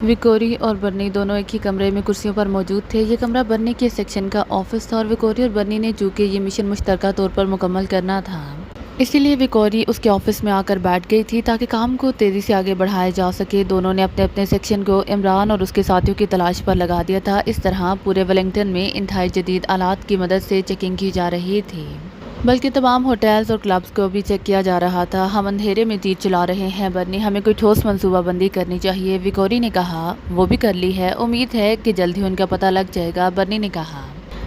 وکوری اور برنی دونوں ایک ہی کمرے میں کرسیوں پر موجود تھے۔ یہ کمرہ برنی کے سیکشن کا آفس تھا اور وکوری اور برنی نے چونکہ یہ مشن مشترکہ طور پر مکمل کرنا تھا، اسی لیے وکوری اس کے آفس میں آ کر بیٹھ گئی تھی تاکہ کام کو تیزی سے آگے بڑھایا جا سکے۔ دونوں نے اپنے اپنے سیکشن کو عمران اور اس کے ساتھیوں کی تلاش پر لگا دیا تھا۔ اس طرح پورے ویلنگٹن میں انتہائی جدید آلات کی مدد سے چیکنگ کی جا رہی تھی، بلکہ تمام ہوٹلز اور کلبز کو بھی چیک کیا جا رہا تھا۔ ہم اندھیرے میں تیر چلا رہے ہیں برنی، ہمیں کوئی ٹھوس منصوبہ بندی کرنی چاہیے، وکوری نے کہا۔ وہ بھی کر لی ہے، امید ہے کہ جلد ہی ان کا پتہ لگ جائے گا، برنی نے کہا۔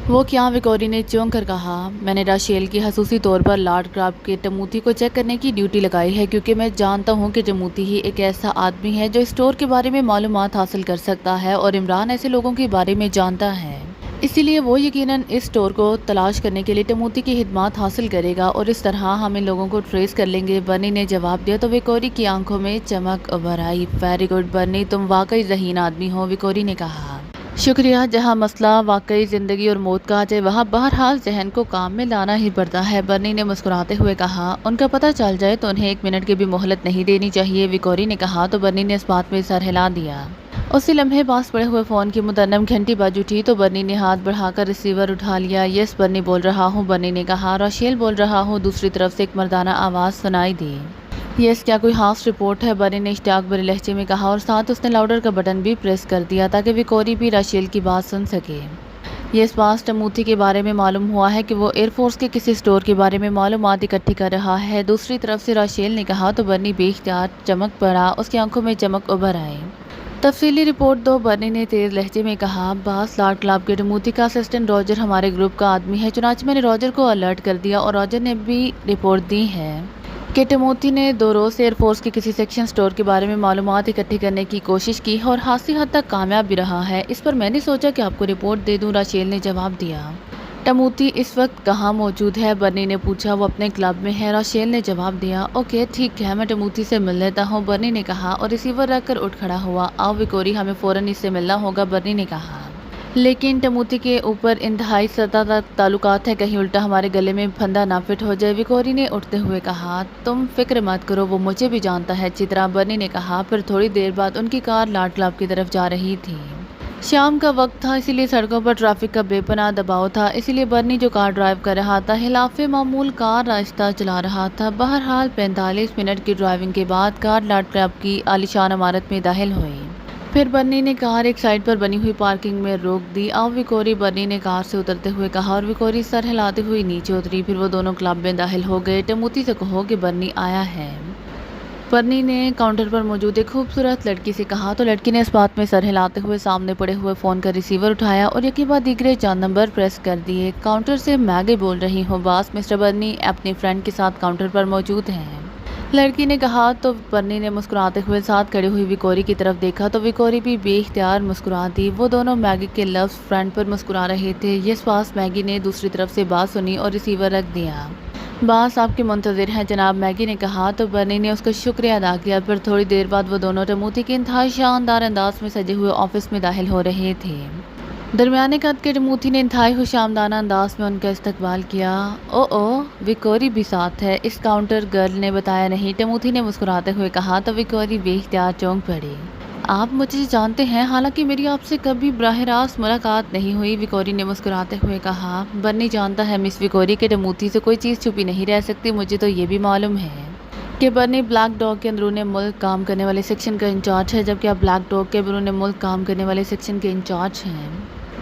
وہ کیا؟ وکوری نے چونک کر کہا۔ میں نے راشیل کی خصوصی طور پر لارڈ کرافٹ کے ٹموتھی کو چیک کرنے کی ڈیوٹی لگائی ہے، کیونکہ میں جانتا ہوں کہ ٹموتھی ہی ایک ایسا آدمی ہے جو اسٹور کے بارے میں معلومات حاصل کر سکتا ہے، اور عمران ایسے لوگوں کے بارے میں جانتا ہے، اسی لیے وہ یقیناً اس اسٹور کو تلاش کرنے کے لیے ٹموتھی کی خدمات حاصل کرے گا، اور اس طرح ہم ان لوگوں کو ٹریس کر لیں گے، برنی نے جواب دیا۔ تو وکوری کی آنکھوں میں چمک ابھر آئی۔ ویری گڈ برنی، تم واقعی ذہین آدمی ہو، وکوری نے کہا۔ شکریہ۔ جہاں مسئلہ واقعی زندگی اور موت کا ہے، وہاں بہرحال ذہن کو کام میں لانا ہی پڑتا ہے، برنی نے مسکراتے ہوئے کہا۔ ان کا پتہ چل جائے تو انہیں 1 منٹ کی بھی مہلت نہیں دینی چاہیے، وکوری نے کہا۔ تو برنی نے اس بات میں سر ہلا دیا۔ اسی لمحے پاس پڑے ہوئے فون کی مترنم گھنٹی بج اٹھی تو برنی نے ہاتھ بڑھا کر ریسیور اٹھا لیا۔ یس برنی بول رہا ہوں، برنی نے کہا۔ راشیل بول رہا ہوں، دوسری طرف سے ایک مردانہ آواز سنائی دی۔ یس، کیا کوئی خاص رپورٹ ہے؟ برنی نے اشتیاق بھرے لہجے میں کہا، اور ساتھ اس نے لاؤڈر کا بٹن بھی پریس کر دیا تاکہ وکوری بھی راشیل کی بات سن سکے۔ یس باس، ٹموتھی کے بارے میں معلوم ہوا ہے کہ وہ ایئر فورس کے کسی اسٹور کے بارے میں معلومات اکٹھی کر رہا ہے، دوسری طرف سے راشیل نے کہا۔ تو برنی بے اختیار چمک پڑا، اس کی آنکھوں میں چمک ابھر آئی۔ تفصیلی رپورٹ دو، برنی نے تیز لہجے میں کہا۔ باس، لارڈ کلاب کے ٹموتھی کا اسسٹنٹ راجر ہمارے گروپ کا آدمی ہے، چنانچہ میں نے راجر کو الرٹ کر دیا، اور راجر نے بھی رپورٹ دی ہے کہ ٹموتھی نے 2 روز سے ایئر فورس کے کسی سیکشن اسٹور کے بارے میں معلومات اکٹھی کرنے کی کوشش کی ہے اور خاصی حد تک کامیاب بھی رہا ہے۔ اس پر میں نے سوچا کہ آپ کو رپورٹ دے دوں، راشیل نے جواب دیا۔ ٹموتھی اس وقت کہاں موجود ہے؟ برنی نے پوچھا۔ وہ اپنے کلب میں ہے، راشیل نے جواب دیا۔ اوکے ٹھیک ہے، میں ٹموتھی سے مل لیتا ہوں، برنی نے کہا، اور ریسیور رکھ کر اٹھ کھڑا ہوا۔ آؤ وکوری، ہمیں فوراً اس سے ملنا ہوگا، برنی نے کہا۔ لیکن ٹموتھی کے اوپر انتہائی سطح تک تعلقات ہیں، کہیں الٹا ہمارے گلے میں پھندا نہ فٹ ہو جائے، وکوری نے اٹھتے ہوئے کہا۔ تم فکر مت کرو، وہ مجھے بھی جانتا ہے اچھی طرح، برنی نے کہا۔ پھر تھوڑی دیر بعد ان کی کار لارڈ کلب کی طرف جا رہی تھی۔ شام کا وقت تھا، اسی لیے سڑکوں پر ٹریفک کا بے پناہ دباؤ تھا، اسی لیے برنی جو کار ڈرائیو کر رہا تھا خلاف معمول کار آہستہ چلا رہا تھا۔ بہرحال 45 منٹ کی ڈرائیونگ کے بعد کار لارڈ کلب کی عالیشان عمارت میں داخل ہوئی۔ پھر برنی نے کار ایک سائڈ پر بنی ہوئی پارکنگ میں روک دی۔ آؤ وکوری، برنی نے کار سے اترتے ہوئے کہا، اور وکوری سر ہلاتے ہوئی نیچے اتری۔ پھر وہ دونوں کلب میں داخل ہو گئے۔ ٹموتھی سے کہو کہ برنی آیا ہے، برنی نے کاؤنٹر پر موجود ایک خوبصورت لڑکی سے کہا۔ تو لڑکی نے اس بات میں سر ہلاتے ہوئے سامنے پڑے ہوئے فون کا ریسیور اٹھایا اور یکے بعد دیگرے 4 نمبر پریس کر دیے۔ کاؤنٹر سے میگی بول رہی ہوں باس، مسٹر برنی اپنی فرینڈ کے ساتھ کاؤنٹر پر موجود ہیں، لڑکی نے کہا۔ تو برنی نے مسکراتے ہوئے ساتھ کھڑی ہوئی وکوری کی طرف دیکھا تو وکوری بھی بے اختیار مسکرا دی۔ وہ دونوں میگی کے لفظ فرینڈ پر مسکرا رہے تھے۔ یس باس، میگی نے دوسری طرف سے بات سنی اور ریسیور رکھ دیا۔ باس آپ کے منتظر ہیں جناب، میگی نے کہا۔ تو برنی نے اس کا شکریہ ادا کیا۔ پھر تھوڑی دیر بعد وہ دونوں ٹموتھی کے انتہائی شاندار انداز میں سجے ہوئے آفس میں داخل ہو رہے تھے۔ درمیانے قد کے ٹموتھی نے انتہائی خوش آمدانہ انداز میں ان کا استقبال کیا۔ او وکوری بھی ساتھ ہے، اس کاؤنٹر گرل نے بتایا نہیں، ٹموتھی نے مسکراتے ہوئے کہا۔ تو وکوری بے اختیار چونک پڑی۔ آپ مجھے جانتے ہیں، حالانکہ میری آپ سے کبھی براہ راست ملاقات نہیں ہوئی، وکوری نے مسکراتے ہوئے کہا۔ برنی جانتا ہے مس وکوری کہ ٹموتھی سے کوئی چیز چھپی نہیں رہ سکتی، مجھے تو یہ بھی معلوم ہے کہ برنی بلیک ڈاگ کے اندرون ملک کام کرنے والے سیکشن کا انچارج ہے، جبکہ آپ بلیک ڈاگ کے بیرون ملک کام کرنے والے سیکشن کے انچارج ہیں،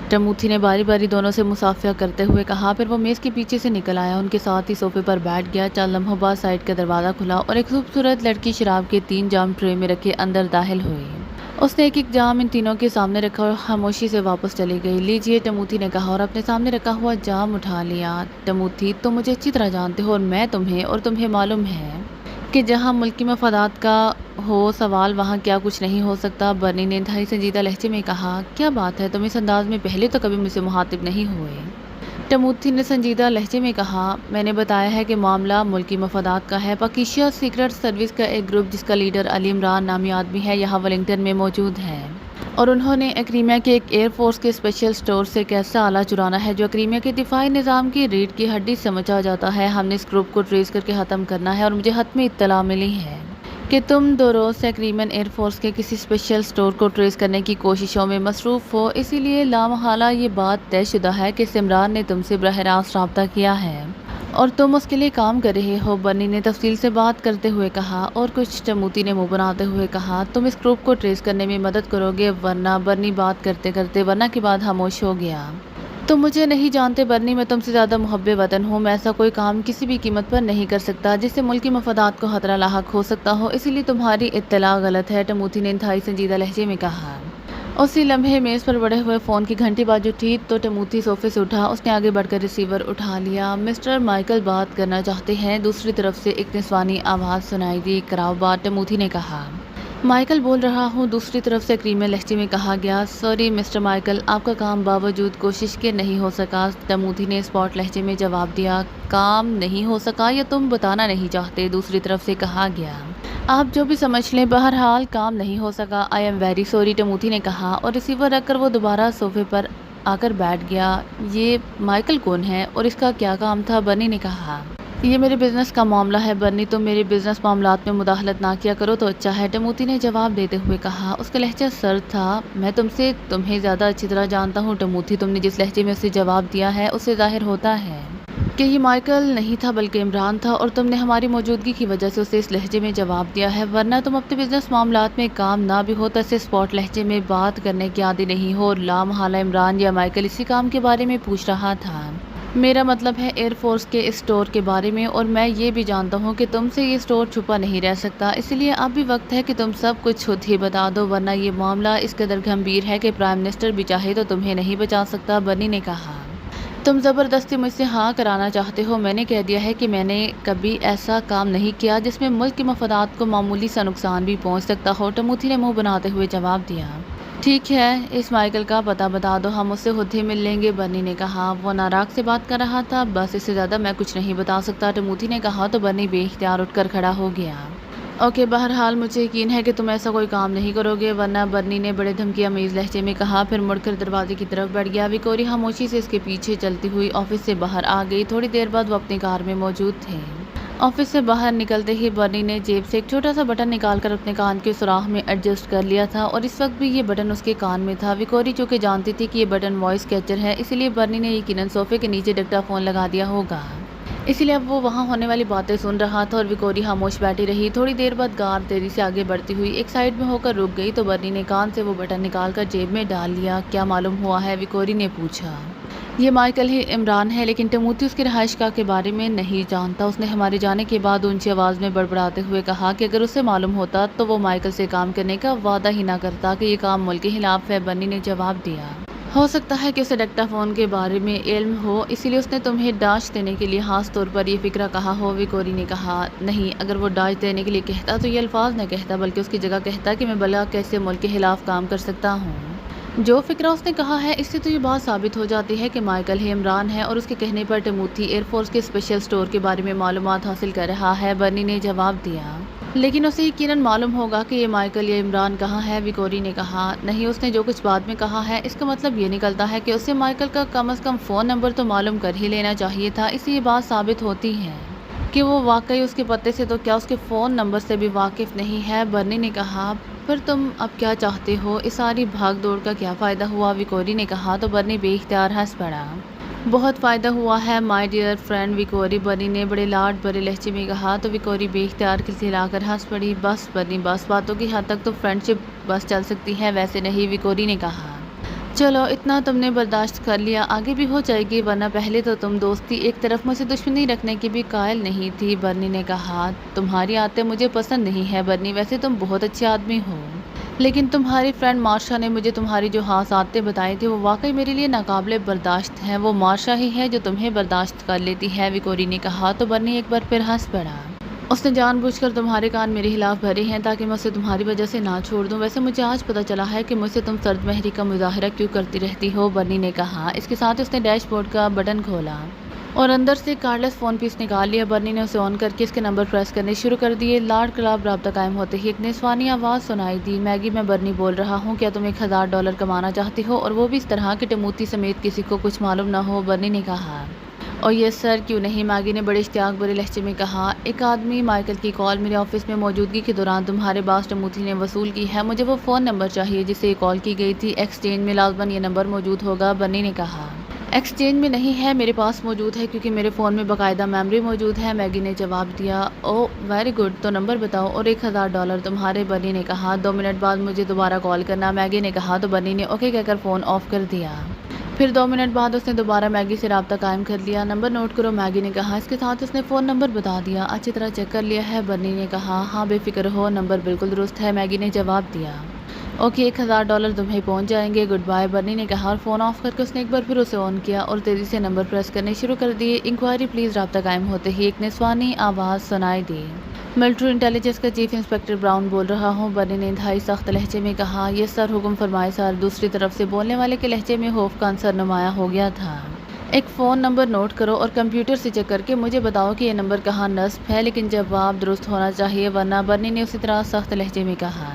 ٹموتھی نے باری باری دونوں سے مصافحہ کرتے ہوئے کہا۔ پھر وہ میز کے پیچھے سے نکل آیا، ان کے ساتھ ہی صوفے پر بیٹھ گیا۔ 4 لمحوں بعد سائڈ کا دروازہ کھلا اور ایک خوبصورت لڑکی شراب کے 3 جام ٹرے میں رکھے اندر داخل ہوئی۔ اس نے ایک جام ان تینوں کے سامنے رکھا اور خاموشی سے واپس چلی گئی۔ لیجیے، ٹموتھی نے کہا اور اپنے سامنے رکھا ہوا جام اٹھا لیا۔ ٹموتھی، تم مجھے اچھی طرح جانتے ہو اور تمہیں معلوم ہے کہ جہاں ملکی مفادات کا ہو سوال، وہاں کیا کچھ نہیں ہو سکتا، برنی نے انتہائی سنجیدہ لہجے میں کہا۔ کیا بات ہے، تم اس انداز میں پہلے تو کبھی مجھ سے مخاطب نہیں ہوئے، ٹموتھی نے سنجیدہ لہجے میں کہا۔ میں نے بتایا ہے کہ معاملہ ملکی مفادات کا ہے، پاکیزہ سیکرٹ سروس کا ایک گروپ جس کا لیڈر علی عمران نامی آدمی ہے یہاں ویلنگٹن میں موجود ہے، اور انہوں نے اکریمیہ کے ایک ایئر فورس کے اسپیشل اسٹور سے ایک ایسا آلہ چرانا ہے جو اکریمیہ کے دفاعی نظام کی ریڑھ کی ہڈی سمجھا جاتا ہے۔ ہم نے اس گروپ کو ٹریس کر کے ختم کرنا ہے، اور مجھے حتمی اطلاع ملی ہے کہ تم 2 روز سے کریمن ایئر فورس کے کسی اسپیشل اسٹور کو ٹریس کرنے کی کوششوں میں مصروف ہو، اسی لیے لامحالہ یہ بات طے شدہ ہے کہ سمران نے تم سے براہ راست رابطہ کیا ہے اور تم اس کے لیے کام کر رہے ہو، بنی نے تفصیل سے بات کرتے ہوئے کہا۔ اور کچھ ٹموتی نے منہ بناتے ہوئے کہا، تم اس گروپ کو ٹریس کرنے میں مدد کرو گے ورنہ؟ برنی بات کرتے کرتے ورنہ کے بعد خاموش ہو گیا۔ تم مجھے نہیں جانتے برنی، میں تم سے زیادہ محب وطن ہوں، میں ایسا کوئی کام کسی بھی قیمت پر نہیں کر سکتا جس سے ملکی مفادات کو خطرہ لاحق ہو سکتا ہو، اسی لیے تمہاری اطلاع غلط ہے، ٹموتی نے انتہائی سنجیدہ لہجے میں کہا۔ اسی لمحے میز پر بڑے ہوئے فون کی گھنٹی باز اٹھی تو ٹموتی صوفے سے اٹھا، اس نے آگے بڑھ کر ریسیور اٹھا لیا۔ مسٹر مائیکل بات کرنا چاہتے ہیں، دوسری طرف سے ایک نسوانی آواز سنائی دی۔ کراؤ بات، ٹموتی نے کہا۔ مائیکل بول رہا ہوں، دوسری طرف سے کریمن لہجے میں کہا گیا۔ سوری مسٹر مائیکل، آپ کا کام باوجود کوشش کے نہیں ہو سکا، ٹموتی نے اسپاٹ لہجے میں جواب دیا۔ کام نہیں ہو سکا یا تم بتانا نہیں چاہتے؟ دوسری طرف سے کہا گیا۔ آپ جو بھی سمجھ لیں، بہرحال کام نہیں ہو سکا۔ آئی ایم ویری سوری، ٹموتی نے کہا اور ریسیور رکھ کر وہ دوبارہ صوفے پر آ کر بیٹھ گیا۔ یہ مائیکل کون ہے اور اس کا کیا کام تھا؟ برنی نے کہا۔ یہ میرے بزنس کا معاملہ ہے برنی، تم میرے بزنس معاملات میں مداخلت نہ کیا کرو تو اچھا ہے، ٹموتی نے جواب دیتے ہوئے کہا۔ اس کا لہجہ سرد تھا۔ میں تمہیں زیادہ اچھی طرح جانتا ہوں ٹموتی، تم نے جس لہجے میں اسے جواب دیا ہے اس سے ظاہر ہوتا ہے کہ یہ مائیکل نہیں تھا بلکہ عمران تھا، اور تم نے ہماری موجودگی کی وجہ سے اسے اس لہجے میں جواب دیا ہے، ورنہ تم اپنے بزنس معاملات میں کام نہ بھی ہو تو ایسے اسپاٹ لہجے میں بات کرنے کے عادی نہیں ہو۔ اور لامحالہ عمران یا مائیکل اسی کام کے بارے میں پوچھ رہا تھا۔ میرا مطلب ہے ایئر فورس کے اس اسٹور کے بارے میں، اور میں یہ بھی جانتا ہوں کہ تم سے یہ اسٹور چھپا نہیں رہ سکتا، اسی لیے اب بھی وقت ہے کہ تم سب کچھ خود ہی بتا دو، ورنہ یہ معاملہ اس قدر گھمبیر ہے کہ پرائم منسٹر بھی چاہے تو تمہیں نہیں بچا سکتا، برنی نے کہا۔ تم زبردستی مجھ سے ہاں کرانا چاہتے ہو، میں نے کہہ دیا ہے کہ میں نے کبھی ایسا کام نہیں کیا جس میں ملک کے مفادات کو معمولی سا نقصان بھی پہنچ سکتا ہو، ٹموتی نے منہ بناتے ہوئے جواب دیا۔ ٹھیک ہے، اس مائیکل کا پتہ بتا دو، ہم اس سے خود ہی مل لیں گے، برنی نے کہا۔ وہ ناراض سے بات کر رہا تھا، بس اس سے زیادہ میں کچھ نہیں بتا سکتا، ٹموتی نے کہا تو برنی بے اختیار اٹھ کر کھڑا ہو گیا۔ اوکے، بہرحال مجھے یقین ہے کہ تم ایسا کوئی کام نہیں کرو گے ورنہ، برنی نے بڑے دھمکی آمیز لہجے میں کہا، پھر مڑ کر دروازے کی طرف بڑھ گیا۔ وکوری خاموشی سے اس کے پیچھے چلتی ہوئی آفس سے باہر آ گئی۔ تھوڑی دیر بعد وہ اپنی کار میں موجود تھے۔ آفس سے باہر نکلتے ہی برنی نے جیب سے ایک چھوٹا سا بٹن نکال کر اپنے کان کے سوراخ میں ایڈجسٹ کر لیا تھا، اور اس وقت بھی یہ بٹن اس کے کان میں تھا۔ وکوری چونکہ جانتی تھی کہ یہ بٹن وائس کیچر ہے، اسی لیے برنی نے یقیناً صوفے کے نیچے ڈکٹا فون لگا دیا ہوگا، اسی لیے اب وہ وہاں ہونے والی باتیں سن رہا تھا، اور وکوری خاموش بیٹھی رہی۔ تھوڑی دیر بعد کار تیزی سے آگے بڑھتی ہوئی ایک سائڈ میں ہو کر رک گئی تو برنی نے کان سے وہ بٹن نکال کر جیب میں ڈال لیا۔ کیا معلوم ہوا ہے؟ وکوری نے پوچھا۔ یہ مائیکل ہی عمران ہے، لیکن ٹموتی اس کی رہائش گاہ کے بارے میں نہیں جانتا، اس نے ہمارے جانے کے بعد اونچی آواز میں بڑبڑاتے ہوئے کہا کہ اگر اسے معلوم ہوتا تو وہ مائیکل سے کام کرنے کا وعدہ ہی نہ کرتا کہ یہ کام ملک کے خلاف ہے، برنی نے جواب دیا۔ ہو سکتا ہے کہ اسے ڈکٹا فون کے بارے میں علم ہو، اسی لیے اس نے تمہیں ڈانٹ دینے کے لیے خاص طور پر یہ فکرہ کہا ہو، وکوری نے کہا۔ نہیں، اگر وہ ڈانٹ دینے کے لیے کہتا تو یہ الفاظ نہ کہتا، بلکہ اس کی جگہ کہتا کہ میں بھلا کیسے ملک کے خلاف کام کر سکتا ہوں۔ جو فکرہ اس نے کہا ہے، اس سے تو یہ بات ثابت ہو جاتی ہے کہ مائیکل ہی عمران ہے، اور اس کے کہنے پر ٹموتی ایئر فورس کے اسپیشل اسٹور کے بارے میں معلومات حاصل کر رہا ہے، برنی نے جواب دیا۔ لیکن اسے یقیناً معلوم ہوگا کہ یہ مائیکل یا عمران کہاں ہے، وکوری نے کہا۔ نہیں، اس نے جو کچھ بعد میں کہا ہے اس کا مطلب یہ نکلتا ہے کہ اسے مائیکل کا کم از کم فون نمبر تو معلوم کر ہی لینا چاہیے تھا، اس سے یہ بات ثابت ہوتی ہے کہ وہ واقعی اس کے پتے سے تو کیا اس کے فون نمبر سے بھی واقف نہیں ہے، برنی نے کہا۔ پھر تم اب کیا چاہتے ہو؟ اس ساری بھاگ دوڑ کا کیا فائدہ ہوا؟ وکوری نے کہا تو برنی بے اختیار ہنس پڑا۔ بہت فائدہ ہوا ہے مائی ڈیئر فرینڈ وکوری، برنی نے بڑے لاڈ بھرے لہجے میں کہا تو وکوری بے اختیار کھلکھلا کر ہنس پڑی۔ بس برنی بس، باتوں کی حد تک تو فرینڈ شپ بس چل سکتی ہے، ویسے نہیں، وکوری نے کہا۔ چلو اتنا تم نے برداشت کر لیا، آگے بھی ہو جائے گی، ورنہ پہلے تو تم دوستی ایک طرف مجھ سے دشمنی رکھنے کی بھی قائل نہیں تھی، برنی نے کہا۔ تمہاری عادتیں مجھے پسند نہیں ہے برنی، ویسے تم بہت اچھے آدمی ہو، لیکن تمہاری فرینڈ مارشا نے مجھے تمہاری جو خاص عادتیں بتائی تھی وہ واقعی میرے لیے ناقابل برداشت ہیں، وہ مارشا ہی ہے جو تمہیں برداشت کر لیتی ہے، وکوری نے کہا تو برنی ایک بار پھر ہنس پڑا۔ اس نے جان بوجھ کر تمہارے کان میرے خلاف بھرے ہیں تاکہ میں اسے تمہاری وجہ سے نہ چھوڑ دوں، ویسے مجھے آج پتہ چلا ہے کہ مجھ سے تم سرد مہری کا مظاہرہ کیوں کرتی رہتی ہو، برنی نے کہا۔ اس کے ساتھ اس نے ڈیش بورڈ کا بٹن کھولا اور اندر سے کارڈلیس فون پیس نکال لیا، برنی نے اسے آن کر کے اس کے نمبر پریس کرنے شروع کر دیے۔ لاڈ کلاب رابطہ قائم ہوتے ہی ایک نسوانی آواز سنائی دی، میگی میں برنی بول رہا ہوں، کیا تم $1000 کمانا چاہتی ہو، اور وہ بھی اس طرح کہ ٹموتی سمیت کسی کو کچھ معلوم نہ ہو، برنی نے کہا۔ اور یس سر کیوں نہیں، میگی نے بڑے اشتیاق بھرے لہجے میں کہا۔ ایک آدمی مائیکل کی کال میرے آفس میں موجودگی کے دوران تمہارے باس ٹموتھی نے وصول کی ہے۔ مجھے وہ فون نمبر چاہیے جس سے یہ کال کی گئی تھی۔ ایکسچینج میں لازماً یہ نمبر موجود ہوگا، بنی نے کہا۔ ایکسچینج میں نہیں ہے، میرے پاس موجود ہے کیونکہ میرے فون میں باقاعدہ میموری موجود ہے، میگی نے جواب دیا۔ اوہ ویری گڈ، تو نمبر بتاؤ اور $1000 تمہارے، بنی نے کہا۔ 2 منٹ بعد مجھے دوبارہ کال کرنا، میگی نے کہا تو بنی نے اوکے کہہ کر فون آف کر دیا۔ پھر 2 منٹ بعد اس نے دوبارہ میگی سے رابطہ قائم کر لیا۔ نمبر نوٹ کرو، میگی نے کہا۔ اس کے ساتھ اس نے فون نمبر بتا دیا۔ اچھی طرح چیک کر لیا ہے، بنی نے کہا۔ ہاں بے فکر ہو، نمبر بالکل درست ہے، میگی نے جواب دیا۔ اوکے $1000 تمہیں پہنچ جائیں گے، گڈ بائے، بنی نے کہا اور فون آف کر کے اس نے ایک بار پھر اسے آن کیا اور تیزی سے نمبر پریس کرنے شروع کر دیے۔ انکوائری پلیز، رابطہ قائم ہوتے ہی ایک نسوانی آواز سنائی دی۔ ملٹری انٹیلیجنس کا چیف انسپکٹر براؤن بول رہا ہوں، بنی نے انتہائی سخت لہجے میں کہا۔ یس سر، حکم فرمائے سر، دوسری طرف سے بولنے والے کے لہجے میں خوف کا عنصر نمایاں ہو گیا تھا۔ ایک فون نمبر نوٹ کرو اور کمپیوٹر سے چیک کر کے مجھے بتاؤ کہ یہ نمبر کہاں نصب ہے، لیکن جواب درست ہونا چاہیے ورنہ، بنی نے اسی طرح سخت لہجے میں کہا۔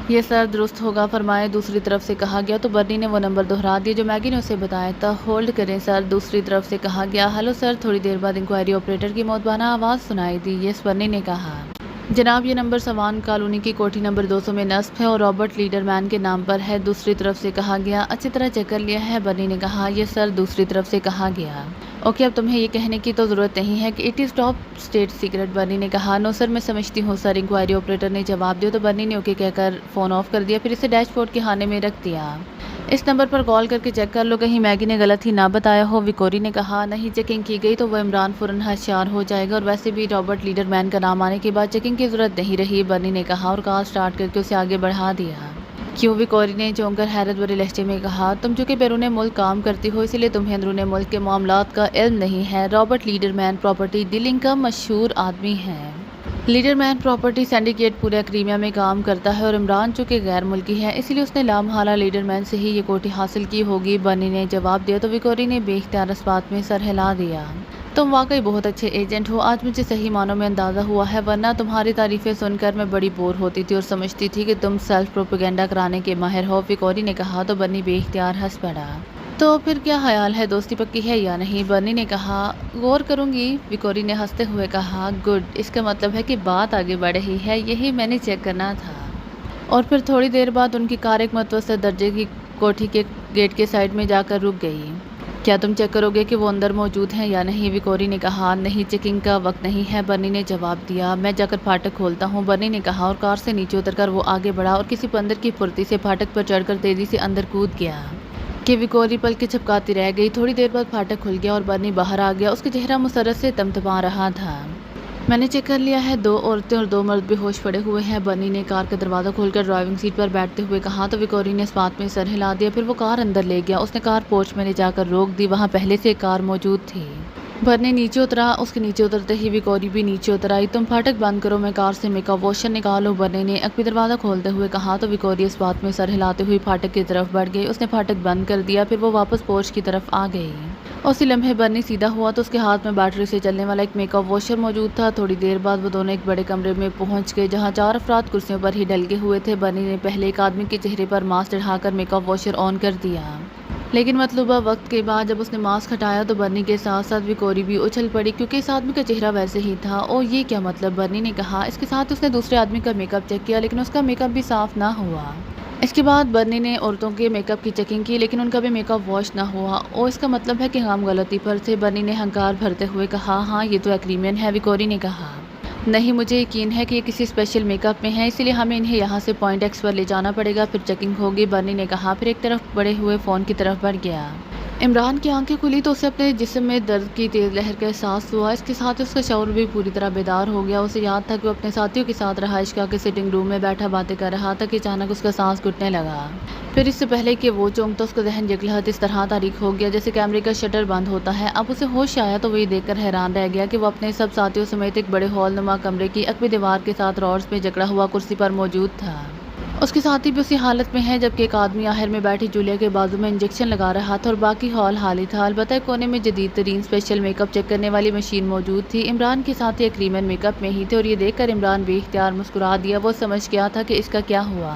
یہ سر درست ہوگا، فرمائے، دوسری طرف سے کہا گیا تو بنی نے وہ نمبر دہرا دیا جو میگی نے اسے بتایا تھا۔ ہولڈ کریں سر، دوسری طرف سے کہا گیا۔ ہلو سر، تھوڑی دیر بعد انکوائری آپریٹر کی مؤدبانہ آواز سنائی دی۔ یس، بنی نے کہا۔ جناب یہ نمبر سوان کالونی کی کوٹھی نمبر 200 میں نصب ہے اور رابرٹ لیڈر مین کے نام پر ہے، دوسری طرف سے کہا گیا۔ اچھی طرح چیک کر لیا ہے، بنی نے کہا۔ یس سر، دوسری طرف سے کہا گیا۔ اوکے، اب تمہیں یہ کہنے کی تو ضرورت نہیں ہے کہ it is top state secret, بنی نے کہا۔ نو سر، میں سمجھتی ہوں سر، انکوائری آپریٹر نے جواب دیا تو بنی نے اوکے کہہ کر فون آف کر دیا، پھر اسے ڈیش بورڈ کے خانے میں رکھ دیا۔ اس نمبر پر کال کر کے چیک کر لو، کہیں میگی نے غلط ہی نہ بتایا ہو، وکوری نے کہا۔ نہیں چیکنگ کی گئی تو وہ عمران فوراً ہوشیار ہو جائے گا اور ویسے بھی رابرٹ لیڈر مین کا نام آنے کے بعد چیکنگ کی ضرورت نہیں رہی، بنی نے کہا اور کال سٹارٹ کر کے اسے آگے بڑھا دیا۔ کیوں، وکوری نے چونک کر حیرت بھرے لہجے میں کہا۔ تم چونکہ بیرون ملک کام کرتی ہو اسی لیے تمہیں اندرون ملک کے معاملات کا علم نہیں ہے۔ رابرٹ لیڈر مین پراپرٹی ڈیلنگ کا مشہور آدمی ہے۔ لیڈر مین پراپرٹی سینڈیکیٹ پورے کرائمیا میں کام کرتا ہے اور عمران چونکہ غیر ملکی ہے اسی لیے اس نے لامحالہ لیڈر مین سے ہی یہ کوٹھی حاصل کی ہوگی، بنی نے جواب دیا تو وکوری نے بے اختیار اس بات میں سر ہلا دیا۔ تم واقعی بہت اچھے ایجنٹ ہو، آج مجھے صحیح معنوں میں اندازہ ہوا ہے، ورنہ تمہاری تعریفیں سن کر میں بڑی بور ہوتی تھی اور سمجھتی تھی کہ تم سیلف پروپیگنڈا کرانے کے ماہر ہو، وکوری نے کہا تو بنی بے اختیار ہنس پڑا۔ تو پھر کیا خیال ہے، دوستی پکی ہے یا نہیں، بنی نے کہا۔ غور کروں گی، وکوری نے ہنستے ہوئے کہا۔ گڈ، اس کا مطلب ہے کہ بات آگے بڑھ رہی ہے، یہی میں نے چیک کرنا تھا۔ اور پھر تھوڑی دیر بعد ان کی کار ایک متوسط درجے کی کوٹھی کے گیٹ کے سائڈ میں جا کر رک گئی۔ کیا تم چیک کرو گے کہ وہ اندر موجود ہیں یا نہیں، وکوری نے کہا۔ نہیں، چیکنگ کا وقت نہیں ہے، بنی نے جواب دیا۔ میں جا کر پھاٹک کھولتا ہوں، بنی نے کہا اور کار سے نیچے اتر کر وہ آگے بڑھا اور کسی بندر کی پھرتی سے پھاٹک پر چڑھ کر تیزی سے اندر کود گیا کہ وکوری پل کے جھپکاتی رہ گئی۔ تھوڑی دیر بعد پھاٹک کھل گیا اور بنی باہر آ گیا، اس کا چہرہ مسرت سے تمتما رہا تھا۔ میں نے چیک کر لیا ہے، 2 عورتیں اور 2 مرد بے ہوش پڑے ہوئے ہیں، بنی نے کار کا دروازہ کھول کر ڈرائیونگ سیٹ پر بیٹھتے ہوئے کہا تو وکوری نے اس بات میں سر ہلا دیا، پھر وہ کار اندر لے گیا، اس نے کار پورچ میں لے جا کر روک دی، وہاں پہلے سے کار موجود تھی۔ بنی نیچے اترا، اس کے نیچے اترتے ہی وکوری بھی نیچے اتر آئی۔ تم پھاٹک بند کرو، میں کار سے میک اپ واشر نکالو، بنی نے عقبی دروازہ کھولتے ہوئے کہا تو وکوری اس بات میں سر ہلاتے ہوئے پھاٹک کی طرف بڑھ گئی، اس نے پھاٹک بند کر دیا، پھر وہ واپس پورچ کی طرف آ گئی۔ اسی لمحے بنی سیدھا ہوا تو اس کے ہاتھ میں بیٹری سے چلنے والا ایک میک اپ واشر موجود تھا۔ تھوڑی دیر بعد وہ دونوں ایک بڑے کمرے میں پہنچ گئے جہاں 4 افراد کرسیوں پر ہی ڈلگے ہوئے تھے۔ بنی نے پہلے ایک آدمی کے چہرے پر ماسک چڑھا کر میک اپ واشر آن کر دیا، لیکن مطلوبہ وقت کے بعد جب اس نے ماسک ہٹایا تو بنی کے ساتھ ساتھ وکوری بھی اچھل پڑی کیونکہ اس آدمی کا چہرہ ویسے ہی تھا۔ او یہ کیا مطلب، بنی نے کہا۔ اس کے ساتھ اس نے دوسرے آدمی کا میک اپ چیک کیا لیکن اس کا میک اپ بھی صاف نہ ہوا۔ اس کے بعد بنی نے عورتوں کے میک اپ کی چیکنگ کی لیکن ان کا بھی میک اپ واش نہ ہوا۔ او اس کا مطلب ہے کہ ہم غلطی پر تھے، بنی نے ہنکار بھرتے ہوئے کہا۔ ہاں یہ تو ایکریمین ہے، وکوری نے کہا۔ نہیں، مجھے یقین ہے کہ یہ کسی اسپیشل میک اپ میں ہیں، اسی لیے ہمیں انہیں یہاں سے پوائنٹ ایکس پر لے جانا پڑے گا، پھر چیکنگ ہوگی، بنی نے کہا، پھر ایک طرف بڑے ہوئے فون کی طرف بڑھ گیا۔ عمران کی آنکھیں کھلی تو اسے اپنے جسم میں درد کی تیز لہر کا احساس ہوا، اس کے ساتھ اس کا شعور بھی پوری طرح بیدار ہو گیا۔ اسے یاد تھا کہ وہ اپنے ساتھیوں کے ساتھ رہائش گاہ کے سٹنگ روم میں بیٹھا باتیں کر رہا تھا کہ اچانک اس کا سانس گھٹنے لگا۔ پھر اس سے پہلے کہ وہ چونکتا اس کا ذہن یکلہت اس طرح تاریک ہو گیا جیسے کیمرے کا شٹر بند ہوتا ہے۔ اب اسے ہوش آیا تو وہ یہ دیکھ کر حیران رہ گیا کہ وہ اپنے سب ساتھیوں سمیت ایک بڑے ہال نما کمرے کی عقبی دیوار کے ساتھ راڈز میں جکڑا ہوا کرسی پر موجود تھا۔ اس کے ساتھی بھی اسی حالت میں ہیں جبکہ ایک آدمی آخر میں بیٹھی جولیا کے بازو میں انجیکشن لگا رہا تھا اور باقی ہال خالی تھا، البتہ ایک کونے میں جدید ترین اسپیشل میک اپ چیک کرنے والی مشین موجود تھی۔ عمران کے ساتھی ایکریمین میک اپ میں ہی تھے اور یہ دیکھ کر عمران بے اختیار مسکرا دیا، وہ سمجھ گیا تھا کہ اس کا کیا ہوا۔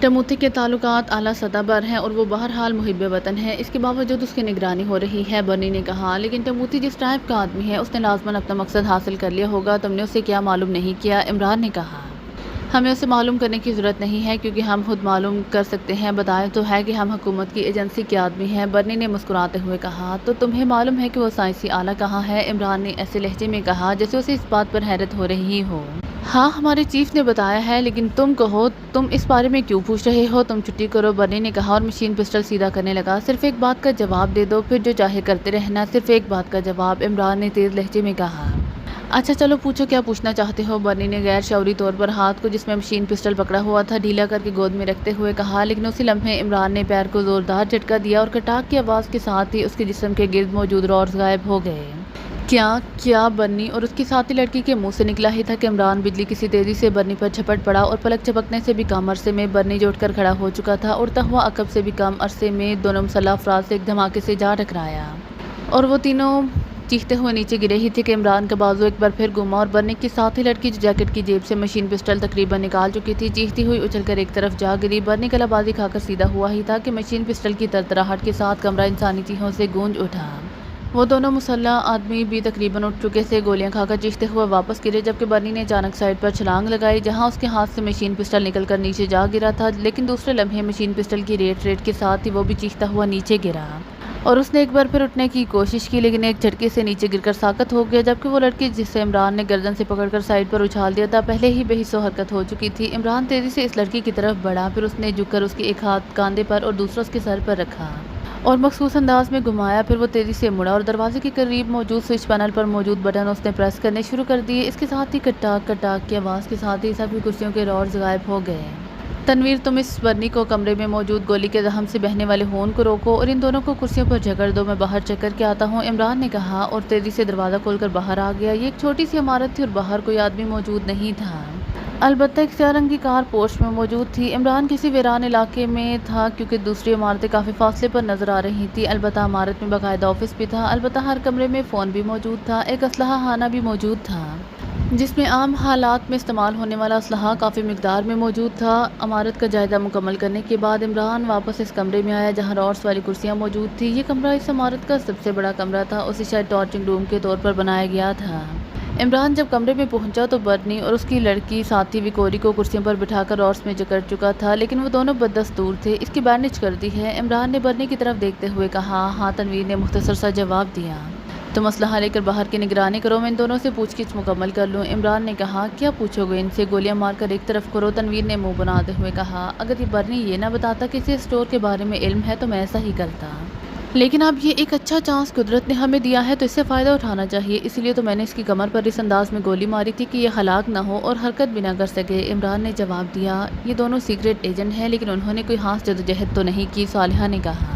ٹموتی کے تعلقات اعلیٰ سطح پر ہیں اور وہ بہرحال محب وطن ہے، اس کے باوجود اس کی نگرانی ہو رہی ہے، برنی نے کہا۔ لیکن ٹموتی جس ٹائپ کا آدمی ہے اس نے لازماً اپنا مقصد حاصل کر لیا ہوگا، تم نے اسے کیا معلوم نہیں کیا؟ عمران نے کہا۔ ہمیں اسے معلوم کرنے کی ضرورت نہیں ہے کیونکہ ہم خود معلوم کر سکتے ہیں، بتایا تو ہے کہ ہم حکومت کی ایجنسی کے آدمی ہیں، برنی نے مسکراتے ہوئے کہا۔ تو تمہیں معلوم ہے کہ وہ سائنسی آلہ کہاں ہے؟ عمران نے ایسے لہجے میں کہا جیسے اسے اس بات پر حیرت ہو رہی ہو۔ ہاں ہمارے چیف نے بتایا ہے، لیکن تم کہو تم اس بارے میں کیوں پوچھ رہے ہو؟ تم چھٹی کرو، برنی نے کہا اور مشین پسٹل سیدھا کرنے لگا۔ صرف ایک بات کا جواب دے دو، پھر جو چاہے کرتے رہنا، صرف ایک بات کا جواب، عمران نے تیز لہجے میں کہا۔ اچھا چلو پوچھو کیا پوچھنا چاہتے ہو، برنی نے غیر شعوری طور پر ہاتھ کو جس میں مشین پسٹل پکڑا ہوا تھا ڈھیلا کر کے گود میں رکھتے ہوئے کہا، لیکن اسی لمحے عمران نے پیر کو زوردار جھٹکا دیا اور کٹاک کی آواز کے ساتھ ہی اس کے جسم کے گرد موجود راڈز غائب ہو گئے۔ کیا برنی اور اس کی ساتھی لڑکی کے منہ سے نکلا ہی تھا کہ عمران بجلی کسی تیزی سے برنی پر جھپٹ پڑا اور پلک جھپکنے سے بھی کم عرصے میں برنی جو اٹھ کر کھڑا ہو چکا تھا، اڑتا ہوا عقب سے بھی کم عرصے میں دونوں مسلح افراد سے ایک دھماکے سے جا ٹکرایا اور وہ تینوں چیختے ہوئے نیچے گرے ہی تھے کہ عمران کا بازو ایک بار پھر گھوما اور برنی کی ساتھی لڑکی جو جیکٹ کی جیب سے مشین پسٹل تقریباً نکال چکی تھی چیختی ہوئی اچھل کر ایک طرف جا گری۔ برنی کلا بازی کھا کر سیدھا ہوا ہی تھا کہ مشین پسٹل کی ترتراہٹ کے ساتھ کمرہ انسانی چیخوں سے گونج اٹھا۔ وہ دونوں مسلح آدمی بھی تقریباً اٹھ چکے سے گولیاں کھا کر چیختے ہوئے واپس گرے، جبکہ برنی نے اچانک سائڈ پر چھلانگ لگائی جہاں اس کے ہاتھ سے مشین پسٹل نکل کر نیچے جا گرا تھا، لیکن دوسرے لمحے مشین پسٹل کی ریٹ کے ساتھ ہی وہ بھی چیختا ہوا نیچے گرا اور اس نے ایک بار پھر اٹھنے کی کوشش کی، لیکن ایک جھٹکے سے نیچے گر کر ساقط ہو گیا، جبکہ وہ لڑکی جسے عمران نے گردن سے پکڑ کر سائڈ پر اچھال دیا تھا پہلے ہی بے حس و حرکت ہو چکی تھی۔ عمران تیزی سے اس لڑکی کی طرف بڑھا، پھر اس نے جھک کر اس کے ایک ہاتھ کاندھے پر اور دوسرا اس کے سر پر رکھا اور مخصوص انداز میں گھمایا، پھر وہ تیزی سے مڑا اور دروازے کے قریب موجود سوئچ پینل پر موجود بٹن اس نے پریس کرنے شروع کر دیے۔ اس کے ساتھ ہی کٹاک کٹاک کی آواز کے ساتھ ہی سبھی کرسیوں کے راڈز غائب ہو گئے۔ تنویر تم اس برنی کو کمرے میں موجود گولی کے زخم سے بہنے والے خون کو روکو اور ان دونوں کو کرسیوں پر جھگڑ دو، میں باہر چیک کر کے آتا ہوں، عمران نے کہا اور تیزی سے دروازہ کھول کر باہر آ گیا۔ یہ ایک چھوٹی سی عمارت تھی اور باہر کوئی آدمی موجود نہیں تھا، البتہ ایک سیاہ رنگ کی کار پورچ میں موجود تھی۔ عمران کسی ویران علاقے میں تھا کیونکہ دوسری عمارتیں کافی فاصلے پر نظر آ رہی تھیں، البتہ عمارت میں باقاعدہ آفس بھی تھا، البتہ ہر کمرے میں فون بھی موجود تھا، ایک اسلحہ خانہ بھی موجود تھا جس میں عام حالات میں استعمال ہونے والا اسلحہ کافی مقدار میں موجود تھا۔ عمارت کا جائزہ مکمل کرنے کے بعد عمران واپس اس کمرے میں آیا جہاں راڈز والی کرسیاں موجود تھیں۔ یہ کمرہ اس عمارت کا سب سے بڑا کمرہ تھا، اسے شاید ٹارچنگ روم کے طور پر بنایا گیا تھا۔ عمران جب کمرے میں پہنچا تو برنی اور اس کی لڑکی ساتھی وکوری کو کرسیوں پر بٹھا کر راڈز میں جکڑ چکا تھا، لیکن وہ دونوں بددستور تھے۔ اس کی بینڈیج کر دی ہے، عمران نے برنی کی طرف دیکھتے ہوئے کہا۔ ہاں، تنویر نے مختصر سا جواب دیا۔ تم اسلحہ لے کر باہر کی نگرانی کرو، میں ان دونوں سے پوچھ گچھ مکمل کر لوں، عمران نے کہا۔ کیا پوچھو گے ان سے؟ گولیاں مار کر ایک طرف کرو، تنویر نے منہ بناتے ہوئے کہا۔ اگر یہ برنی یہ نہ بتاتا کہ اسے اسٹور کے بارے میں علم ہے تو میں ایسا ہی کرتا، لیکن اب یہ ایک اچھا چانس قدرت نے ہمیں دیا ہے تو اس سے فائدہ اٹھانا چاہیے، اسی لیے تو میں نے اس کی کمر پر اس انداز میں گولی ماری تھی کہ یہ ہلاک نہ ہو اور حرکت بھی نہ کر سکے، عمران نے جواب دیا۔ یہ دونوں سیکرٹ ایجنٹ ہیں لیکن انہوں نے کوئی خاص جدوجہد تو نہیں کی، صالحہ نے کہا۔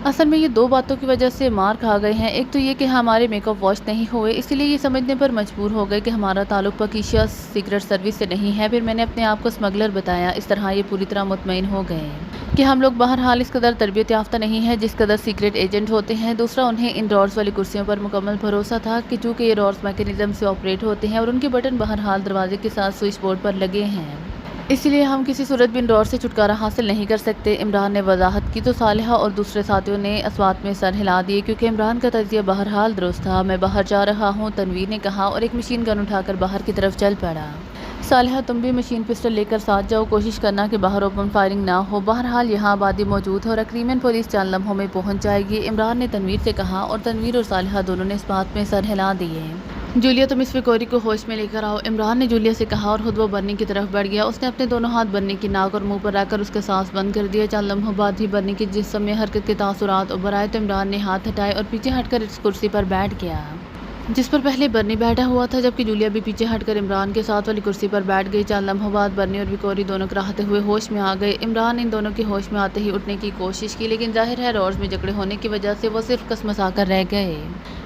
اصل میں یہ دو باتوں کی وجہ سے مار کھا گئے ہیں، ایک تو یہ کہ ہمارے میک اپ واش نہیں ہوئے، اسی لیے یہ سمجھنے پر مجبور ہو گئے کہ ہمارا تعلق پاکیزہ سیکرٹ سروس سے نہیں ہے، پھر میں نے اپنے آپ کو اسمگلر بتایا، اس طرح یہ پوری طرح مطمئن ہو گئے کہ ہم لوگ بہرحال اس قدر تربیت یافتہ نہیں ہیں جس قدر سیکرٹ ایجنٹ ہوتے ہیں۔ دوسرا، انہیں ان راڈز والی کرسیوں پر مکمل بھروسہ تھا کہ چونکہ یہ راڈز میکینزم سے آپریٹ ہوتے ہیں اور ان کے بٹن بہرحال دروازے کے ساتھ سوئچ بورڈ پر لگے ہیں، اس لیے ہم کسی صورت بھی ان راڈ سے چھٹکارا حاصل نہیں کر سکتے، عمران نے وضاحت کی۔ تو صالحہ اور دوسرے ساتھیوں نے اصوات میں سر ہلا دیے کیونکہ عمران کا تجزیہ بہرحال درست تھا۔ میں باہر جا رہا ہوں، تنویر نے کہا اور ایک مشین گن اٹھا کر باہر کی طرف چل پڑا۔ صالحہ تم بھی مشین پسٹل لے کر ساتھ جاؤ، کوشش کرنا کہ باہر اوپن فائرنگ نہ ہو، بہرحال یہاں آبادی موجود ہے اور یقیناً پولیس چند لمحوں میں پہنچ جائے گی، عمران نے تنویر سے کہا اور تنویر اور صالحہ دونوں نے اس بات میں سر ہلا دیے۔ جولیا تم اس وکوری کو ہوش میں لے کر آؤ، عمران نے جولیا سے کہا اور خود وہ برنی کی طرف بڑھ گیا، اس نے اپنے دونوں ہاتھ برنی کی ناک اور منہ پر رکھ کر اس کا سانس بند کر دیا۔ چند لمحوں بعد ہی برنی کے جسم میں حرکت کے تاثرات ابھر آئے تو عمران نے ہاتھ ہٹائے اور پیچھے ہٹ کر اس کرسی پر بیٹھ گیا جس پر پہلے برنی بیٹھا ہوا تھا، جبکہ جولیا بھی پیچھے ہٹ کر عمران کے ساتھ والی کرسی پر بیٹھ گئی۔ چند لمحوں بعد برنی اور وکوری دونوں کراہتے ہوئے ہوش میں آ گئے۔ عمران نے ان دونوں کے ہوش میں آتے ہی اٹھنے کی کوشش کی، لیکن ظاہر ہے راڈز میں جکڑے ہونے کی وجہ سے وہ صرف کسمسا کر رہ گئے۔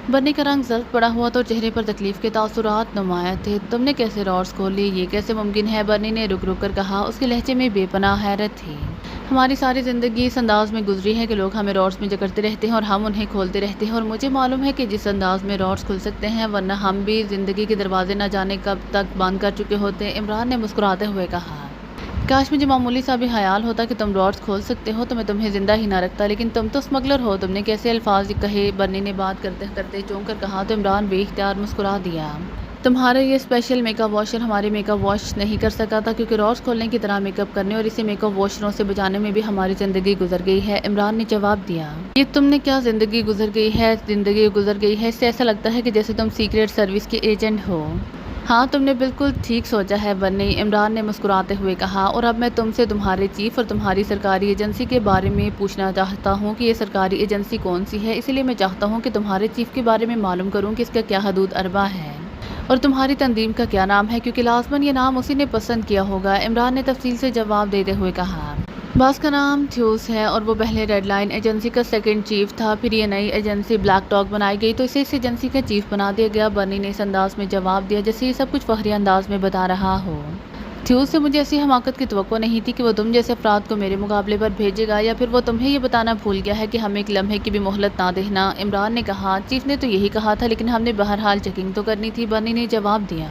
برنی کا رنگ زرد پڑا ہوا تھا اور چہرے پر تکلیف کے تاثرات نمایاں تھے۔ تم نے کیسے راڈز کھول لی؟ یہ کیسے ممکن ہے؟ برنی نے رک رک کر کہا، اس کے لہجے میں بے پناہ حیرت تھی۔ ہماری ساری زندگی اس انداز میں گزری ہے کہ لوگ ہمیں راڈز میں جکڑتے رہتے ہیں اور ہم انہیں کھولتے رہتے ہیں، اور مجھے معلوم ہے کہ جس انداز میں راڈز کھل سکتے ہیں ورنہ ہم بھی زندگی کے دروازے نہ جانے کب تک بند کر چکے ہوتے، عمران نے مسکراتے ہوئے کہا۔ کاش مجھے معمولی سا بھی خیال ہوتا کہ تم ڈراورز کھول سکتے ہو تو میں تمہیں زندہ ہی نہ رکھتا، لیکن تم تو اسمگلر ہو۔ تم نے کیسے الفاظ کہے؟ برنی نے بات کرتے کرتے چونک کر کہا تو عمران بے اختیار مسکرا دیا۔ تمہارا یہ اسپیشل میک اپ واشر ہمارے میک اپ واش نہیں کر سکا تھا، کیونکہ ڈراورز کھولنے کی طرح میک اپ کرنے اور اسے میک اپ واشروں سے بچانے میں بھی ہماری زندگی گزر گئی ہے، عمران نے جواب دیا۔ یہ تم نے کیا زندگی گزر گئی ہے؟ زندگی گزر گئی ہے، اس سے ایسا لگتا ہے کہ جیسے تم سیکریٹ سروس کے ایجنٹ ہو۔ ہاں تم نے بالکل ٹھیک سوچا ہے برنی، عمران نے مسکراتے ہوئے کہا، اور اب میں تم سے تمہارے چیف اور تمہاری سرکاری ایجنسی کے بارے میں پوچھنا چاہتا ہوں کہ یہ سرکاری ایجنسی کون سی ہے، اسی لیے میں چاہتا ہوں کہ تمہارے چیف کے بارے میں معلوم کروں کہ اس کا کیا حدود اربہ ہے اور تمہاری تنظیم کا کیا نام ہے، کیونکہ لازماً یہ نام اسی نے پسند کیا ہوگا، عمران نے تفصیل سے جواب دیتے ہوئے کہا۔ باس کا نام تھیوس ہے اور وہ پہلے ریڈ لائن ایجنسی کا سیکنڈ چیف تھا، پھر یہ نئی ایجنسی بلیک ڈاگ بنائی گئی تو اسے اس ایجنسی کا چیف بنا دیا گیا، برنی نے اس انداز میں جواب دیا جیسے یہ سب کچھ فخری انداز میں بتا رہا ہو۔ تھیوس سے مجھے ایسی حماقت کی توقع نہیں تھی کہ وہ تم جیسے افراد کو میرے مقابلے پر بھیجے گا، یا پھر وہ تمہیں یہ بتانا بھول گیا ہے کہ ہمیں ایک لمحے کی بھی مہلت نہ دینا، عمران نے کہا۔ چیف نے تو یہی کہا تھا، لیکن ہم نے بہرحال چیکنگ تو کرنی تھی، برنی نے جواب دیا۔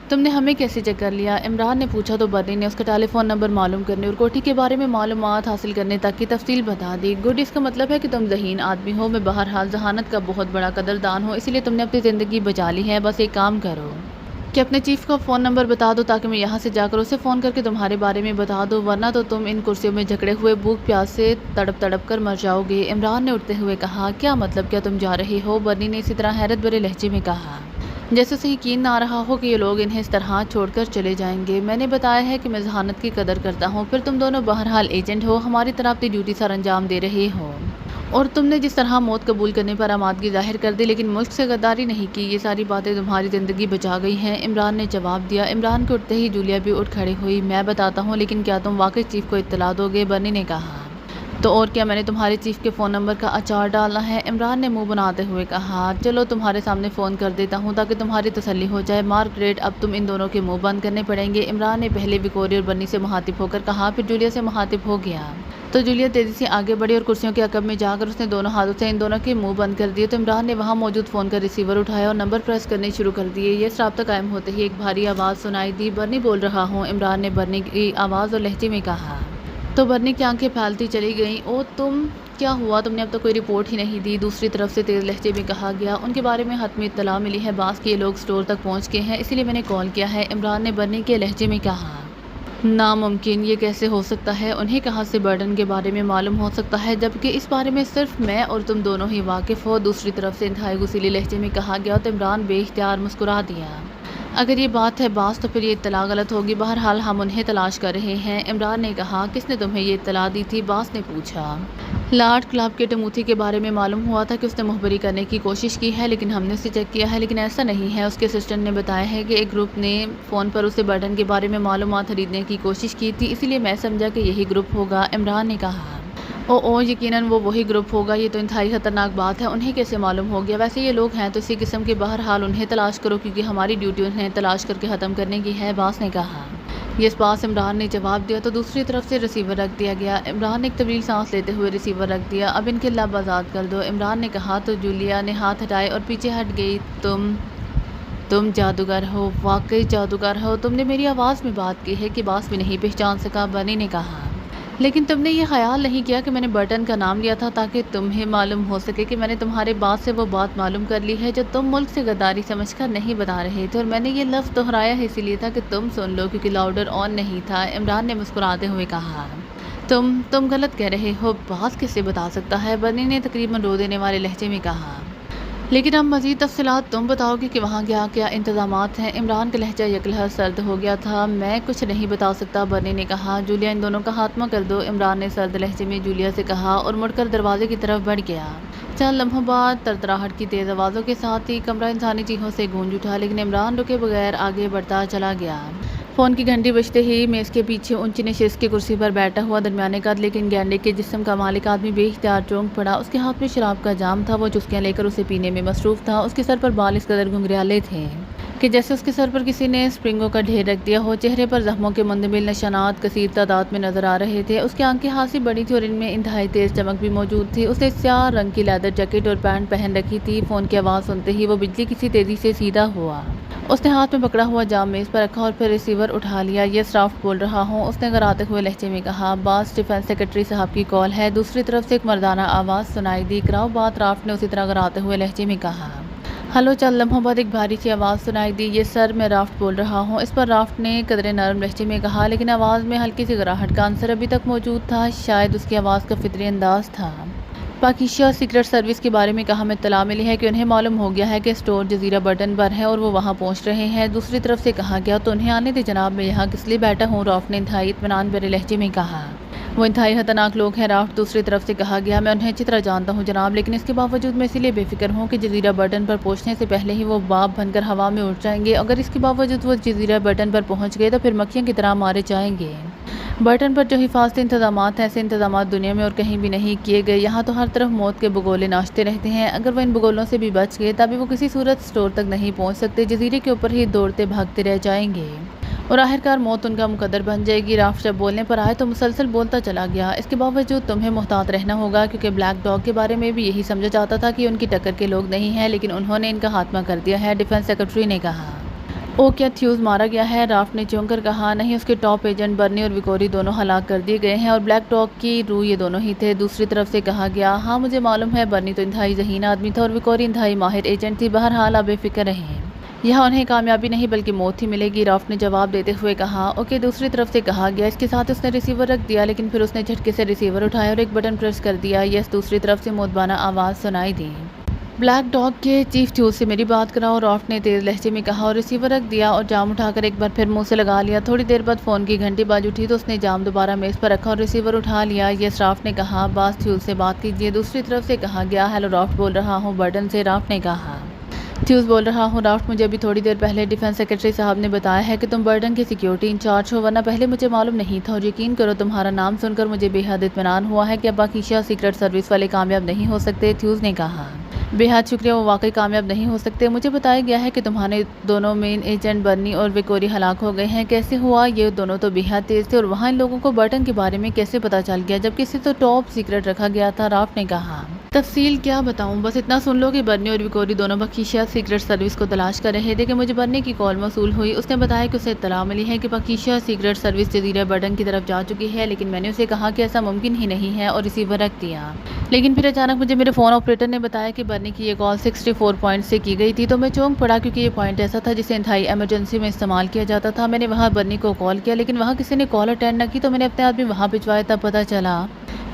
تم نے ہمیں کیسے چیک کر لیا؟ عمران نے پوچھا تو برنی نے اس کا ٹیلی فون نمبر معلوم کرنے اور کوٹھی کے بارے میں معلومات حاصل کرنے تک کی تفصیل بتا دی۔ گڈ، اس کا مطلب ہے کہ تم ذہین آدمی ہو۔ میں بہرحال ذہانت کا بہت بڑا قدردان ہوں، اسی لیے تم نے اپنی زندگی بچا لی ہے۔ بس ایک کام کرو کہ اپنے چیف کا فون نمبر بتا دو تاکہ میں یہاں سے جا کر اسے فون کر کے تمہارے بارے میں بتا دوں، ورنہ تو تم ان کرسیوں میں جکڑے ہوئے بھوک پیاس سے تڑپ تڑپ کر مر جاؤ گے، عمران نے اٹھتے ہوئے کہا۔ کیا مطلب؟ کیا تم جا رہے ہو؟ برنی نے اسی طرح حیرت بھرے لہجے میں کہا جیسے اسے یقین نہ آ رہا ہو کہ یہ لوگ انہیں اس طرح چھوڑ کر چلے جائیں گے۔ میں نے بتایا ہے کہ میں ذہانت کی قدر کرتا ہوں، پھر تم دونوں بہرحال ایجنٹ ہو، ہماری طرح اپنی ڈیوٹی سر انجام دے رہے ہو، اور تم نے جس طرح موت قبول کرنے پر آمادگی ظاہر کر دی لیکن ملک سے غداری نہیں کی، یہ ساری باتیں تمہاری زندگی بچا گئی ہیں، عمران نے جواب دیا۔ عمران کے اٹھتے ہی جولیا بھی اٹھ کھڑی ہوئی۔ میں بتاتا ہوں، لیکن کیا تم واقعی چیف کو اطلاع دو گے؟ برنی نے کہا۔ تو اور کیا، میں نے تمہارے چیف کے فون نمبر کا اچار ڈالنا ہے، عمران نے منہ بناتے ہوئے کہا۔ چلو تمہارے سامنے فون کر دیتا ہوں تاکہ تمہاری تسلی ہو جائے، مارگریٹ اب تم ان دونوں کے منہ بند کرنے پڑیں گے، عمران نے پہلے وکوری اور برنی سے مخاطب ہو کر کہا، پھر جولیا سے مخاطب ہو گیا تو جولیا تیزی سے آگے بڑھی اور کرسیوں کے عقب میں جا کر اس نے دونوں ہاتھوں سے ان دونوں کے منہ بند کر دیے، تو عمران نے وہاں موجود فون کا ریسیور اٹھایا اور نمبر پریس کرنے شروع کر دیے۔ یہ رابطہ قائم ہوتے ہی ایک بھاری آواز سنائی دی۔ برنی بول رہا ہوں، عمران نے برنی کی آواز اور لہجے میں کہا۔ تو برنی کی آنکھیں پھیلتی چلی گئیں۔ او تم، کیا ہوا؟ تم نے اب تک کوئی رپورٹ ہی نہیں دی، دوسری طرف سے تیز لہجے میں کہا گیا۔ ان کے بارے میں حتمی اطلاع ملی ہے، باس کے یہ لوگ اسٹور تک پہنچ گئے ہیں، اسی لیے میں نے کال کیا ہے، عمران نے برنی کے لہجے میں کہا۔ ناممکن، یہ کیسے ہو سکتا ہے؟ انہیں کہاں سے برڈن کے بارے میں معلوم ہو سکتا ہے جبکہ اس بارے میں صرف میں اور تم دونوں ہی واقف ہو، دوسری طرف سے انتہائی غصیلے لہجے میں کہا گیا تو عمران بے اختیار مسکرا دیا۔ اگر یہ بات ہے باس تو پھر یہ اطلاع غلط ہوگی، بہرحال ہم انہیں تلاش کر رہے ہیں، عمران نے کہا۔ کس نے تمہیں یہ اطلاع دی تھی؟ باس نے پوچھا۔ لارڈ کلب کے ٹموتھی کے بارے میں معلوم ہوا تھا کہ اس نے مخبری کرنے کی کوشش کی ہے، لیکن ہم نے اسے چیک کیا ہے، لیکن ایسا نہیں ہے، اس کے اسسٹنٹ نے بتایا ہے کہ ایک گروپ نے فون پر اسے برڈن کے بارے میں معلومات خریدنے کی کوشش کی تھی، اسی لیے میں سمجھا کہ یہی گروپ ہوگا، عمران نے کہا۔ او یقیناً وہ وہی گروپ ہوگا، یہ تو انتہائی خطرناک بات ہے، انہیں کیسے معلوم ہو گیا؟ ویسے یہ لوگ ہیں تو اسی قسم کے، بہرحال انہیں تلاش کرو کیونکہ ہماری ڈیوٹی انہیں تلاش کر کے ختم کرنے کی ہے، باس نے کہا۔ یس باس، عمران نے جواب دیا تو دوسری طرف سے ریسیور رکھ دیا گیا۔ عمران نے ایک طویل سانس لیتے ہوئے ریسیور رکھ دیا۔ اب ان کے لب آزاد کر دو، عمران نے کہا تو جولیا نے ہاتھ ہٹائے اور پیچھے ہٹ گئی۔ تم جادوگر ہو، واقعی جادوگر ہو، تم نے میری آواز میں بات کی ہے کہ باس بھی نہیں پہچان سکا، برنی نے کہا۔ لیکن تم نے یہ خیال نہیں کیا کہ میں نے برٹن کا نام لیا تھا تاکہ تمہیں معلوم ہو سکے کہ میں نے تمہارے باس سے وہ بات معلوم کر لی ہے جو تم ملک سے غداری سمجھ کر نہیں بتا رہے تھے، اور میں نے یہ لفظ دہرایا ہے اسی لیے تھا کہ تم سن لو کیونکہ لاؤڈر آن نہیں تھا، عمران نے مسکراتے ہوئے کہا۔ تم غلط کہہ رہے ہو، باس کسے بتا سکتا ہے، برنی نے تقریباً رو دینے والے لہجے میں کہا۔ لیکن اب مزید تفصیلات تم بتاؤ گے کہ وہاں کیا انتظامات ہیں، عمران کا لہجہ یکلہر سرد ہو گیا تھا۔ میں کچھ نہیں بتا سکتا، برنی نے کہا۔ جولیا ان دونوں کا خاتمہ کر دو، عمران نے سرد لہجے میں جولیا سے کہا اور مڑ کر دروازے کی طرف بڑھ گیا۔ چند لمحوں بعد ترتراہٹ کی تیز آوازوں کے ساتھ ہی کمرہ انسانی چیخوں سے گونج اٹھا، لیکن عمران رکے بغیر آگے بڑھتا چلا گیا۔ فون کی گھنٹی بجتے ہی میز کے پیچھے اونچی نشست کی کرسی پر بیٹھا ہوا درمیانے قد لیکن گینڈے کے جسم کا مالک آدمی بے اختیار چونک پڑا۔ اس کے ہاتھ میں شراب کا جام تھا، وہ چسکیاں لے کر اسے پینے میں مصروف تھا، اس کے سر پر بال اس قدر گھنگریالے تھے کہ جیسے اس کے سر پر کسی نے اسپرنگوں کا ڈھیر رکھ دیا ہو۔ چہرے پر زخموں کے مندمل نشانات کثیر تعداد میں نظر آ رہے تھے۔ اس کی آنکھیں خاصی بڑی تھی اور ان میں انتہائی تیز چمک بھی موجود تھی۔ اس نے سیاہ رنگ کی لیدر جیکٹ اور پینٹ پہن رکھی تھی۔ فون کی آواز سنتے ہی وہ بجلی کسی تیزی سے سیدھا ہوا۔ اس نے ہاتھ میں پکڑا ہوا جام میز پر رکھا اور پھر ریسیور اٹھا لیا۔ یس رافٹ بول رہا ہوں، اس نے گراتے ہوئے لہجے میں کہا۔ باس ڈیفنس سیکرٹری صاحب کی کال ہے۔ دوسری طرف سے ایک مردانہ آواز سنائی دی۔ کراؤ بات، رافٹ نے اسی طرح گراتے ہوئے لہجے میں کہا۔ ہلو، چند لمحوں بعد ایک بھاری سی آواز سنائی دی۔ یہ سر، میں رافٹ بول رہا ہوں۔ اس پر رافٹ نے قدرے نرم لہجے میں کہا، لیکن آواز میں ہلکی سی گراہٹ کا عنصر ابھی تک موجود تھا۔ شاید اس کی آواز کا فطری انداز تھا۔ پاکیزہ سیکرٹ سروس کے بارے میں ہمیں اطلاع ملی ہے کہ انہیں معلوم ہو گیا ہے کہ اسٹور جزیرہ برٹن پر ہے اور وہ وہاں پہنچ رہے ہیں۔ دوسری طرف سے کہا گیا، تو انہیں آنے دے جناب، میں یہاں کس لیے بیٹھا ہوں، رافٹ نے انتہائی اطمینان بھرے لہجے میں کہا۔ وہ انتہائی خطرناک لوگ ہیں رافٹ، دوسری طرف سے کہا گیا۔ میں انہیں اچھی طرح جانتا ہوں جناب، لیکن اس کے باوجود میں اسی لیے بے فکر ہوں کہ جزیرہ برٹن پر پہنچنے سے پہلے ہی وہ باب بن کر ہوا میں اڑ جائیں گے۔ اگر اس کے باوجود وہ جزیرہ برٹن پر پہنچ گئے تو پھر مکھیوں کی طرح مارے جائیں گے۔ برٹن پر جو حفاظتی انتظامات ہیں، ایسے انتظامات دنیا میں اور کہیں بھی نہیں کیے گئے۔ یہاں تو ہر طرف موت کے بگولے ناچتے رہتے ہیں۔ اگر وہ ان بگولوں سے بھی بچ گئے تبھی وہ کسی صورت اسٹور تک نہیں پہنچ سکتے، جزیرے کے اوپر ہی دوڑتے بھاگتے رہ جائیں گے اور آخرکار موت ان کا مقدر بن جائے گی۔ رافٹ جب بولنے پر آئے تو مسلسل بولتا چلا گیا۔ اس کے باوجود تمہیں محتاط رہنا ہوگا، کیونکہ بلیک ڈاگ کے بارے میں بھی یہی سمجھا جاتا تھا کہ یہ ان کی ٹکر کے لوگ نہیں ہیں، لیکن انہوں نے ان کا خاتمہ کر دیا ہے، ڈیفنس سیکرٹری نے کہا۔ او، کیا تھیوز مارا گیا ہے، رافٹ نے چونک کر کہا۔ نہیں، اس کے ٹاپ ایجنٹ برنی اور ویکوری دونوں ہلاک کر دیے گئے ہیں اور بلیک ڈاگ کی روح یہ دونوں ہی تھے، دوسری طرف سے کہا گیا۔ ہاں، مجھے معلوم ہے، برنی تو انتہائی ذہین آدمی تھا اور ویکوری انتہائی ماہر ایجنٹ تھی۔ بہرحال آپ بے فکر رہیں، یہاں انہیں کامیابی نہیں بلکہ موت ہی ملے گی، رافٹ نے جواب دیتے ہوئے کہا۔ اوکے، دوسری طرف سے کہا گیا۔ اس کے ساتھ اس نے ریسیور رکھ دیا، لیکن پھر اس نے جھٹکے سے ریسیور اٹھایا اور ایک بٹن پریس کر دیا۔ یس، دوسری طرف سے مؤدبانہ آواز سنائی دی۔ بلیک ڈاگ کے چیف تھیوز سے میری بات کراؤ، رافٹ نے تیز لہجے میں کہا اور ریسیور رکھ دیا اور جام اٹھا کر ایک بار پھر منہ سے لگا لیا۔ تھوڑی دیر بعد فون کی گھنٹی باز اٹھی تو اس نے جام دوبارہ میز پر رکھا اور ریسیور اٹھا لیا۔ یس، رافٹ نے کہا۔ باس تھیوز سے بات کیجیے، دوسری طرف سے کہا گیا۔ ہیلو، رافٹ بول رہا ہوں، برٹن سے، رافٹ نے کہا۔ تھیوز بول رہا ہوں، رافٹ، مجھے ابھی تھوڑی دیر پہلے ڈیفنس سیکرٹری صاحب نے بتایا ہے کہ تم برٹن کے سیکیورٹی انچارج ہو، ورنہ پہلے مجھے معلوم نہیں تھا، اور یقین کرو تمہارا نام سن کر مجھے بے حد اطمینان ہوا ہے کہ اب پاکیزہ سیکرٹ سروس والے کامیاب نہیں ہو سکتے، تھیوز نے کہا۔ بے حد شکریہ، وہ واقعی کامیاب نہیں ہو سکتے۔ مجھے بتایا گیا ہے کہ تمہارے دونوں مین ایجنٹ برنی اور ویکوری ہلاک ہو گئے ہیں۔ کیسے ہوا؟ یہ دونوں تو بے حد تیز تھے، اور وہاں ان لوگوں کو برٹن کے بارے میں کیسے پتہ چل گیا جبکہ اسے تو ٹاپ سیکرٹ رکھا گیا تھا، رافٹ نے کہا۔ تفصیل کیا بتاؤں، بس اتنا سن لو کہ برنی اور ویکوری دونوں پاکیزہ سیکرٹ سروس کو تلاش کر رہے تھے کہ مجھے برنی کی کال موصول ہوئی۔ اس نے بتایا کہ اسے اطلاع ملی ہے کہ پاکیزہ سیکرٹ سروس جزیرہ برٹن کی طرف جا چکی ہے، لیکن میں نے اسے کہا کہ ایسا ممکن ہی نہیں ہے اور ریسیور رکھ دیا۔ لیکن پھر اچانک مجھے میرے فون آپریٹر نے بتایا کہ برنی کی یہ کال 64 پوائنٹ سے کی گئی تھی، تو میں چونک پڑا کیونکہ یہ پوائنٹ ایسا تھا جسے انتہائی ایمرجنسی میں استعمال کیا جاتا تھا۔ میں نے وہاں برنی کو کال کیا، لیکن وہاں کسی نے کال اٹینڈ نہ کی، تو میں نے اپنے آدمی وہاں بھجوائے۔ تب پتہ چلا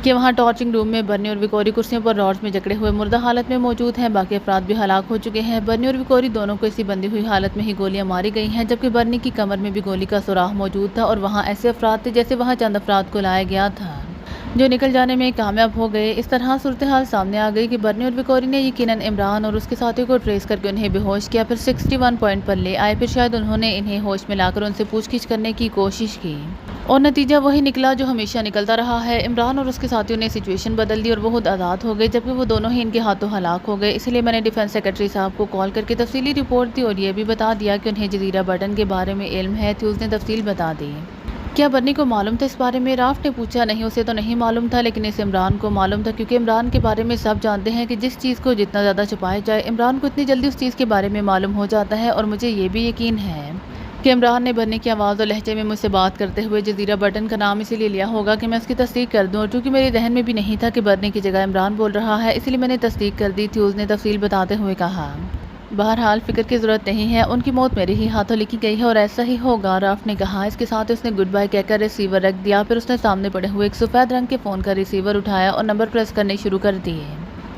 کہ وہاں ٹارچنگ روم میں برنی اور ویکوری کرسیوں پر راڈز میں جکڑے ہوئے مردہ حالت میں موجود ہیں، باقی افراد بھی ہلاک ہو چکے ہیں۔ برنی اور ویکوری دونوں کو اسی بندی ہوئی حالت میں ہی گولیاں ماری گئی ہیں، جبکہ برنی کی کمر میں بھی گولی کا سوراخ موجود تھا، اور وہاں ایسے افراد تھے جیسے وہاں چند افراد کو لایا گیا تھا جو نکل جانے میں کامیاب ہو گئے۔ اس طرح صورتحال سامنے آ گئی کہ برنی اور ویکوری نے یقیناً عمران اور اس کے ساتھیوں کو ٹریس کر کے انہیں بے ہوش کیا، پھر 61 پوائنٹ پر لے آئے، پھر شاید انہوں نے انہیں ہوش میں لا کر ان سے پوچھ گچھ کرنے کی کوشش کی، اور نتیجہ وہی نکلا جو ہمیشہ نکلتا رہا ہے۔ عمران اور اس کے ساتھیوں نے سچویشن بدل دی اور وہ خود آزاد ہو گئے، جبکہ وہ دونوں ہی ان کے ہاتھوں ہلاک ہو گئے۔ اس لیے میں نے ڈیفنس سیکرٹری صاحب کو کال کر کے تفصیلی رپورٹ دی اور یہ بھی بتا دیا کہ انہیں جزیرہ برٹن کے بارے میں علم ہے، تھیوز نے تفصیل بتا دی۔ کیا برنی کو معلوم تھا اس بارے میں، رافٹ نے پوچھا۔ نہیں، اسے تو نہیں معلوم تھا، لیکن اسے عمران کو معلوم تھا، کیونکہ عمران کے بارے میں سب جانتے ہیں کہ جس چیز کو جتنا زیادہ چھپایا جائے، عمران کو اتنی جلدی اس چیز کے بارے میں معلوم ہو جاتا ہے۔ اور مجھے یہ بھی یقین ہے کہ عمران نے برنی کی آواز اور لہجے میں مجھ سے بات کرتے ہوئے جزیرہ برٹن کا نام اسی لیے لیا ہوگا کہ میں اس کی تصدیق کر دوں، اور چونکہ میرے ذہن میں بھی نہیں تھا کہ برنی کی جگہ عمران بول رہا ہے، اسی لیے میں نے تصدیق کر دی، تھیوز نے تفصیل بتاتے ہوئے کہا۔ بہرحال فکر کی ضرورت نہیں ہے، ان کی موت میرے ہی ہاتھوں لکھی گئی ہے اور ایسا ہی ہوگا، رافٹ نے کہا۔ اس کے ساتھ اس نے گڈ بائی کہہ کر ریسیور رکھ دیا، پھر اس نے سامنے پڑے ہوئے ایک سفید رنگ کے فون کا ریسیور اٹھایا اور نمبر پریس کرنے شروع کر دیے۔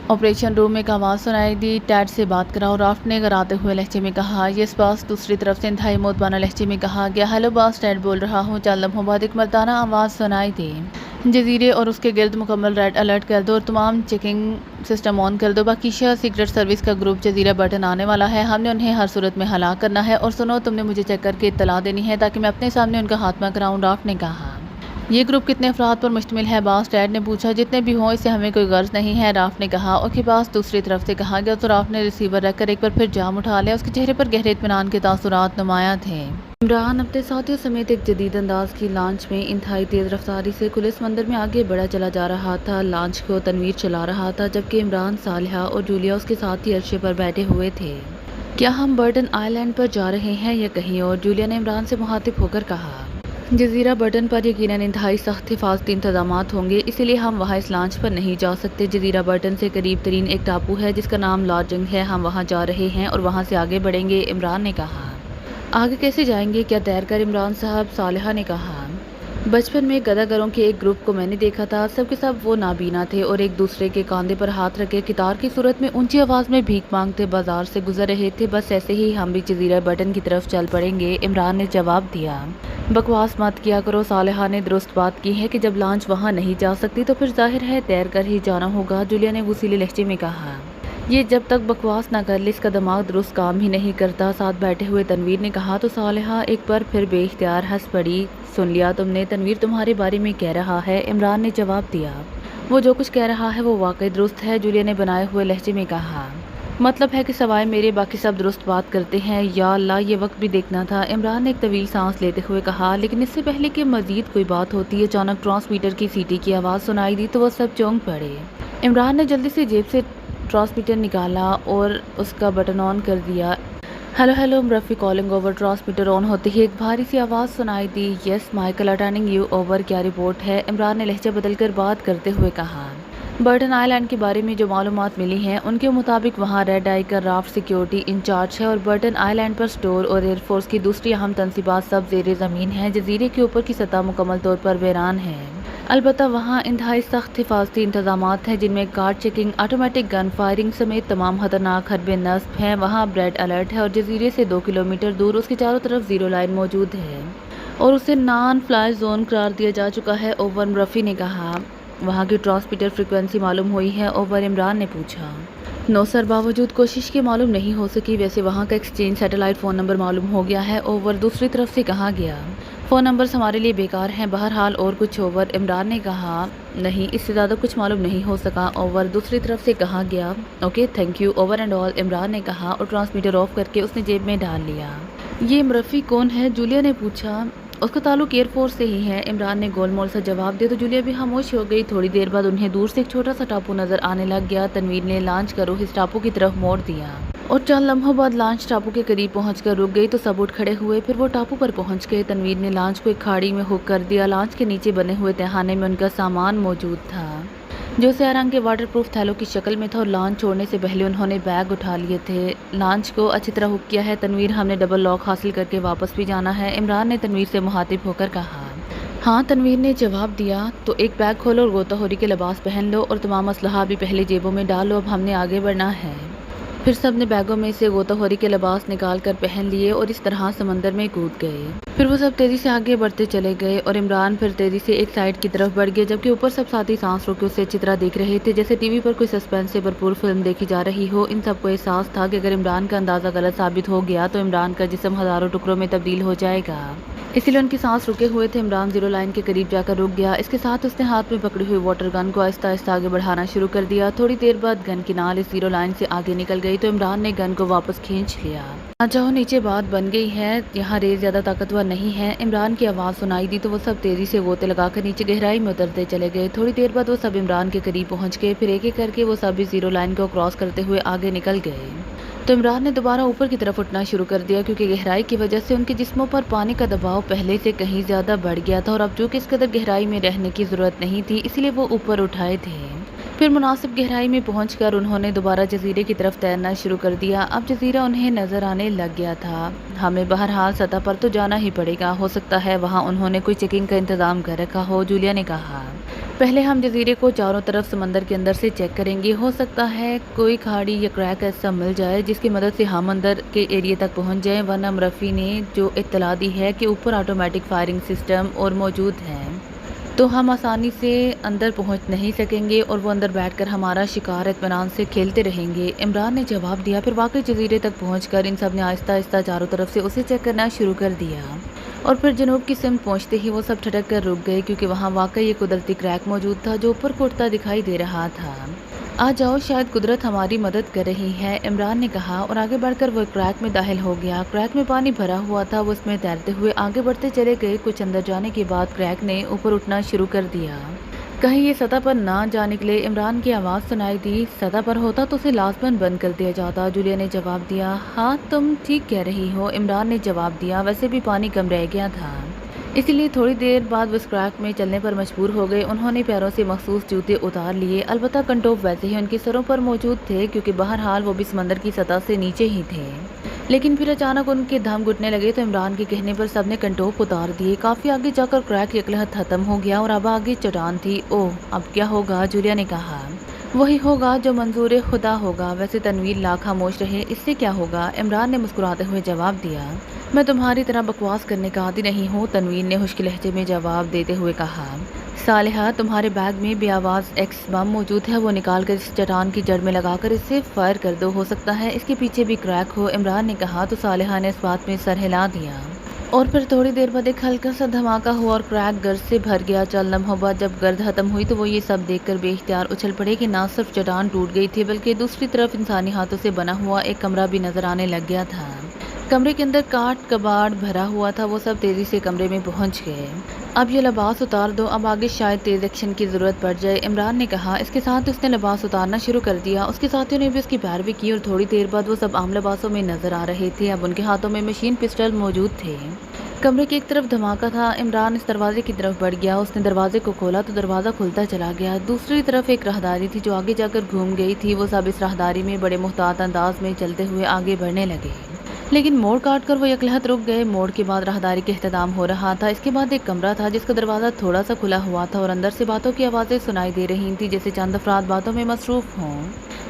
آپریشن روم میں ایک آواز سنائی دی، ٹیڈ سے بات کراؤ، رافٹ نے گراتے ہوئے لہجے میں کہا۔ یس باس، دوسری طرف سے انتہائی مؤدبانہ لہجے میں کہا گیا۔ ہیلو باس، ٹیڈ بول رہا ہوں، چند لمحوں بعد ایک مردانہ آواز سنائی دی۔ جزیرے اور اس کے گرد مکمل ریڈ الرٹ کر دو اور تمام چیکنگ سسٹم آن کر دو، پاکیزہ سیکرٹ سروس کا گروپ جزیرہ برٹن آنے والا ہے، ہم نے انہیں ہر صورت میں ہلاک کرنا ہے، اور سنو، تم نے مجھے چیک کر کے اطلاع دینی ہے تاکہ میں اپنے سامنے ان کا خاتمہ کراؤں، رافٹ نے کہا۔ یہ گروپ کتنے افراد پر مشتمل ہے؟ باس ڈیڈ نے پوچھا۔ جتنے بھی ہوں، اس سے ہمیں کوئی غرض نہیں ہے، راف نے کہا۔ اور کے پاس دوسری طرف سے کہا گیا تو راف نے ریسیور رکھ کر ایک بار پھر جام اٹھا لیا۔ اس کے چہرے پر گہرے اطمینان کے تاثرات نمایاں تھے۔ عمران اپنے ساتھیوں سمیت ایک جدید انداز کی لانچ میں انتہائی تیز رفتاری سے کھلے سمندر میں آگے بڑھا چلا جا رہا تھا۔ لانچ کو تنویر چلا رہا تھا جبکہ عمران، صالحہ اور جولیا اس کے ساتھی عرشے پر بیٹھے ہوئے تھے۔ کیا ہم برٹن آئی لینڈ پر جا رہے ہیں یا کہیں اور؟ جولیا نے عمران سے مخاطب ہو کر کہا۔ جزیرہ برٹن پر یقیناً انتہائی سخت حفاظتی انتظامات ہوں گے، اسی لیے ہم وہاں اس لانچ پر نہیں جا سکتے۔ جزیرہ برٹن سے قریب ترین ایک ٹاپو ہے جس کا نام لاجنگ ہے، ہم وہاں جا رہے ہیں اور وہاں سے آگے بڑھیں گے، عمران نے کہا۔ آگے کیسے جائیں گے؟ کیا تیر کر؟ عمران صاحب، صالحہ نے کہا۔ بچپن میں گدھا گروں کے ایک گروپ کو میں نے دیکھا تھا، سب کے سب وہ نابینا تھے اور ایک دوسرے کے کاندھے پر ہاتھ رکھے قطار کی صورت میں اونچی آواز میں بھیک مانگتے بازار سے گزر رہے تھے۔ بس ایسے ہی ہم بھی جزیرہ برٹن کی طرف چل پڑیں گے، عمران نے جواب دیا۔ بکواس مت کیا کرو، صالحہ نے درست بات کی ہے کہ جب لانچ وہاں نہیں جا سکتی تو پھر ظاہر ہے تیر کر ہی جانا ہوگا، جولیا نے غصیلے لہجے میں کہا۔ یہ جب تک بکواس نہ کر لے اس کا دماغ درست کام ہی نہیں کرتا، ساتھ بیٹھے ہوئے تنویر نے کہا تو صالحہ ایک بار پھر بے اختیار ہنس پڑی۔ سن لیا تم نے؟ تنویر تمہارے بارے میں کہہ رہا ہے، عمران نے جواب دیا۔ وہ جو کچھ کہہ رہا ہے وہ واقعی درست ہے، جولیا نے بنائے ہوئے لہجے میں کہا۔ مطلب ہے کہ سوائے میرے باقی سب درست بات کرتے ہیں؟ یا اللہ، یہ وقت بھی دیکھنا تھا، عمران نے ایک طویل سانس لیتے ہوئے کہا۔ لیکن اس سے پہلے کہ مزید کوئی بات ہوتی، اچانک ٹرانسمیٹر کی سیٹی کی آواز سنائی دی تو وہ سب چونک پڑے۔ عمران نے جلدی سے جیب سے ٹرانسمیٹر نکالا اور اس کا بٹن آن کر دیا۔ Hello hello, Murphy calling over. Transmitter on ہوتے ہی ایک بھاری سی آواز سنائی دی۔ Yes Michael, attending you over, کیا رپورٹ ہے؟ عمران نے لہجہ بدل کر بات کرتے ہوئے کہا۔ برٹن آئی لینڈ کے بارے میں جو معلومات ملی ہیں ان کے مطابق وہاں ریڈ آئی کا رافٹ سیکیورٹی انچارج ہے اور برٹن آئی لینڈ پر اسٹور اور ایئر فورس کی دوسری اہم تنصیبات سب زیر زمین ہیں۔ جزیرے کے اوپر کی سطح مکمل طور پر ویران ہے، البتہ وہاں انتہائی سخت حفاظتی انتظامات ہیں جن میں کار چیکنگ، آٹومیٹک گن فائرنگ سمیت تمام خطرناک حربے نصب ہیں۔ وہاں ریڈ الرٹ ہے اور جزیرے سے 2 کلومیٹر دور اس کے چاروں طرف زیرو لائن موجود ہے اور اسے نان فلائی زون قرار دیا جا چکا ہے، اوور، مرفی نے کہا۔ وہاں کی ٹرانسمیٹر فریکوینسی معلوم ہوئی ہے، اوور، عمران نے پوچھا۔ نو سر، باوجود کوشش کے معلوم نہیں ہو سکی، ویسے وہاں کا ایکسچینج سیٹلائٹ فون نمبر معلوم ہو گیا ہے، اوور، دوسری طرف سے کہا گیا۔ فون نمبرز ہمارے لیے بیکار ہیں، بہرحال اور کچھ؟ اوور، عمران نے کہا۔ نہیں، اس سے زیادہ کچھ معلوم نہیں ہو سکا، اوور، دوسری طرف سے کہا گیا۔ Okay, thank you, over and all, Imran نے کہا اور ٹرانسمیٹر آف کر کے اس نے جیب میں ڈال لیا۔ یہ مرفی کون ہے؟ جولیا نے پوچھا۔ اس کا تعلق ایئر فورس سے ہی ہے، عمران نے گول مول سا جواب دیا تو جولیا بھی خاموش ہو گئی۔ تھوڑی دیر بعد انہیں دور سے ایک چھوٹا سا ٹاپو نظر آنے لگ گیا۔ تنویر نے لانچ کا رخ اس ٹاپو کی طرف موڑ دیا اور چند لمحوں بعد لانچ ٹاپو کے قریب پہنچ کر رک گئی تو سب اٹھ کھڑے ہوئے، پھر وہ ٹاپو پر پہنچ گئے۔ تنویر نے لانچ کو ایک کھاڑی میں ہک کر دیا۔ لانچ کے نیچے بنے ہوئے تہانے میں ان کا سامان موجود تھا جو سیاہ رنگ کے واٹر پروف تھیلوں کی شکل میں تھا اور لانچ چھوڑنے سے پہلے انہوں نے بیگ اٹھا لیے تھے۔ لانچ کو اچھی طرح ہک کیا ہے تنویر، ہم نے ڈبل لاک حاصل کر کے واپس بھی جانا ہے، عمران نے تنویر سے مخاطب ہو کر کہا۔ ہاں، تنویر نے جواب دیا۔ تو ایک بیگ کھولو اور غوطہ خوری کے لباس پہن لو اور تمام اسلحہ بھی پہلے جیبوں میں ڈال لو، اب ہم نے آگے بڑھنا ہے۔ پھر سب نے بیگوں میں سے غوطہ خوری کے لباس نکال کر پہن لیے اور اس طرح سمندر میں کود گئے۔ پھر وہ سب تیزی سے آگے بڑھتے چلے گئے اور عمران پھر تیزی سے ایک سائیڈ کی طرف بڑھ گیا جبکہ اوپر سب ساتھی سانس روکے اسے اچھی طرح دیکھ رہے تھے جیسے ٹی وی پر کوئی سسپینس سے بھرپور فلم دیکھی جا رہی ہو۔ ان سب کو احساس تھا کہ اگر عمران کا اندازہ غلط ثابت ہو گیا تو عمران کا جسم ہزاروں ٹکڑوں میں تبدیل ہو جائے گا، اسی لیے ان کی سانس رکے ہوئے تھے۔ عمران زیرو لائن کے قریب جا کر رک گیا، اس کے ساتھ اس نے ہاتھ میں پکڑی ہوئی واٹر گن کو آہستہ آہستہ آگے بڑھانا شروع کر دیا۔ تھوڑی دیر بعد گن کی نال اس زیرو لائن سے آگے نکل گئی تو عمران نے گن کو واپس کھینچ لیا۔ نہ چاہو نیچے بات بن گئی ہے، یہاں ریز زیادہ طاقتور نہیں ہے، عمران کی آواز سنائی دی تو وہ سب تیزی سے غوطے لگا کر نیچے گہرائی میں اترتے چلے گئے۔ تھوڑی دیر بعد وہ سب عمران کے قریب پہنچ گئے، پھر ایک ایک کر کے وہ سب اس زیرو لائن کو کراس کرتے ہوئے آگے نکل گئے تو عمران نے دوبارہ اوپر کی طرف اٹھنا شروع کر دیا کیونکہ گہرائی کی وجہ سے ان کے جسموں پر پانی کا دباؤ پہلے سے کہیں زیادہ بڑھ گیا تھا اور اب چونکہ اس قدر گہرائی میں رہنے کی ضرورت نہیں تھی اسی لیے وہ اوپر اٹھائے تھے۔ پھر مناسب گہرائی میں پہنچ کر انہوں نے دوبارہ جزیرے کی طرف تیرنا شروع کر دیا۔ اب جزیرہ انہیں نظر آنے لگ گیا تھا۔ ہمیں بہرحال سطح پر تو جانا ہی پڑے گا، ہو سکتا ہے وہاں انہوں نے کوئی چیکنگ کا انتظام کر رکھا ہو، جولیا نے کہا۔ پہلے ہم جزیرے کو چاروں طرف سمندر کے اندر سے چیک کریں گے، ہو سکتا ہے کوئی کھاڑی یا کریک ایسا مل جائے جس کی مدد سے ہم اندر کے ایریے تک پہنچ جائیں، ورنہ مرفی نے جو اطلاع دی ہے کہ اوپر آٹومیٹک فائرنگ سسٹم اور موجود ہیں تو ہم آسانی سے اندر پہنچ نہیں سکیں گے اور وہ اندر بیٹھ کر ہمارا شکار اطمینان سے کھیلتے رہیں گے، عمران نے جواب دیا۔ پھر واقعی جزیرے تک پہنچ کر ان سب نے آہستہ آہستہ چاروں طرف سے اسے چیک کرنا شروع کر دیا۔ اور پھر جنوب کی سمت پہنچتے ہی وہ سب ٹھٹک کر رک گئے کیونکہ وہاں واقعی ایک قدرتی کریک موجود تھا جو اوپر کو اٹھتا دکھائی دے رہا تھا۔ آ جاؤ، شاید قدرت ہماری مدد کر رہی ہے، عمران نے کہا اور آگے بڑھ کر وہ کریک میں داخل ہو گیا۔ کریک میں پانی بھرا ہوا تھا، وہ اس میں تیرتے ہوئے آگے بڑھتے چلے گئے۔ کچھ اندر جانے کے بعد کریک نے اوپر اٹھنا شروع کر دیا۔ کہیں یہ سطح پر نہ جا نکلے، عمران کی آواز سنائی دی۔ سطح پر ہوتا تو اسے لازماً بند کر دیا جاتا، جولیا نے جواب دیا۔ ہاں تم ٹھیک کہہ رہی ہو، عمران نے جواب دیا، ویسے بھی پانی کم رہ گیا تھا، اسی لیے تھوڑی دیر بعد وہ اس کریک میں چلنے پر مجبور ہو گئے۔ انہوں نے پیروں سے مخصوص جوتے اتار لیے، البتہ کنٹوپ ویسے ہی ان کے سروں پر موجود تھے کیونکہ بہرحال وہ بھی سمندر کی سطح سے نیچے ہی تھے۔ لیکن پھر اچانک ان کے دم گھٹنے لگے تو عمران کے کہنے پر سب نے کنٹوپ اتار دیے۔ کافی آگے جا کر کریک یکلہت ختم ہو گیا اور اب آگے چٹان تھی۔ اوہ، اب کیا ہوگا؟ جولیا نے کہا۔ وہی ہوگا جو منظور خدا ہوگا، ویسے تنویر لا خاموش رہے۔ اس سے کیا ہوگا؟ عمران نے مسکراتے ہوئے جواب دیا۔ میں تمہاری طرح بکواس کرنے کا عادی نہیں ہوں، تنویر نے خشک لہجے میں جواب دیتے ہوئے کہا۔ صالحہ، تمہارے بیگ میں بے آواز ایکس بم موجود ہے، وہ نکال کر اس چٹان کی جڑ میں لگا کر اسے فائر کر دو، ہو سکتا ہے اس کے پیچھے بھی کریک ہو، عمران نے کہا تو صالحہ نے اس بات میں سر ہلا دیا۔ اور پھر تھوڑی دیر بعد ایک ہلکا سا دھماکہ ہوا اور کریک گرد سے بھر گیا۔ چند لمحوں بعد جب گرد ختم ہوئی تو وہ یہ سب دیکھ کر بے اختیار اچھل پڑے کہ نہ صرف چٹان ٹوٹ گئی تھی بلکہ دوسری طرف انسانی ہاتھوں سے بنا ہوا ایک کمرہ بھی نظر آنے لگ گیا تھا۔ کمرے کے اندر کاٹ کباڑ بھرا ہوا تھا۔ وہ سب تیزی سے کمرے میں پہنچ گئے۔ اب یہ لباس اتار دو، اب آگے شاید تیز ایکشن کی ضرورت پڑ جائے، عمران نے کہا۔ اس کے ساتھ اس نے لباس اتارنا شروع کر دیا۔ اس کے ساتھیوں نے بھی اس کی پیروی کی اور تھوڑی دیر بعد وہ سب عام لباسوں میں نظر آ رہے تھے۔ اب ان کے ہاتھوں میں مشین پسٹل موجود تھے۔ کمرے کی ایک طرف دھماکہ تھا، عمران اس دروازے کی طرف بڑھ گیا۔ اس نے دروازے کو کھولا تو دروازہ کھلتا چلا گیا۔ دوسری طرف ایک راہداری تھی جو آگے جا کر گھوم گئی تھی۔ وہ سب اس راہداری میں بڑے محتاط انداز میں چلتے ہوئے آگے بڑھنے لگے، لیکن موڑ کاٹ کر وہ یکلہت رک گئے۔ موڑ کے بعد راہداری کا اختتام ہو رہا تھا۔ اس کے بعد ایک کمرہ تھا جس کا دروازہ تھوڑا سا کھلا ہوا تھا اور اندر سے باتوں کی آوازیں سنائی دے رہی تھیں جیسے چند افراد باتوں میں مصروف ہوں۔